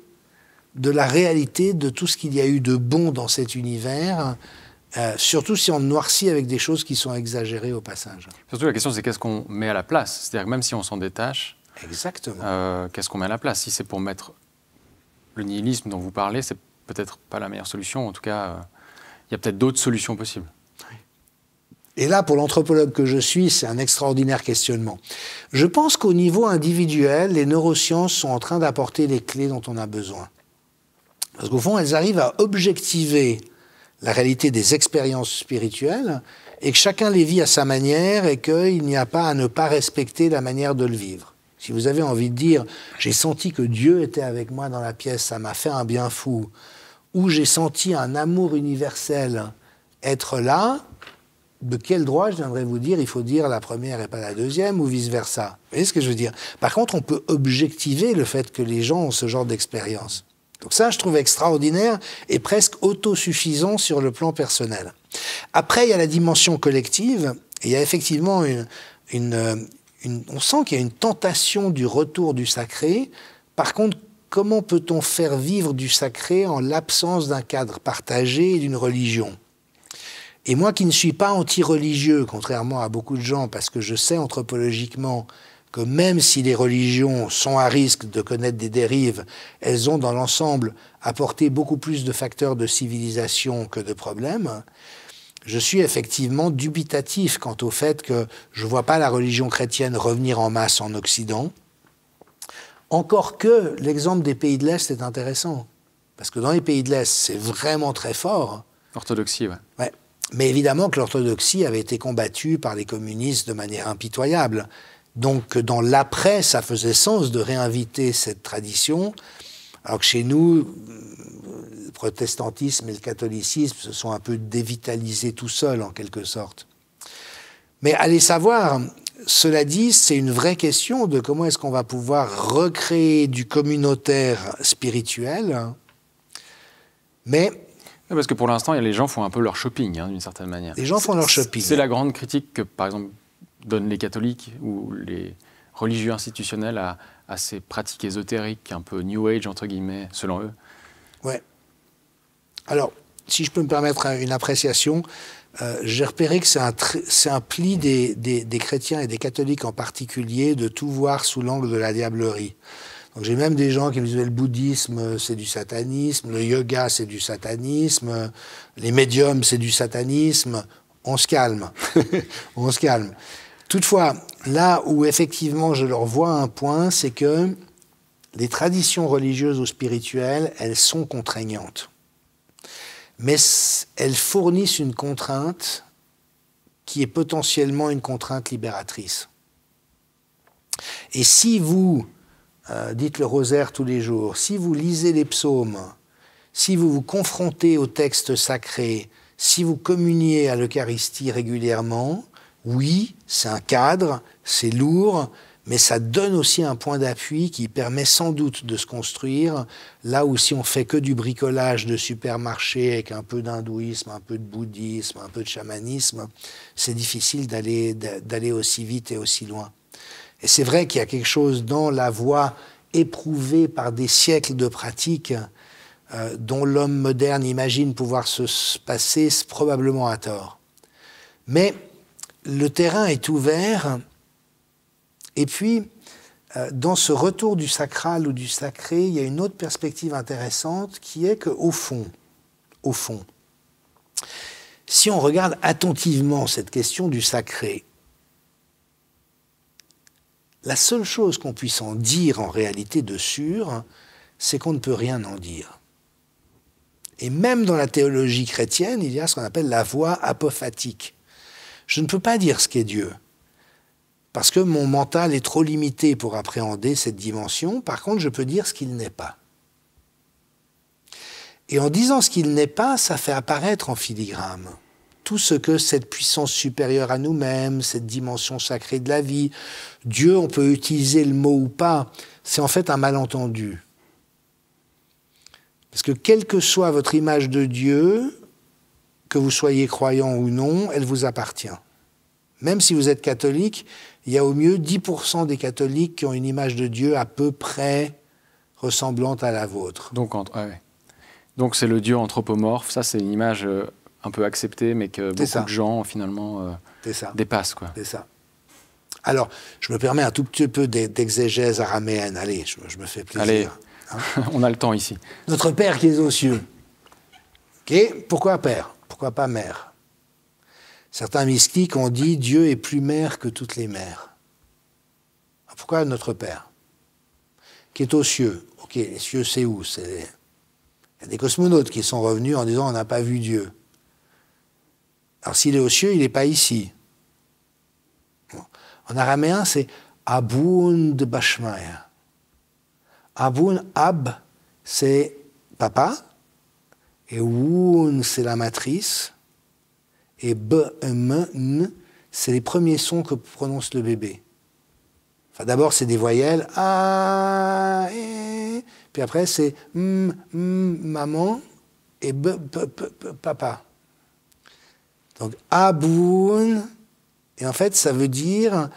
de la réalité de tout ce qu'il y a eu de bon dans cet univers, surtout si on noircit avec des choses qui sont exagérées au passage. Surtout, la question, c'est qu'est-ce qu'on met à la place? C'est-à-dire que même si on s'en détache, exactement. Qu'est-ce qu'on met à la place? Si c'est pour mettre le nihilisme dont vous parlez, c'est peut-être pas la meilleure solution. En tout cas, il y a peut-être d'autres solutions possibles. Et là, pour l'anthropologue que je suis, c'est un extraordinaire questionnement. Je pense qu'au niveau individuel, les neurosciences sont en train d'apporter les clés dont on a besoin. Parce qu'au fond, elles arrivent à objectiver la réalité des expériences spirituelles et que chacun les vit à sa manière et qu'il n'y a pas à ne pas respecter la manière de le vivre. Si vous avez envie de dire « j'ai senti que Dieu était avec moi dans la pièce, ça m'a fait un bien fou », où j'ai senti un amour universel être là, de quel droit je viendrais vous dire il faut dire la première et pas la deuxième, ou vice-versa? Vous voyez ce que je veux dire? Par contre, on peut objectiver le fait que les gens ont ce genre d'expérience. Donc ça, je trouve extraordinaire et presque autosuffisant sur le plan personnel. Après, il y a la dimension collective, et il y a effectivement on sent qu'il y a une tentation du retour du sacré. Par contre, comment peut-on faire vivre du sacré en l'absence d'un cadre partagé et d'une religion? Et moi qui ne suis pas anti-religieux, contrairement à beaucoup de gens, parce que je sais anthropologiquement que même si les religions sont à risque de connaître des dérives, elles ont dans l'ensemble apporté beaucoup plus de facteurs de civilisation que de problèmes, je suis effectivement dubitatif quant au fait que je ne vois pas la religion chrétienne revenir en masse en Occident. Encore que l'exemple des pays de l'Est est intéressant. Parce que dans les pays de l'Est, c'est vraiment très fort. Orthodoxie, ouais. Mais évidemment que l'orthodoxie avait été combattue par les communistes de manière impitoyable. Donc dans l'après, ça faisait sens de réinviter cette tradition, alors que chez nous, le protestantisme et le catholicisme se sont un peu dévitalisés tout seuls, en quelque sorte. Mais allez savoir, cela dit, c'est une vraie question de comment est-ce qu'on va pouvoir recréer du communautaire spirituel, mais... Parce que pour l'instant, les gens font un peu leur shopping, d'une certaine manière. Les gens font leur shopping. C'est la grande critique que, par exemple, donnent les catholiques ou les religieux institutionnels à ces pratiques ésotériques, un peu New Age, entre guillemets, selon eux. Ouais. Alors, si je peux me permettre une appréciation, j'ai repéré que c'est un pli des chrétiens et des catholiques en particulier de tout voir sous l'angle de la diablerie. Donc j'ai même des gens qui me disent le bouddhisme, c'est du satanisme, le yoga, c'est du satanisme, les médiums, c'est du satanisme. On se calme. On se calme. Toutefois, là où effectivement je leur vois un point, c'est que les traditions religieuses ou spirituelles, elles sont contraignantes. Mais elles fournissent une contrainte qui est potentiellement une contrainte libératrice. Et si vous dites le rosaire tous les jours, si vous lisez les psaumes, si vous vous confrontez au texte sacré, si vous communiez à l'Eucharistie régulièrement, oui, c'est un cadre, c'est lourd, mais ça donne aussi un point d'appui qui permet sans doute de se construire, là où si on fait que du bricolage de supermarché avec un peu d'hindouisme, un peu de bouddhisme, un peu de chamanisme, c'est difficile d'aller aussi vite et aussi loin. Et c'est vrai qu'il y a quelque chose dans la voie éprouvée par des siècles de pratiques dont l'homme moderne imagine pouvoir se passer probablement à tort. Mais le terrain est ouvert, et puis dans ce retour du sacral ou du sacré, il y a une autre perspective intéressante qui est qu'au fond, si on regarde attentivement cette question du sacré, la seule chose qu'on puisse en dire en réalité de sûr, c'est qu'on ne peut rien en dire. Et même dans la théologie chrétienne, il y a ce qu'on appelle la voie apophatique. Je ne peux pas dire ce qu'est Dieu, parce que mon mental est trop limité pour appréhender cette dimension. Par contre, je peux dire ce qu'il n'est pas. Et en disant ce qu'il n'est pas, ça fait apparaître en filigrane tout ce que cette puissance supérieure à nous-mêmes, cette dimension sacrée de la vie, Dieu, on peut utiliser le mot ou pas, c'est en fait un malentendu. Parce que quelle que soit votre image de Dieu, que vous soyez croyant ou non, elle vous appartient. Même si vous êtes catholique, il y a au mieux 10% des catholiques qui ont une image de Dieu à peu près ressemblante à la vôtre. Donc c'est le Dieu anthropomorphe, ça c'est une image un peu acceptée, mais que beaucoup de gens finalement dépassent. C'est ça. Alors, je me permets un tout petit peu d'exégèse araméenne. Allez, je me fais plaisir. Allez, hein. On a le temps ici. Notre Père qui est aux cieux. Okay. Pourquoi Père? Pourquoi pas Mère? Certains mystiques ont dit Dieu est plus mère que toutes les mères. Pourquoi notre Père? Qui est aux cieux. Ok, les cieux c'est où? Il y a des cosmonautes qui sont revenus en disant on n'a pas vu Dieu. Alors s'il est aux cieux, il n'est pas ici. Bon. En araméen, c'est Aboun de Bashmaya. Aboun, Ab, c'est papa. Et Wun, c'est la matrice. Et B, M, N, c'est les premiers sons que prononce le bébé. Enfin, d'abord, c'est des voyelles. A, E. Puis après, c'est M, M, maman. Et B, P, P, P, papa. Donc, Aboun. Et en fait, ça veut dire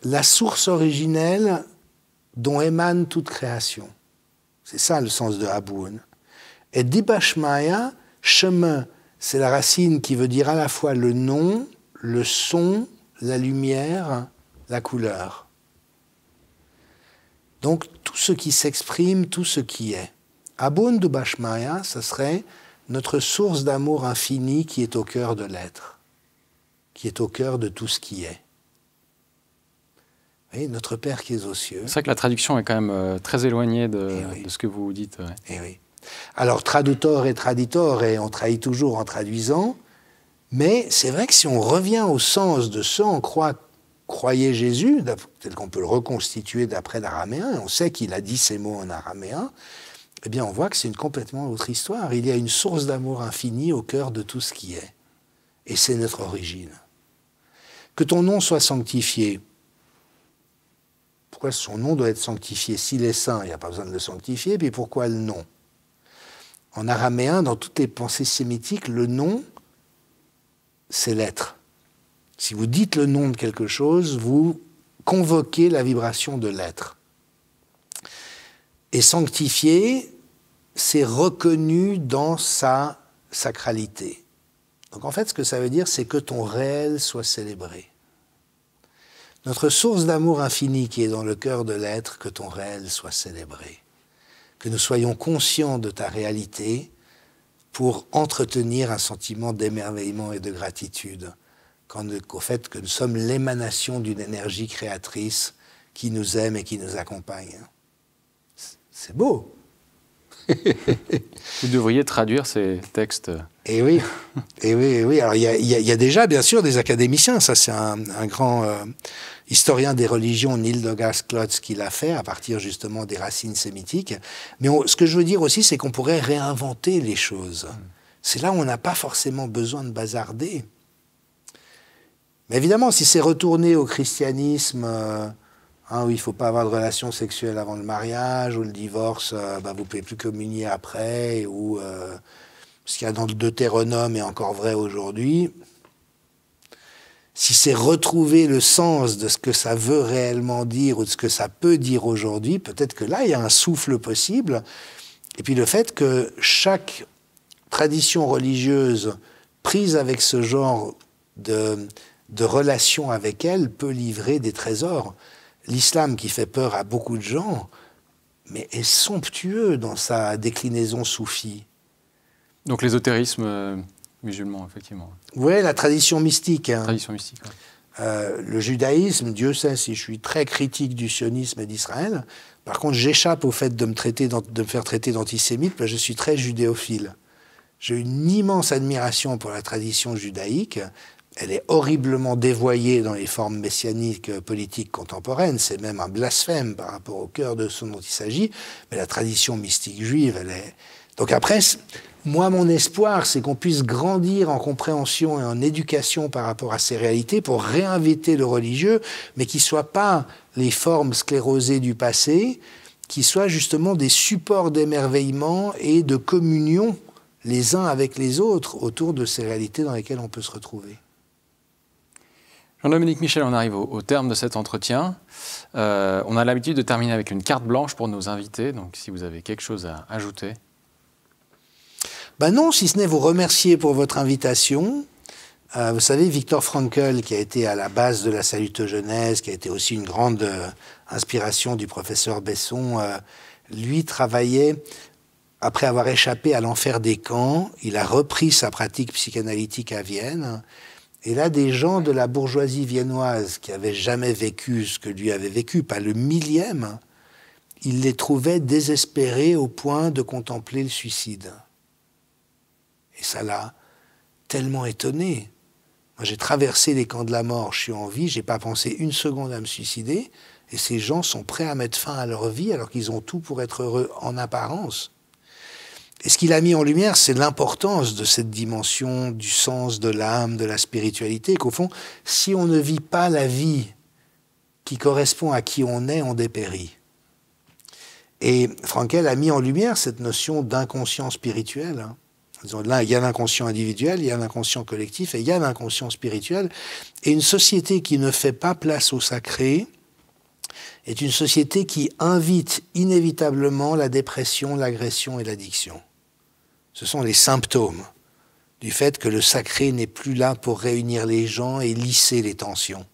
la source originelle dont émane toute création. C'est ça le sens de Aboun. Et Dibashmaya, chemin, c'est la racine qui veut dire à la fois le nom, le son, la lumière, la couleur. Donc tout ce qui s'exprime, tout ce qui est. Aboun Dibashmaya, ce serait notre source d'amour infini qui est au cœur de l'être, qui est au cœur de tout ce qui est. Vous voyez, notre Père qui est aux cieux. C'est vrai que la traduction est quand même très éloignée de ce que vous dites. Ouais. Eh oui. Alors, traducteur et traditor, et on trahit toujours en traduisant, mais c'est vrai que si on revient au sens de ce en quoi croyait Jésus, tel qu'on peut le reconstituer d'après l'araméen, on sait qu'il a dit ces mots en araméen, eh bien on voit que c'est une complètement autre histoire. Il y a une source d'amour infini au cœur de tout ce qui est. Et c'est notre origine. Que ton nom soit sanctifié. Pourquoi son nom doit être sanctifié? S'il est saint, il n'y a pas besoin de le sanctifier. Puis pourquoi le nom? En araméen, dans toutes les pensées sémitiques, le nom, c'est l'être. Si vous dites le nom de quelque chose, vous convoquez la vibration de l'être. Et sanctifié, c'est reconnu dans sa sacralité. Donc en fait, ce que ça veut dire, c'est que ton réel soit célébré. Notre source d'amour infini qui est dans le cœur de l'être, que ton réel soit célébré. Que nous soyons conscients de ta réalité pour entretenir un sentiment d'émerveillement et de gratitude au fait que nous sommes l'émanation d'une énergie créatrice qui nous aime et qui nous accompagne. C'est beau. Vous devriez traduire ces textes. Eh oui, eh oui, eh oui. Alors il y a déjà bien sûr des académiciens. Ça c'est un grand historien des religions, Neil Douglas Klotz, qui l'a fait à partir justement des racines sémitiques. Mais ce que je veux dire aussi, c'est qu'on pourrait réinventer les choses. C'est là où on n'a pas forcément besoin de bazarder. Mais évidemment, si c'est retourné au christianisme, où il ne faut pas avoir de relations sexuelles avant le mariage, ou le divorce, vous ne pouvez plus communier après, ou ce qu'il y a dans le Deutéronome est encore vrai aujourd'hui. Si c'est retrouver le sens de ce que ça veut réellement dire ou de ce que ça peut dire aujourd'hui, peut-être que là, il y a un souffle possible. Et puis le fait que chaque tradition religieuse prise avec ce genre de relation avec elle peut livrer des trésors. L'islam, qui fait peur à beaucoup de gens, mais est somptueux dans sa déclinaison soufie. Donc l'ésotérisme musulman, effectivement. Oui, la tradition mystique. Hein. Tradition mystique, ouais. Le judaïsme, Dieu sait si je suis très critique du sionisme et d'Israël. Par contre, j'échappe au fait de me faire traiter d'antisémite, parce que je suis très judéophile. J'ai une immense admiration pour la tradition judaïque. Elle est horriblement dévoyée dans les formes messianiques politiques contemporaines. C'est même un blasphème par rapport au cœur de ce dont il s'agit. Mais la tradition mystique juive, elle est... Donc après, moi, mon espoir, c'est qu'on puisse grandir en compréhension et en éducation par rapport à ces réalités pour réinviter le religieux, mais qui ne soient pas les formes sclérosées du passé, qui soient justement des supports d'émerveillement et de communion les uns avec les autres autour de ces réalités dans lesquelles on peut se retrouver. Jean-Dominique Michel, on arrive au terme de cet entretien. On a l'habitude de terminer avec une carte blanche pour nos invités, donc si vous avez quelque chose à ajouter. Ben non, si ce n'est vous remercier pour votre invitation. Vous savez, Viktor Frankl, qui a été à la base de la salutogenèse, qui a été aussi une grande inspiration du professeur Besson, lui travaillait, après avoir échappé à l'enfer des camps, il a repris sa pratique psychanalytique à Vienne. Et là, des gens de la bourgeoisie viennoise qui n'avaient jamais vécu ce que lui avait vécu, pas le millième, il les trouvait désespérés au point de contempler le suicide. Et ça l'a tellement étonné. Moi, j'ai traversé les camps de la mort, je suis en vie, j'ai pas pensé une seconde à me suicider, et ces gens sont prêts à mettre fin à leur vie alors qu'ils ont tout pour être heureux en apparence. Et ce qu'il a mis en lumière, c'est l'importance de cette dimension du sens, de l'âme, de la spiritualité, qu'au fond, si on ne vit pas la vie qui correspond à qui on est, on dépérit. Et Frankl a mis en lumière cette notion d'inconscient spirituel. Là, il y a l'inconscient individuel, il y a l'inconscient collectif et il y a l'inconscient spirituel. Et une société qui ne fait pas place au sacré est une société qui invite inévitablement la dépression, l'agression et l'addiction. Ce sont les symptômes du fait que le sacré n'est plus là pour réunir les gens et lisser les tensions.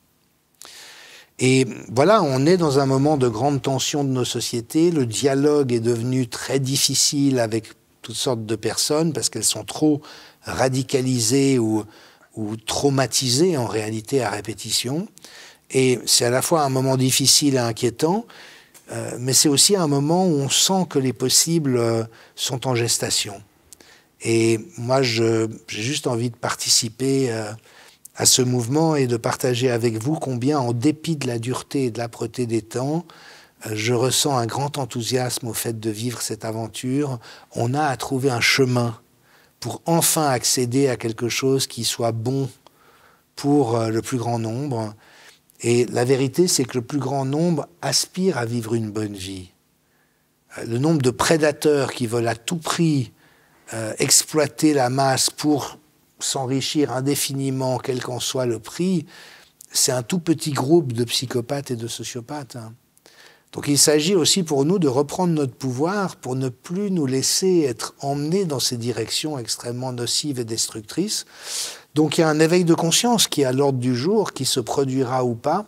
Et voilà, on est dans un moment de grande tension de nos sociétés. Le dialogue est devenu très difficile avec toutes sortes de personnes parce qu'elles sont trop radicalisées ou traumatisées en réalité à répétition. Et c'est à la fois un moment difficile et inquiétant, mais c'est aussi un moment où on sent que les possibles sont en gestation. Et moi, j'ai juste envie de participer à ce mouvement et de partager avec vous combien, en dépit de la dureté et de l'âpreté des temps, je ressens un grand enthousiasme au fait de vivre cette aventure. On a à trouver un chemin pour enfin accéder à quelque chose qui soit bon pour le plus grand nombre. Et la vérité, c'est que le plus grand nombre aspire à vivre une bonne vie. Le nombre de prédateurs qui veulent à tout prix exploiter la masse pour s'enrichir indéfiniment, quel qu'en soit le prix, c'est un tout petit groupe de psychopathes et de sociopathes. Donc il s'agit aussi pour nous de reprendre notre pouvoir pour ne plus nous laisser être emmenés dans ces directions extrêmement nocives et destructrices. Donc il y a un éveil de conscience qui est à l'ordre du jour, qui se produira ou pas,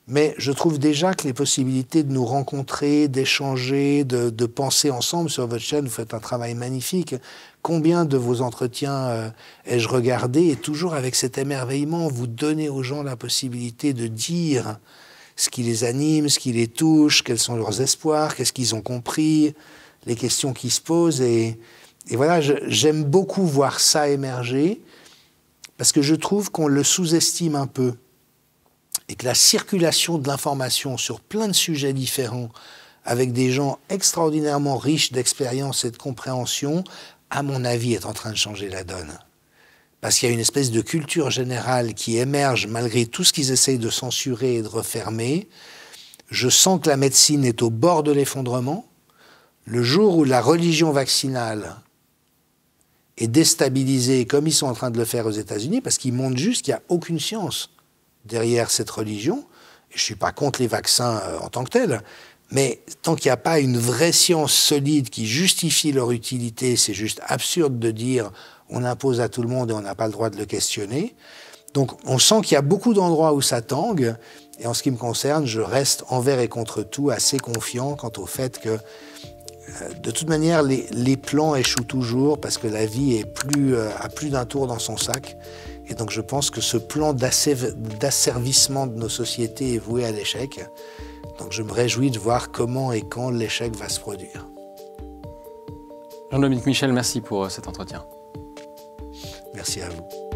mais je trouve déjà que les possibilités de nous rencontrer, d'échanger, de penser ensemble sur votre chaîne, vous faites un travail magnifique. Combien de vos entretiens ai-je regardé, et toujours avec cet émerveillement, vous donnez aux gens la possibilité de dire ce qui les anime, ce qui les touche, quels sont leurs espoirs, qu'est-ce qu'ils ont compris, les questions qui se posent. Et voilà, j'aime beaucoup voir ça émerger, parce que je trouve qu'on le sous-estime un peu, et que la circulation de l'information sur plein de sujets différents, avec des gens extraordinairement riches d'expérience et de compréhension, à mon avis, est en train de changer la donne. Parce qu'il y a une espèce de culture générale qui émerge malgré tout ce qu'ils essayent de censurer et de refermer. Je sens que la médecine est au bord de l'effondrement. Le jour où la religion vaccinale est déstabilisée, comme ils sont en train de le faire aux États-Unis, parce qu'ils montrent juste qu'il n'y a aucune science derrière cette religion. Et je ne suis pas contre les vaccins en tant que tels, mais tant qu'il n'y a pas une vraie science solide qui justifie leur utilité, c'est juste absurde de dire on impose à tout le monde et on n'a pas le droit de le questionner. Donc on sent qu'il y a beaucoup d'endroits où ça tangue, et en ce qui me concerne, je reste envers et contre tout assez confiant quant au fait que de toute manière, les plans échouent toujours parce que la vie est à plus d'un tour dans son sac. Et donc je pense que ce plan d'asservissement de nos sociétés est voué à l'échec. Donc je me réjouis de voir comment et quand l'échec va se produire. Jean-Dominique Michel, merci pour cet entretien. Merci à vous.